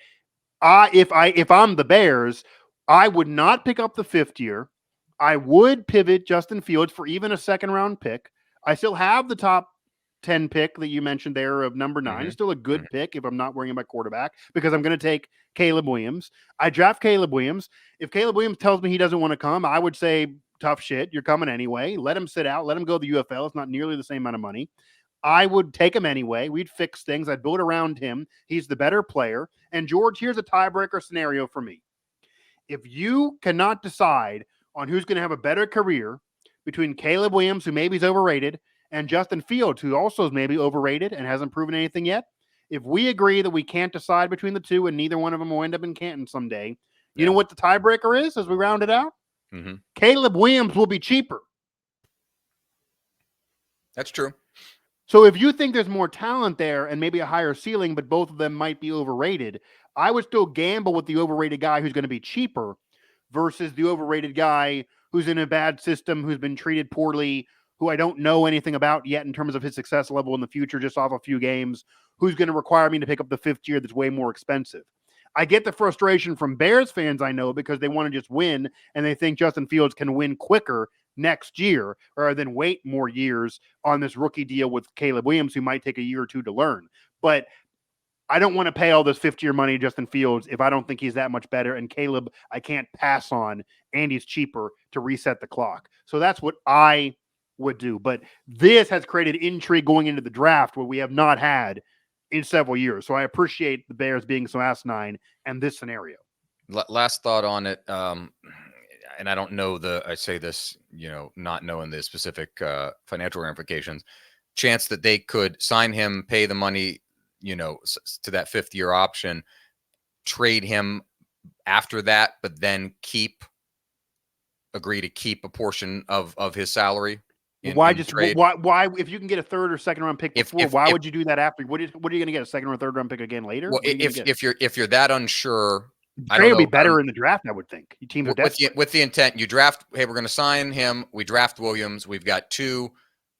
if I'm the Bears, I would not pick up the 5th year. I would pivot Justin Fields for even a 2nd-round pick. I still have the top 10 pick that you mentioned there of number 9. It's still a good pick if I'm not worrying about quarterback because I'm going to take Caleb Williams. I draft Caleb Williams. If Caleb Williams tells me he doesn't want to come, I would say, tough shit, you're coming anyway. Let him sit out. Let him go to the UFL. It's not nearly the same amount of money. I would take him anyway. We'd fix things. I'd build around him. He's the better player. And George, here's a tiebreaker scenario for me. If you cannot decide on who's going to have a better career between Caleb Williams, who maybe is overrated, and Justin Fields, who also is maybe overrated and hasn't proven anything yet, if we agree that we can't decide between the two and neither one of them will end up in Canton someday, you know what the tiebreaker is as we round it out? Caleb Williams will be cheaper. That's true. So if you think there's more talent there and maybe a higher ceiling, but both of them might be overrated, I would still gamble with the overrated guy who's going to be cheaper versus the overrated guy who's in a bad system, who's been treated poorly, who I don't know anything about yet in terms of his success level in the future, just off a few games, who's going to require me to pick up the 5th year that's way more expensive. I get the frustration from Bears fans, I know, because they want to just win and they think Justin Fields can win quicker next year rather than wait more years on this rookie deal with Caleb Williams, who might take a year or two to learn. But I don't want to pay all this fifth-year money to Justin Fields if I don't think he's that much better. And Caleb, I can't pass on, and he's cheaper to reset the clock. So that's what I would do. But this has created intrigue going into the draft where we have not had in several years. So I appreciate the Bears being so asinine and this scenario. Last thought on it. And I don't know I say this, not knowing the specific financial ramifications, chance that they could sign him, pay the money, to that fifth-year option, trade him after that, but then agree to keep a portion of his salary. Why if you can get a third or second round pick before, why would you do that after? What are you going to get, a second or third round pick again later? Well, if you're that unsure, trade would be better in the draft, I would think. Your team with the intent, you draft. Hey, we're going to sign him. We draft Williams. We've got 2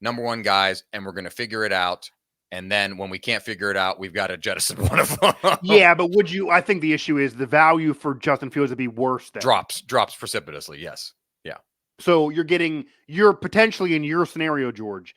number 1 guys, and we're going to figure it out. And then when we can't figure it out, we've got to jettison one of them. Yeah, but I think the issue is the value for Justin Fields would be worse. Then. Drops precipitously. Yes. Yeah. So you're potentially in your scenario, George,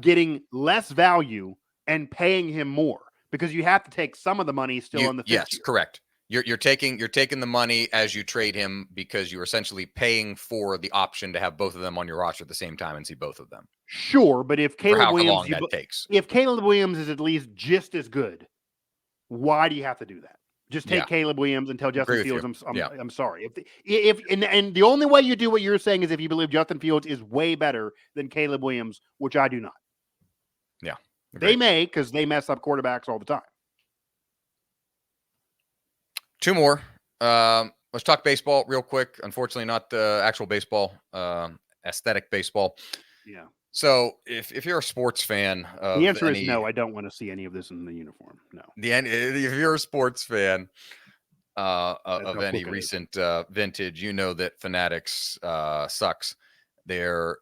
getting less value and paying him more because you have to take some of the money still on the fifth year. Yes, correct. You're taking the money as you trade him because you're essentially paying for the option to have both of them on your roster at the same time and see both of them. Sure, but if Caleb Williams, takes. If Caleb Williams is at least just as good, why do you have to do that? Just take Caleb Williams and tell Justin Fields, I'm sorry. And the only way you do what you're saying is if you believe Justin Fields is way better than Caleb Williams, which I do not. Yeah, agreed. They may because they mess up quarterbacks all the time. 2 more. Let's talk baseball real quick. Unfortunately, not the actual baseball, aesthetic baseball. Yeah. So if you're a sports fan, the answer is no. I don't want to see any of this in the uniform. No. If you're a sports fan of any recent vintage, you know that Fanatics sucks. They're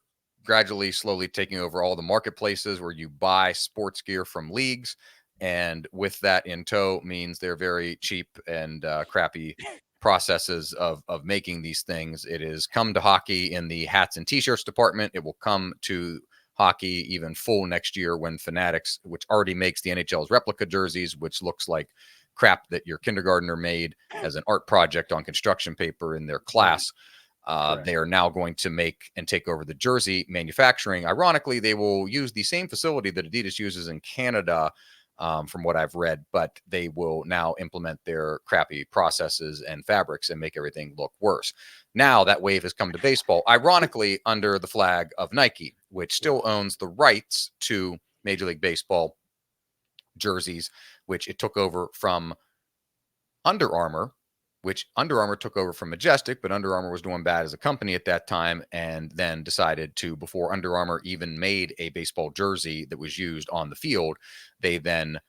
gradually, slowly taking over all the marketplaces where you buy sports gear from leagues. And with that in tow means they're very cheap and crappy processes of making these things. It has come to hockey in the hats and t-shirts department. It will come to hockey even full next year when Fanatics, which already makes the NHL's replica jerseys, which looks like crap that your kindergartner made as an art project on construction paper in their class. They are now going to make and take over the jersey manufacturing. Ironically, they will use the same facility that Adidas uses in Canada, from what I've read, but they will now implement their crappy processes and fabrics and make everything look worse. Now that wave has come to baseball, ironically, under the flag of Nike, which still owns the rights to Major League Baseball jerseys, which it took over from Under Armour, which Under Armour took over from Majestic, but Under Armour was doing bad as a company at that time and then decided to, before Under Armour even made a baseball jersey that was used on the field, they then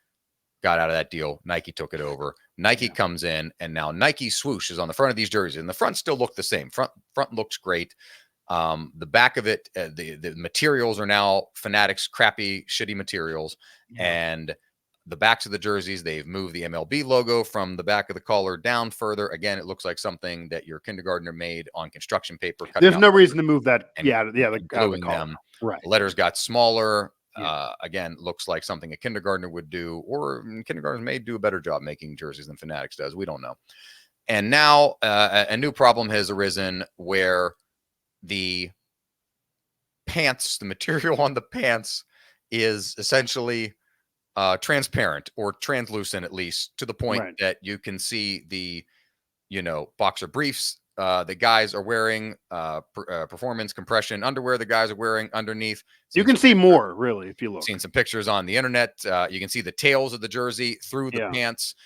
got out of that deal. Nike took it over. Nike comes in, and now Nike swoosh is on the front of these jerseys, and the front still look the same. Front looks great. The back of it, the materials are now Fanatics crappy, shitty materials, and the backs of the jerseys, they've moved the MLB logo from the back of the collar down further. Again, it looks like something that your kindergartner made on construction paper. There's no reason to move that. Gluing them. Right. The letters got smaller. Again, looks like something a kindergartner would do, or kindergartners may do a better job making jerseys than Fanatics does. We don't know. And now a new problem has arisen where the pants, the material on the pants is essentially transparent or translucent, at least to the point that you can see the, boxer briefs the guys are wearing, performance compression underwear the guys are wearing underneath. You can see more, really, if you look. Seen some pictures on the internet. You can see the tails of the jersey through the pants.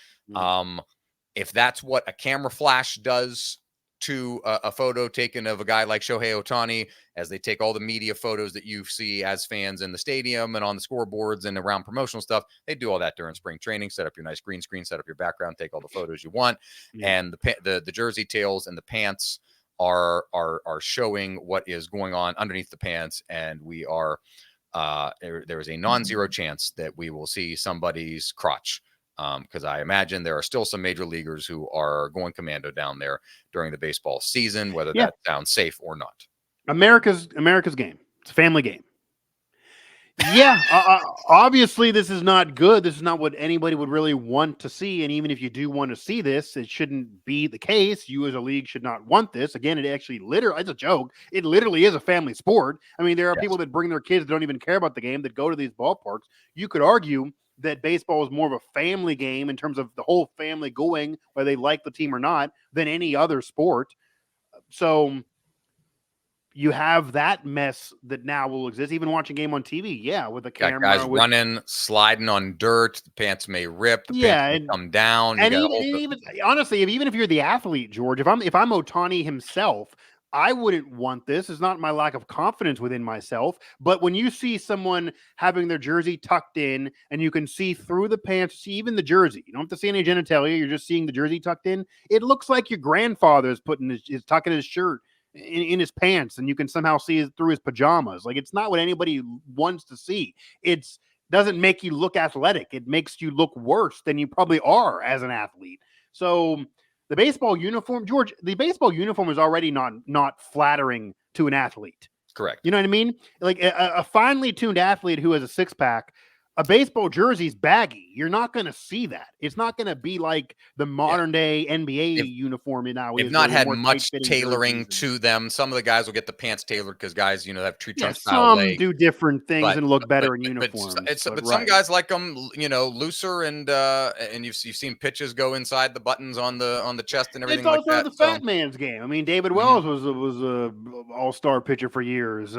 If that's what a camera flash does to a photo taken of a guy like Shohei Ohtani, as they take all the media photos that you see as fans in the stadium and on the scoreboards and around promotional stuff, they do all that during spring training. Set up your nice green screen, set up your background, take all the photos you want. And the jersey tails and the pants are showing what is going on underneath the pants. And we are there is a non-zero chance that we will see somebody's crotch. Because I imagine there are still some major leaguers who are going commando down there during the baseball season, whether that sounds safe or not. America's game. It's a family game. Yeah, obviously this is not good. This is not what anybody would really want to see. And even if you do want to see this, it shouldn't be the case. You as a league should not want this. Again, it actually it's a joke. It literally is a family sport. I mean, there are people that bring their kids that don't even care about the game that go to these ballparks. You could argue that baseball is more of a family game in terms of the whole family going, whether they like the team or not, than any other sport. So you have that mess that now will exist. Even watching a game on TV, with the camera, guys running, sliding on dirt. The pants may rip. The pants may come down. And even honestly, even if you're the athlete, George, if I'm Ohtani himself, I wouldn't want this. It's not my lack of confidence within myself, but when you see someone having their jersey tucked in and you can see through the pants, see even the jersey, you don't have to see any genitalia. You're just seeing the jersey tucked in. It looks like your grandfather is is tucking his shirt in his pants, and you can somehow see it through his pajamas. Like, it's not what anybody wants to see. It's doesn't make you look athletic. It makes you look worse than you probably are as an athlete. So the baseball uniform, George, the baseball uniform is already not flattering to an athlete. Correct. You know what I mean? Like a finely tuned athlete who has a six pack, a baseball jersey's baggy. You're not going to see that. It's not going to be like the modern day NBA uniform now. They've not had much tailoring to them. Some of the guys will get the pants tailored because guys, have tree trunk style legs. Some do different things and look better in uniforms. But some guys like them, looser and you've seen pitches go inside the buttons on the chest and everything like that. It's also the fat man's game. I mean, David Wells was a all-star pitcher for years.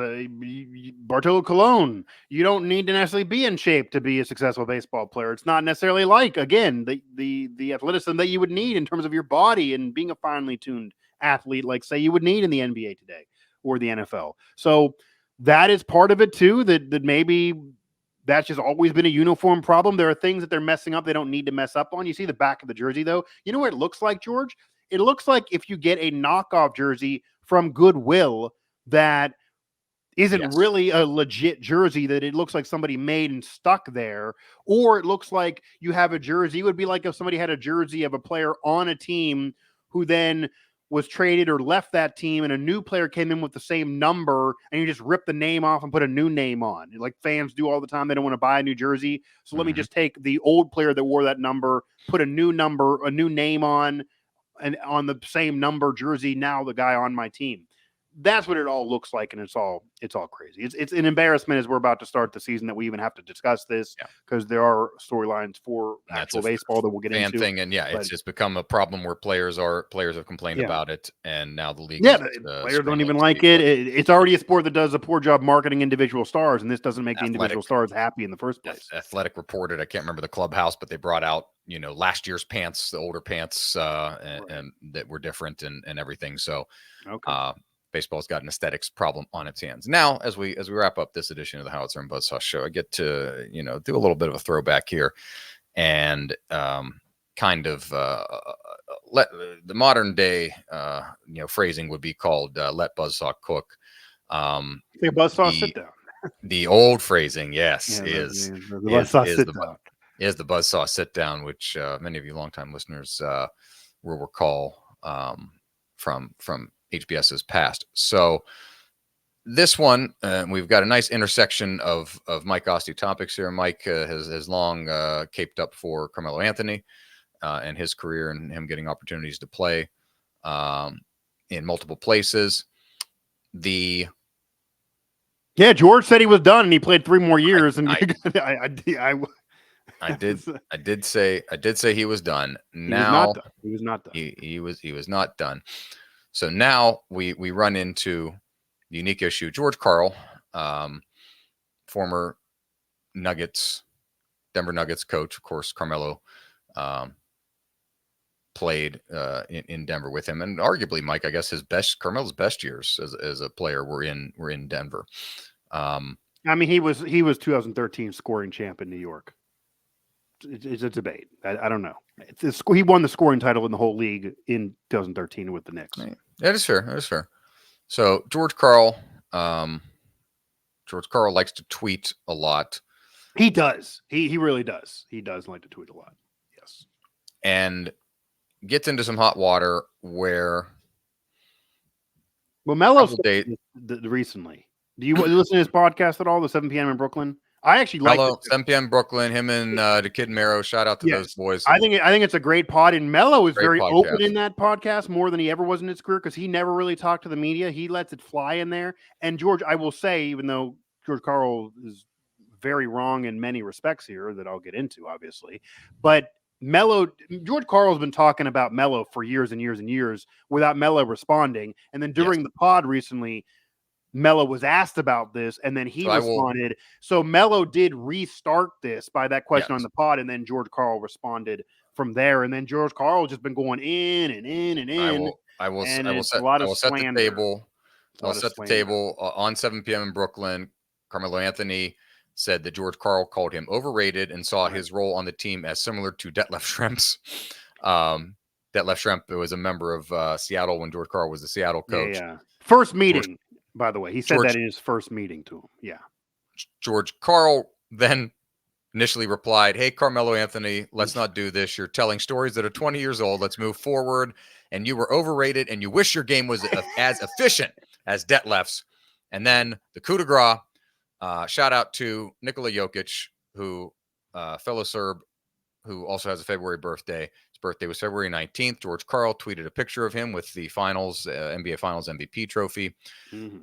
Bartolo Colon. You don't need to necessarily be in shape to be a successful baseball player. It's not necessarily like, again, the athleticism that you would need in terms of your body and being a finely tuned athlete, like say you would need in the NBA today or the NFL. So that is part of it too, that maybe that's just always been a uniform problem. There are things that they're messing up they don't need to mess up on. You see the back of the jersey though. You know what it looks like, George? It looks like if you get a knockoff jersey from Goodwill that isn't really a legit jersey, that it looks like somebody made and stuck there, or it looks like you have a jersey. It would be like if somebody had a jersey of a player on a team who then was traded or left that team and a new player came in with the same number and you just rip the name off and put a new name on, like fans do all the time. They don't want to buy a new jersey. So let me just take the old player that wore that number, put a new number, a new name on, and on the same number jersey, now the guy on my team. That's what it all looks like, and it's all crazy. It's an embarrassment as we're about to start the season that we even have to discuss this, because there are storylines for actual baseball that we'll get into. Thing, and it's just become a problem where players have complained about it, and now the league. Players don't even like it. It's already a sport that does a poor job marketing individual stars, and this doesn't make the individual stars happy in the first place. Athletic reported, I can't remember the clubhouse, but they brought out last year's pants, the older pants, and that were different and everything. So, baseball's got an aesthetics problem on its hands. Now, as we wrap up this edition of the Howitzer and Buzzsaw Show, I get to do a little bit of a throwback here, and kind of let the modern day phrasing would be called let Buzzsaw cook. Buzzsaw sit down. The old phrasing, is the Buzzsaw sit down. Is the Buzzsaw sit down, which many of you longtime listeners will recall from HBS's past. So this one, we've got a nice intersection of Mike Asti topics here. Mike has long caped up for Carmelo Anthony and his career, and him getting opportunities to play in multiple places. George said he was done, and he played 3 more years. I did say he was done. Now he was not done. He was not done. So now we run into the unique issue. George Karl, former Denver Nuggets coach, of course, Carmelo played in Denver with him, and arguably, Mike, I guess Carmelo's best years as a player were in Denver. I mean, he was 2013 scoring champ in New York. It's a debate. I don't know. He won the scoring title in the whole league in 2013 with the Knicks. That is fair. So George Karl likes to tweet a lot. He does. He really does. He does like to tweet a lot. Yes. And gets into some hot water where Well, Melo said recently. Do you listen to his podcast at all? The 7 p.m. in Brooklyn. I actually like Melo, 7 p.m. Brooklyn. Him and the Kid Mero. Shout out to those boys. I think it's a great pod, and Melo is very open in that podcast more than he ever was in his career because he never really talked to the media. He lets it fly in there. And George, I will say, even though George Karl is very wrong in many respects here that I'll get into, obviously, but George Karl's been talking about Melo for years and years and years without Melo responding. And then during the pod recently, Melo was asked about this, and then he responded. So Melo did restart this by that question on the pod, and then George Karl responded from there. And then George Karl has just been going in and in and in. I will set the table. I'll set the table on 7 p.m. in Brooklyn. Carmelo Anthony said that George Karl called him overrated and saw his role on the team as similar to Detlef Schrempf's. Detlef Schrempf was a member of Seattle when George Karl was the Seattle coach. Yeah. First meeting. By the way, he said that in his first meeting to him. Yeah. George Karl then initially replied, "Hey, Carmelo Anthony, let's not do this. You're telling stories that are 20 years old. Let's move forward. And you were overrated, and you wish your game was as efficient as Detlef's." And then the coup de grace, shout out to Nikola Jokic, who fellow Serb, who also has a February birthday. His birthday was February 19th. George Karl tweeted a picture of him with the finals, NBA Finals MVP trophy,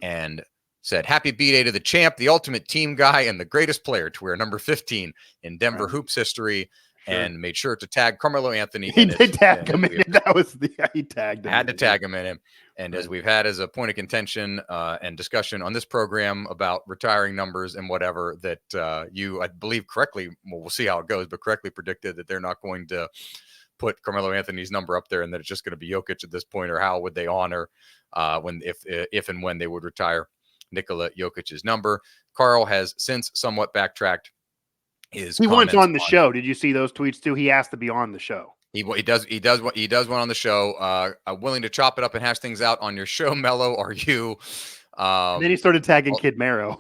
and said, "Happy B-Day to the champ, the ultimate team guy, and the greatest player to wear number 15 in Denver hoops history." And made sure to tag Carmelo Anthony. He did tag him in it. That was he tagged him. I had to tag him in it. And as we've had as a point of contention and discussion on this program about retiring numbers and whatever, that you, I believe correctly, well, we'll see how it goes, but correctly predicted that they're not going to put Carmelo Anthony's number up there and that it's just going to be Jokic at this point, or how would they honor if and when they would retire Nikola Jokic's number. Karl has since somewhat backtracked. He went on the show. Did you see those tweets too? He asked to be on the show. He does one on the show. I'm willing to chop it up and hash things out on your show, Melo. Are you? And then he started tagging Kid Mero.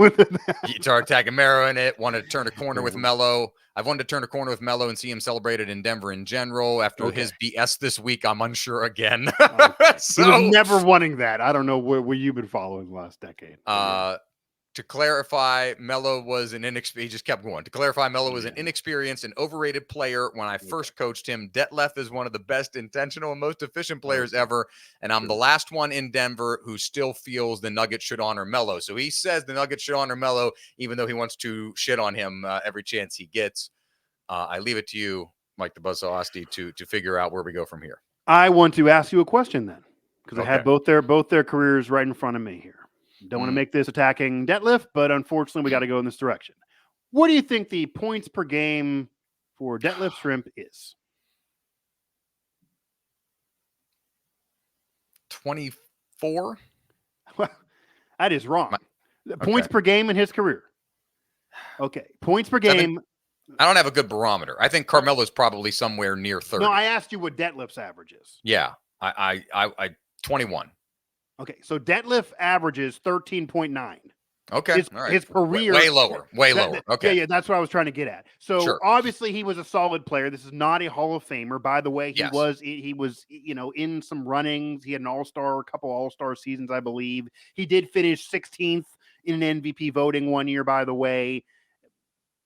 He started tagging Mero in it. Wanted to turn a corner with Melo. I've wanted to turn a corner with Melo and see him celebrated in Denver in general. After his BS this week, I'm unsure again. So, he was never wanting that. I don't know where you've been following the last decade. To clarify, Melo was an inexperienced. He just kept going. To clarify, Melo was an inexperienced and overrated player when I first coached him. Detlef is one of the best intentional and most efficient players ever, and I'm the last one in Denver who still feels the Nuggets should honor Melo. So he says the Nuggets should honor Melo, even though he wants to shit on him every chance he gets. I leave it to you, Mike the Buzzsaw Asti, to figure out where we go from here. I want to ask you a question then, because I had both their careers right in front of me here. Don't want to make this attacking Detlef, but unfortunately, we got to go in this direction. What do you think the points per game for Detlef Schrempf is? 24? Well, that is wrong. Points per game in his career. Okay. Points per game. I don't have a good barometer. I think Carmelo's probably somewhere near 30. No, I asked you what Detlef's average is. Yeah. I 21. Okay, so Detlef averages 13.9. Okay, his career way lower. Okay, yeah, that's what I was trying to get at. So obviously he was a solid player. This is not a Hall of Famer, by the way. He was, in some runnings. He had a couple All-Star seasons, I believe. He did finish 16th in an MVP voting one year, by the way.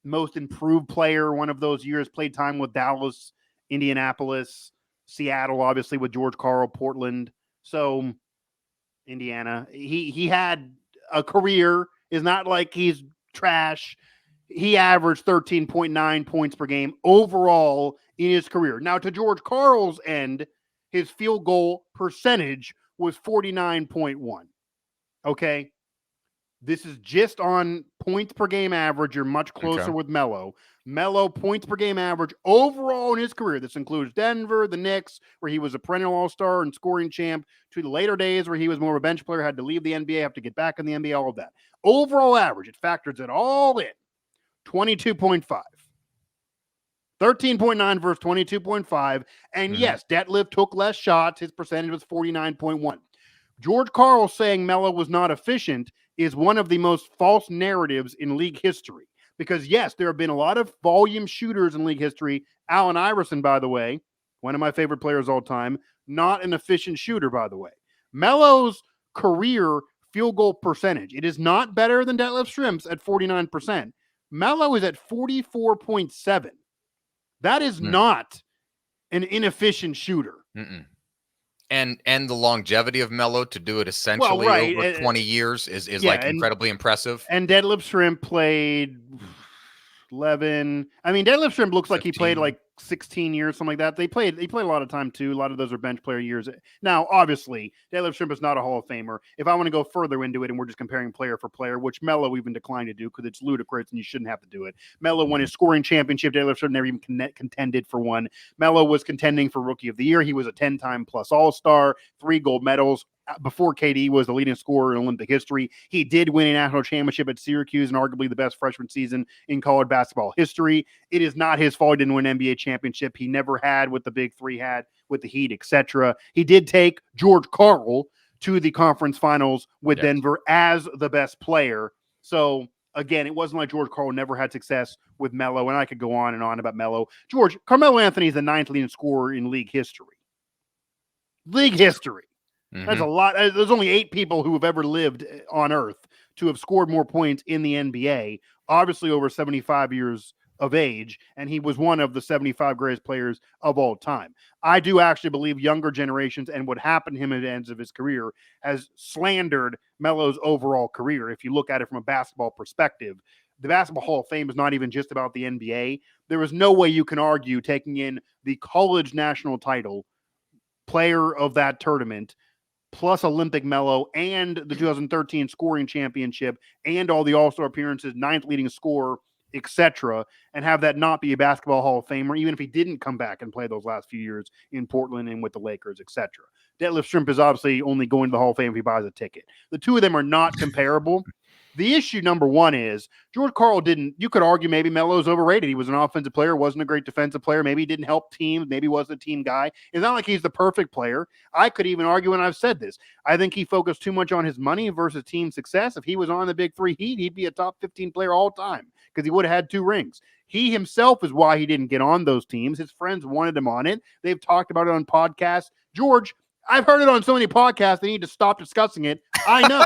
Most improved player one of those years. Played time with Dallas, Indianapolis, Seattle, obviously with George Karl, Portland. So Indiana. He had a career. Is not like he's trash. He averaged 13.9 points per game overall in his career. Now, to George Karl's end, his field goal percentage was 49.1. Okay? This is just on points per game average. You're much closer with Melo. Melo points per game average overall in his career. This includes Denver, the Knicks, where he was a perennial all-star and scoring champ, to the later days where he was more of a bench player, had to leave the NBA, have to get back in the NBA, all of that. Overall average, it factors it all in. 22.5. 13.9 versus 22.5. And yes, Detlef took less shots. His percentage was 49.1. George Karl saying Melo was not efficient is one of the most false narratives in league history. Because, yes, there have been a lot of volume shooters in league history. Allen Iverson, by the way, one of my favorite players all time, not an efficient shooter, by the way. Melo's career field goal percentage. It is not better than Detlef Schrempf's at 49%. Melo is at 44.7. That is not an inefficient shooter. And the longevity of Melo to do it essentially over 20 years is like incredibly impressive. And Detlef Schrempf played 11. I mean, Detlef Schrempf looks 15. Like he played like 16 years, something like that. He played a lot of time too. A lot of those are bench player years. Now, obviously, Detlef Schrempf is not a Hall of Famer. If I want to go further into it and we're just comparing player for player, which Melo even declined to do because it's ludicrous and you shouldn't have to do it. Melo won his scoring championship. Detlef Schrempf never even contended for one. Melo was contending for Rookie of the Year. He was a 10-time plus All-Star, 3 gold medals. Before KD was the leading scorer in Olympic history. He did win a national championship at Syracuse and arguably the best freshman season in college basketball history. It is not his fault he didn't win an NBA championship. He never had what the big three had with the Heat, etc. He did take George Karl to the conference finals with Denver as the best player. So, again, it wasn't like George Karl never had success with Melo, and I could go on and on about Melo. Carmelo Anthony is the 9th leading scorer in league history. League history. That's a lot. There's only 8 people who have ever lived on Earth to have scored more points in the NBA, obviously over 75 years of age, and he was one of the 75 greatest players of all time. I do actually believe younger generations and what happened to him at the end of his career has slandered Melo's overall career. If you look at it from a basketball perspective, the Basketball Hall of Fame is not even just about the NBA. There is no way you can argue taking in the college national title, player of that tournament, plus Olympic Melo and the 2013 scoring championship and all the All-Star appearances, 9th leading scorer, etc., and have that not be a Basketball Hall of Famer, even if he didn't come back and play those last few years in Portland and with the Lakers, etc. Detlef Schrempf is obviously only going to the Hall of Fame if he buys a ticket. The two of them are not comparable. The issue number one is George Karl didn't, you could argue maybe Melo's overrated. He was an offensive player, wasn't a great defensive player. Maybe he didn't help teams. Maybe he wasn't a team guy. It's not like he's the perfect player. I could even argue, and I've said this, I think he focused too much on his money versus team success. If he was on the big three Heat, he'd be a top 15 player all time because he would have had 2 rings. He himself is why he didn't get on those teams. His friends wanted him on it. They've talked about it on podcasts. George, I've heard it on so many podcasts, they need to stop discussing it. I know.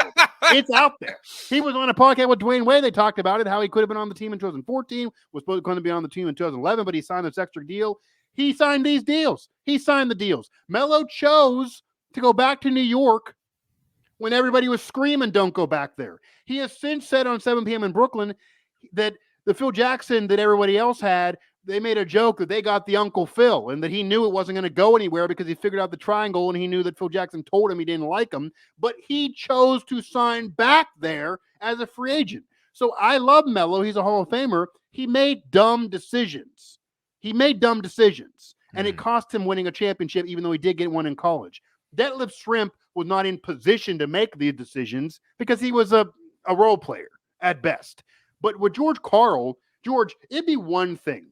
It's out there. He was on a podcast with Dwayne Wade. They talked about it, how he could have been on the team in 2014, was supposed to be on the team in 2011, but he signed this extra deal. He signed these deals. He signed the deals. Melo chose to go back to New York when everybody was screaming, don't go back there. He has since said on 7 p.m. in Brooklyn that the Phil Jackson that everybody else had, they made a joke that they got the Uncle Phil and that he knew it wasn't going to go anywhere because he figured out the triangle and he knew that Phil Jackson told him he didn't like him, but he chose to sign back there as a free agent. So I love Melo. He's a Hall of Famer. He made dumb decisions. And it cost him winning a championship, even though he did get one in college. Detlef Schrempf was not in position to make these decisions because he was a role player at best. But with George Karl, it'd be one thing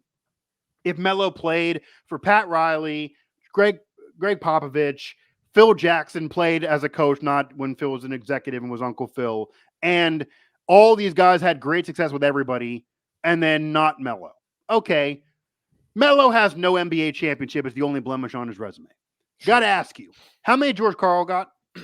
if Melo played for Pat Riley, Greg Popovich, Phil Jackson played as a coach, not when Phil was an executive and was Uncle Phil, and all these guys had great success with everybody, and then not Melo. Okay, Melo has no NBA championship as the only blemish on his resume. Got to ask you, how many George Karl got? I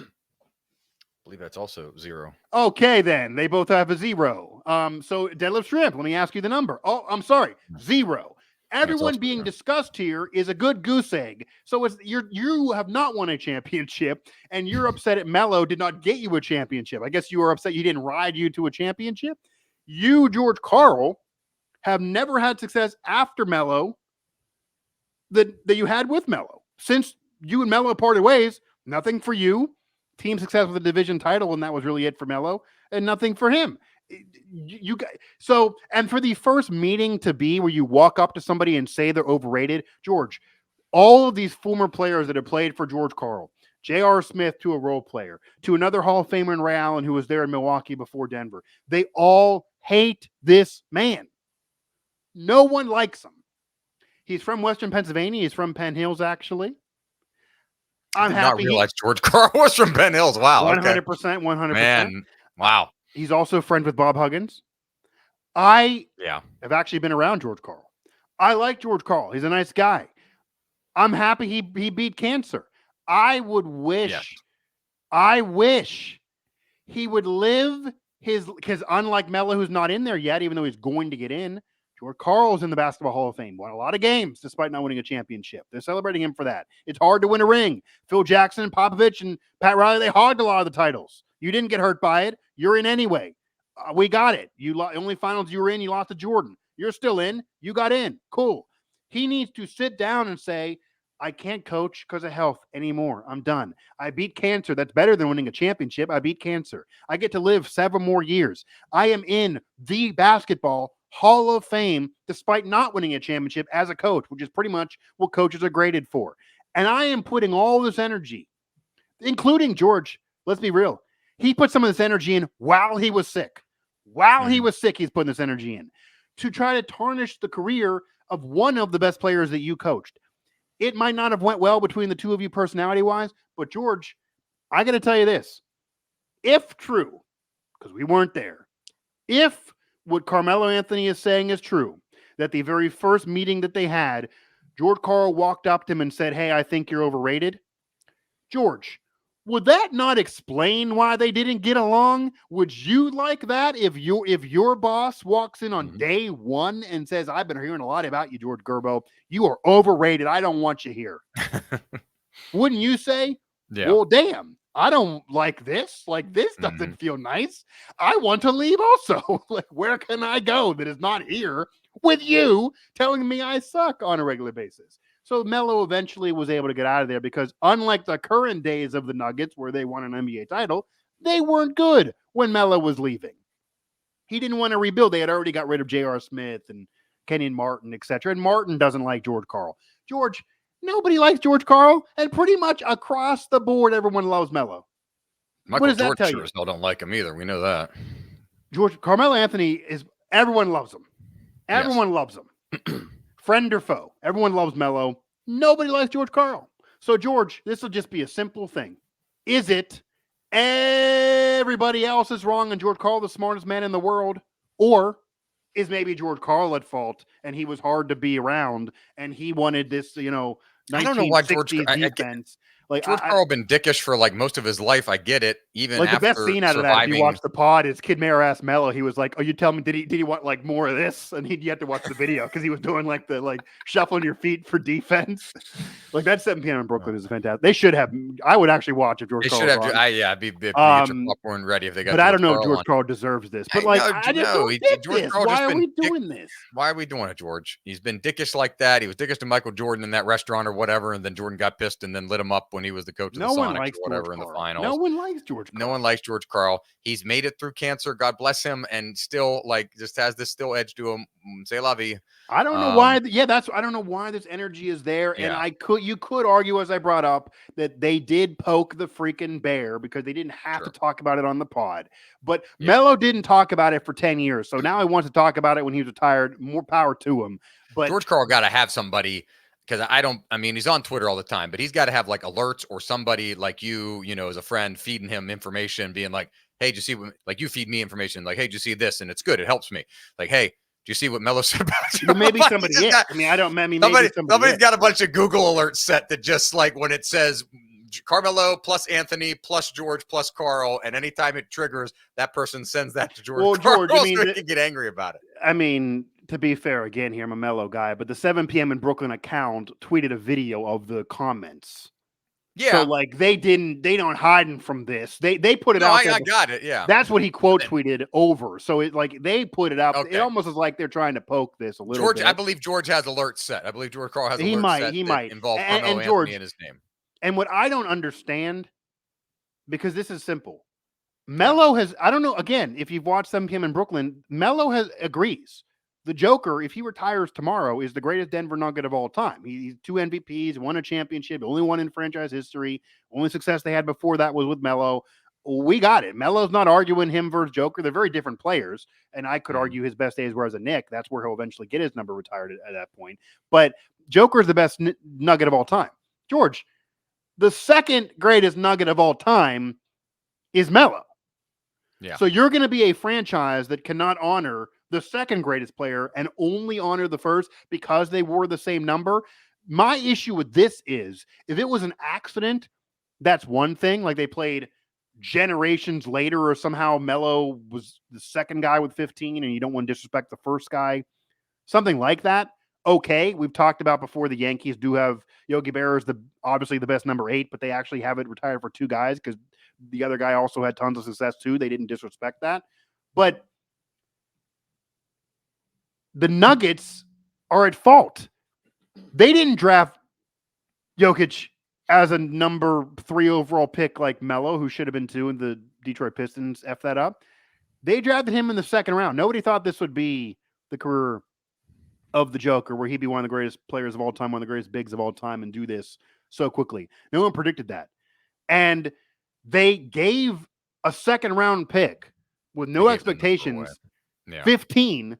believe that's also 0. Okay, then. They both have a 0. So Detlef Schrempf, let me ask you the number. Oh, I'm sorry, 0. Everyone being discussed here is a good goose egg. So you have not won a championship, and you're upset at Melo did not get you a championship. I guess you were upset you didn't ride you to a championship. You, George Karl, have never had success after Melo that you had with Melo. Since you and Melo parted ways, nothing for you. Team success with a division title, and that was really it for Melo, and nothing for him. And for the first meeting to be where you walk up to somebody and say they're overrated, George, all of these former players that have played for George Karl, J.R. Smith to a role player, to another Hall of Famer in Ray Allen who was there in Milwaukee before Denver, they all hate this man. No one likes him. He's from Western Pennsylvania. He's from Penn Hills, actually. I did not realize George Karl was from Penn Hills. Wow. 100%. 100%. Man, wow. He's also friends with Bob Huggins. I have actually been around George Karl. I like George Karl. He's a nice guy. I'm happy he beat cancer. I would wish I wish he would live because unlike Melo, who's not in there yet, even though he's going to get in, George Karl's in the Basketball Hall of Fame, won a lot of games despite not winning a championship. They're celebrating him for that. It's hard to win a ring. Phil Jackson, Popovich, and Pat Riley, they hogged a lot of the titles. You didn't get hurt by it. You're in anyway. We got it. Only finals you were in, you lost to Jordan. You're still in. You got in. Cool. He needs to sit down and say, I can't coach because of health anymore. I'm done. I beat cancer. That's better than winning a championship. I beat cancer. I get to live 7 more years. I am in the Basketball Hall of Fame despite not winning a championship as a coach, which is pretty much what coaches are graded for. And I am putting all this energy, including George. Let's be real. He put some of this energy in while he was sick. While he was sick, he's putting this energy in to try to tarnish the career of one of the best players that you coached. It might not have went well between the two of you personality-wise, but George, I got to tell you this. If true, because we weren't there, if what Carmelo Anthony is saying is true, that the very first meeting that they had, George Karl walked up to him and said, hey, I think you're overrated. George, would that not explain why they didn't get along? Would you like that if your boss walks in on day one and says, I've been hearing a lot about you, George Gerbo. You are overrated. I don't want you here. Wouldn't you say, well, damn, I don't like this. Like, this doesn't feel nice. I want to leave also. Like, where can I go that is not here with you telling me I suck on a regular basis? So Melo eventually was able to get out of there because unlike the current days of the Nuggets where they won an NBA title, they weren't good when Melo was leaving. He didn't want to rebuild. They had already got rid of J.R. Smith and Kenyon Martin, etc. And Martin doesn't like George Karl. George, nobody likes George Karl, and pretty much across the board, everyone loves Melo. Michael George sure as hell don't like him either. We know that. Carmelo Anthony everyone loves him. Everyone loves him. Friend or foe, everyone loves Melo. Nobody likes George Karl. So, George, this will just be a simple thing. Is it everybody else is wrong and George Karl the smartest man in the world? Or is maybe George Karl at fault and he was hard to be around and he wanted this, 1960s defense? Like George Karl been dickish for like most of his life. I get it. Even like after the best scene out of that, if you watch the pod, is Kid Mayor asked Melo. He was like, "Oh, you tell me, did he want like more of this?" And you have to watch the video because he was doing like the shuffling your feet for defense. Like that 7 p.m. in Brooklyn is fantastic. They should have. I would actually watch if George Karl. They should have. I'd be get your popcorn ready if they got. But I don't know if George Karl deserves this. But I just don't get this. Why are we doing this? Why are we doing it, George? He's been dickish like that. He was dickish to Michael Jordan in that restaurant or whatever, and then Jordan got pissed and then lit him up when he was the coach of the Sonics or whatever in the finals. No one likes George Karl. No one likes George Karl. He's made it through cancer. God bless him, and still just has this still edge to him. C'est la vie. I don't know why. I don't know why this energy is there. And you could argue, as I brought up, that they did poke the freaking bear because they didn't have to talk about it on the pod. But Melo didn't talk about it for 10 years. So now he wants to talk about it when he was retired. More power to him. But George Karl got to have somebody. Because he's on Twitter all the time, but he's got to have like alerts or somebody like you, as a friend feeding him information, being like, hey, did you see what, like you feed me information? Like, hey, did you see this? And it's good. It helps me. Like, hey, do you see what Melo said about you? Maybe somebody is. Somebody's got a bunch of Google alerts set that just like when it says Carmelo plus Anthony plus George plus Karl, and anytime it triggers, that person sends that to George. Well, George, so he can get angry about it. I mean, to be fair, again, here I'm a Melo guy, but the 7 p.m. in Brooklyn account tweeted a video of the comments. Yeah. So like they don't hide from this. They put it out. I got it. Yeah. That's what he quote tweeted over. So it like they put it up. Okay. It almost is like they're trying to poke this a little bit. I believe George has alerts set. I believe George Karl has alerts set. He might involve Carmelo Anthony in his name. And what I don't understand, because this is simple. Melo has, I don't know, again, if you've watched 7 p.m. in Brooklyn, Melo agrees. The Joker, if he retires tomorrow, is the greatest Denver Nugget of all time. He's 2 MVPs, won a championship, only one in franchise history. Only success they had before that was with Melo. We got it. Melo's not arguing him versus Joker. They're very different players. And I could argue his best days were as a Knick. That's where he'll eventually get his number retired at that point. But Joker's the best Nugget of all time. George, the second greatest Nugget of all time is Melo. Yeah. So you're going to be a franchise that cannot honor the second greatest player and only honor the first because they wore the same number. My issue with this is if it was an accident, that's one thing. Like they played generations later, or somehow Melo was the second guy with 15 and you don't want to disrespect the first guy, something like that. Okay, we've talked about before the Yankees do have Yogi Berra is obviously the best number 8, but they actually have it retired for 2 guys because the other guy also had tons of success too. They didn't disrespect that. But the Nuggets are at fault. They didn't draft Jokic as a number 3 overall pick like Melo, who should have been 2, and the Detroit Pistons F that up. They drafted him in the second round. Nobody thought this would be the career of the Joker, where he'd be one of the greatest players of all time, one of the greatest bigs of all time, and do this so quickly. No one predicted that. And they gave a second round pick with no expectations, 15,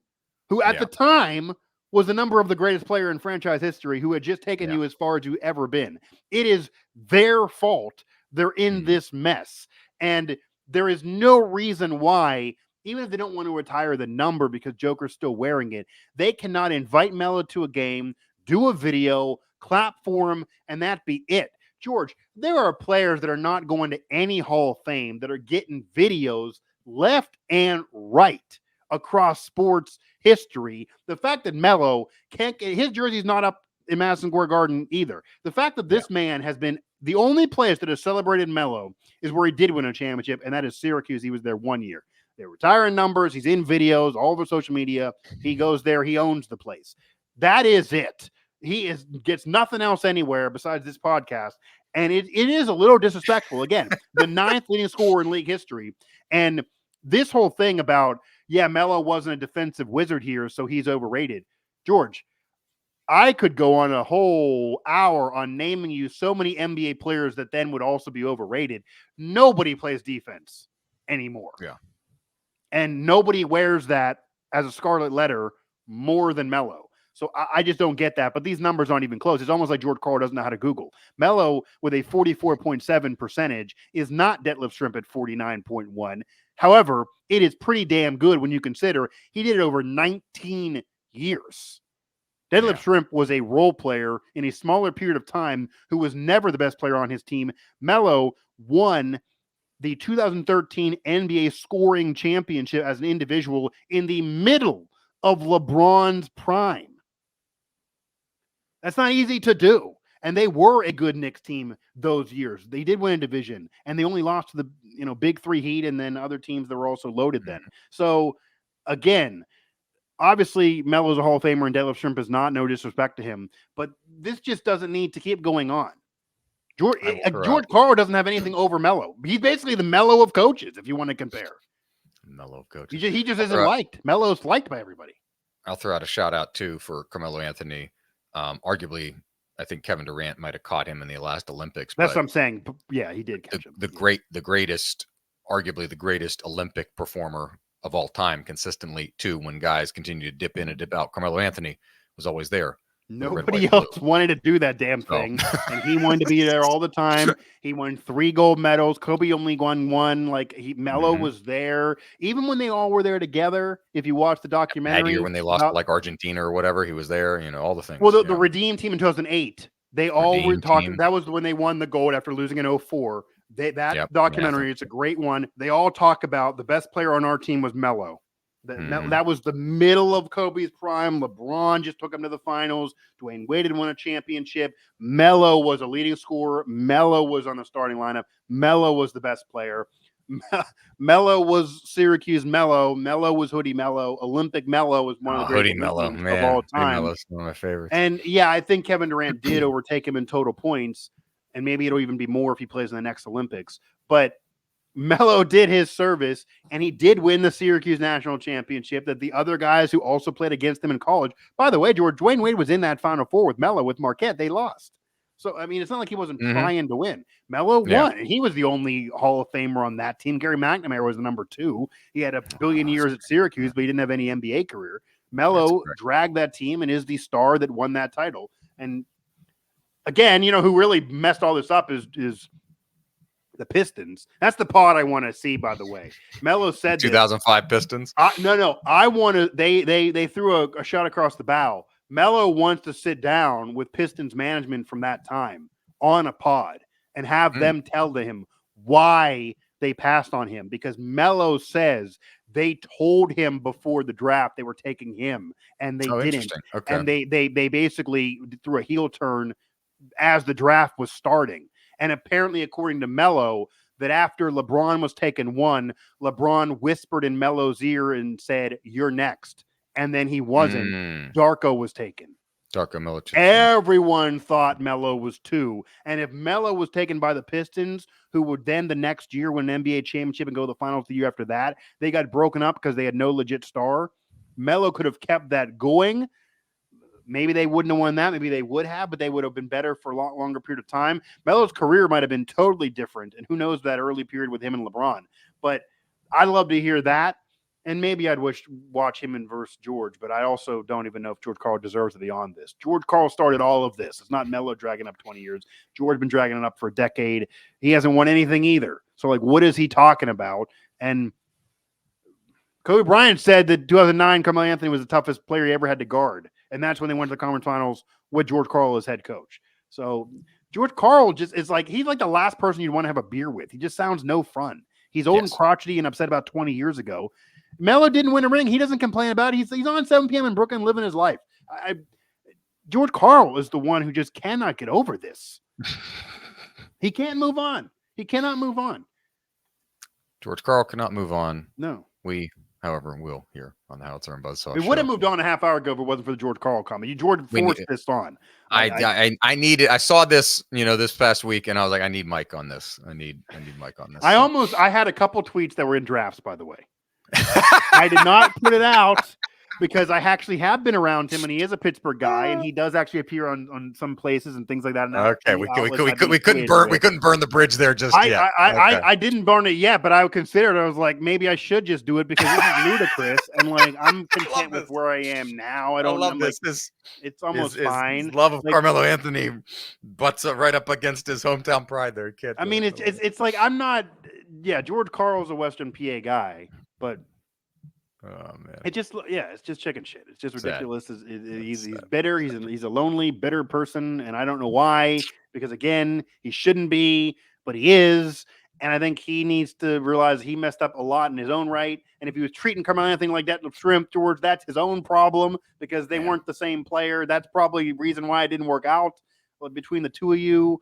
who at the time was the number of the greatest player in franchise history, who had just taken you as far as you've ever been. It is their fault. They're in this mess. And there is no reason why, even if they don't want to retire the number because Joker's still wearing it, they cannot invite Melo to a game, do a video, clap for him, and that be it. George, there are players that are not going to any Hall of Fame that are getting videos left and right across sports history. The fact that Melo can't get his jersey's not up in Madison Square Garden either. The fact that this man has been the only place that has celebrated Melo is where he did win a championship, and that is Syracuse. He was there 1 year. They're retiring numbers. He's in videos all over social media. He goes there. He owns the place. That is it. He gets nothing else anywhere besides this podcast. And it is a little disrespectful. Again, the 9th leading scorer in league history. And this whole thing about, Melo wasn't a defensive wizard here, so he's overrated. George, I could go on a whole hour on naming you so many NBA players that then would also be overrated. Nobody plays defense anymore. Yeah. And nobody wears that as a scarlet letter more than Melo. So I just don't get that. But these numbers aren't even close. It's almost like Karl doesn't know how to Google. Melo with a 44.7 percentage is not Detlef Schrempf at 49.1. However, it is pretty damn good when you consider he did it over 19 years. Detlef Schrempf was a role player in a smaller period of time who was never the best player on his team. Melo won the 2013 NBA scoring championship as an individual in the middle of LeBron's prime. That's not easy to do. And they were a good Knicks team those years. They did win a division, and they only lost to the big 3 Heat and then other teams that were also loaded then. So, again, obviously Melo's a Hall of Famer and Detlef Schrempf is not. No disrespect to him. But this just doesn't need to keep going on. George Karl doesn't have anything over Melo. He's basically the Melo of coaches, if you want to compare. Melo of coaches. He just isn't liked. Melo's liked by everybody. I'll throw out a shout out too for Carmelo Anthony. Arguably, I think Kevin Durant might have caught him in the last Olympics. That's what I'm saying. Yeah, he did catch him. Arguably the greatest Olympic performer of all time, consistently too. When guys continue to dip in and dip out, Carmelo Anthony was always there. Nobody else wanted to do that damn thing, and he wanted to be there all the time. He won 3 gold medals. Kobe only won 1. Melo was there, even when they all were there together. If you watch the documentary, that year when they lost Argentina or whatever, he was there. all the things. Well, the Redeem team in 2008, they all were talking. That was when they won the gold after losing in 2004. That documentary, it's a great one. They all talk about the best player on our team was Melo. That was the middle of Kobe's prime. LeBron just took him to the finals. Dwayne Wade had won a championship. Melo was a leading scorer. Melo was on the starting lineup. Melo was the best player. Melo was Syracuse Melo. Melo was Hoodie Melo. Olympic Melo was one of the greatest of all time. Melo's one of my favorites. And I think Kevin Durant did overtake him in total points, and maybe it'll even be more if he plays in the next Olympics. But Melo did his service, and he did win the Syracuse national championship that the other guys who also played against him in college. By the way, George, Dwayne Wade was in that Final Four with Melo with Marquette. They lost. So, it's not like he wasn't trying to win. Melo won, and he was the only Hall of Famer on that team. Gary McNamara was the number 2. He had a billion years at Syracuse, but he didn't have any NBA career. Melo dragged that team and is the star that won that title. And again, who really messed all this up is the Pistons. That's the pod I want to see, by the way. Melo said 2005 Pistons. No. I want to. They threw a shot across the bow. Melo wants to sit down with Pistons management from that time on a pod and have them tell to him why they passed on him because Melo says they told him before the draft they were taking him, and they didn't. Okay. And they basically threw a heel turn as the draft was starting. And apparently, according to Melo, that after LeBron was taken 1, LeBron whispered in Melo's ear and said, "You're next." And then he wasn't. Darko was taken. Darko Milicic. Everyone thought Melo was 2. And if Melo was taken by the Pistons, who would then the next year win an NBA championship and go to the finals the year after that, they got broken up because they had no legit star. Melo could have kept that going. Maybe they wouldn't have won that. Maybe they would have, but they would have been better for a lot longer period of time. Melo's career might have been totally different. And who knows that early period with him and LeBron. But I'd love to hear that. And maybe I'd watch him in versus George, but I also don't even know if George Karl deserves to be on this. George Karl started all of this. It's not Melo dragging up 20 years. George been dragging it up for a decade. He hasn't won anything either. So, like, what is he talking about? And Kobe Bryant said that 2009 Carmelo Anthony was the toughest player he ever had to guard. And that's when they went to the conference finals with George Karl as head coach. So George Karl just is like, he's like the last person you'd want to have a beer with. He just sounds no fun. He's old and crotchety and upset about 20 years ago. Melo didn't win a ring. He doesn't complain about it. He's on 7 p.m. in Brooklyn living his life. George Karl is the one who just cannot get over this. He can't move on. He cannot move on. George Karl cannot move on. No. We, however, will here on the Howitzer and Buzzsaw We would have moved on a half hour ago if it wasn't for the George Karl comment. George forced this on. I needed. I saw this, this past week, and I was like, I need Mike on this. I need Mike on this. I had a couple tweets that were in drafts, by the way. I did not put it out because I actually have been around him, and he is a Pittsburgh guy, and he does actually appear on some places and things like that. Okay, we couldn't burn the bridge there just yet. I didn't burn it yet, but I considered. I was like, maybe I should just do it because this is ludicrous, and like I'm content with where I am now. I love this. It's almost fine. His love of Carmelo Anthony butts right up against his hometown pride. There, I mean, it's like I'm not. Yeah, George Karl's a Western PA guy. But it's just chicken shit. It's just ridiculous. He's bitter. He's a lonely, bitter person, and I don't know why. Because again, he shouldn't be, but he is. And I think he needs to realize he messed up a lot in his own right. And if he was treating Carmelo anything like that, shrimp George, that's his own problem because they weren't the same player. That's probably the reason why it didn't work out. But between the two of you,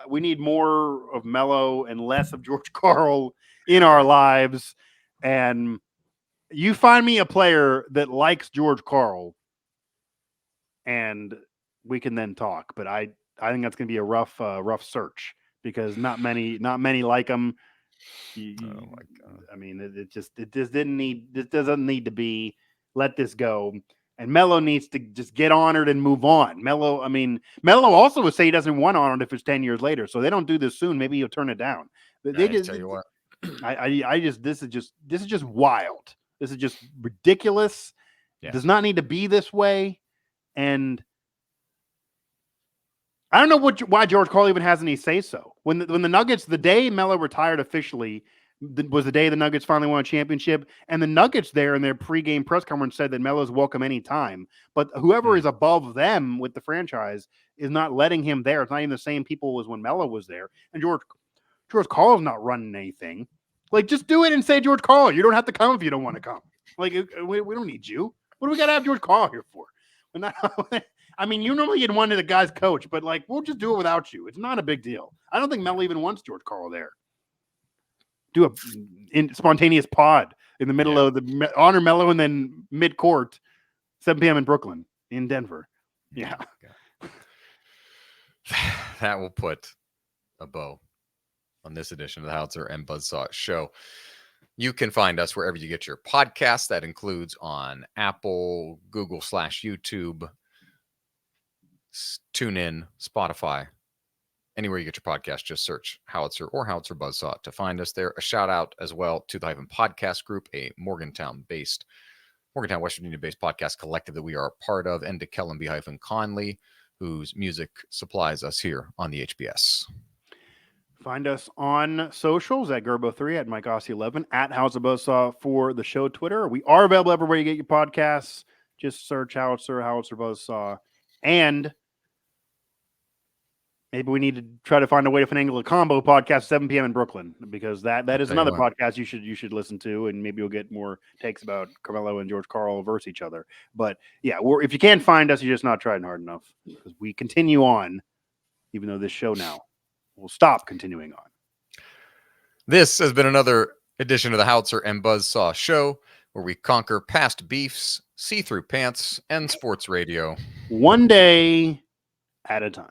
we need more of Melo and less of George Karl in our lives. And you find me a player that likes George Karl and we can then talk. But I think that's going to be a rough search because not many like him. Oh my God. I mean, it doesn't need to be, let this go. And Melo needs to just get honored and move on. Melo also would say he doesn't want honored if it's 10 years later. So they don't do this soon. Maybe he'll turn it down. They just tell you what. This is just wild. This is just ridiculous. Yeah. Does not need to be this way. And I don't know why George Karl even has any say so. When the Nuggets, the day Melo retired officially, was the day the Nuggets finally won a championship. And the Nuggets there in their pregame press conference said that Melo's welcome anytime. But whoever is above them with the franchise is not letting him there. It's not even the same people as when Melo was there. And George Karl's not running anything. Like, just do it and say George Karl. You don't have to come if you don't want to come. Like, we don't need you. What do we got to have George Karl here for? I mean, you normally get one to the guy's coach, but like, we'll just do it without you. It's not a big deal. I don't think Melo even wants George Karl there. Do a spontaneous pod in the middle of the honor Melo and then mid-court, 7 p.m. in Brooklyn, in Denver. Yeah. That will put a bow on this edition of the Howitzer and Buzzsaw Show. You can find us wherever you get your podcasts. That includes on Apple, Google/YouTube, TuneIn, Spotify. Anywhere you get your podcast, just search Howitzer or Howitzer Buzzsaw to find us there. A shout out as well to the Hyphen Podcast Group, a Morgantown, West Virginia-based podcast collective that we are a part of, and to Kellen B. Conley, whose music supplies us here on the HBS. Find us on socials at Gerbo3, at Mike Asti 11, at Howitzer Buzzsaw for the show Twitter. We are available everywhere you get your podcasts. Just search Howitzer Buzzsaw. And Maybe we need to try to find a way to finagle a combo podcast 7 p.m. in Brooklyn, because that is another podcast you should listen to, and maybe you'll get more takes about Carmelo and George Karl versus each other. But yeah, if you can't find us, you're just not trying hard enough, because we continue on, even though this show now will stop continuing on. This has been another edition of the Howitzer and Buzzsaw Show, where we conquer past beefs, see-through pants, and sports radio. One day at a time.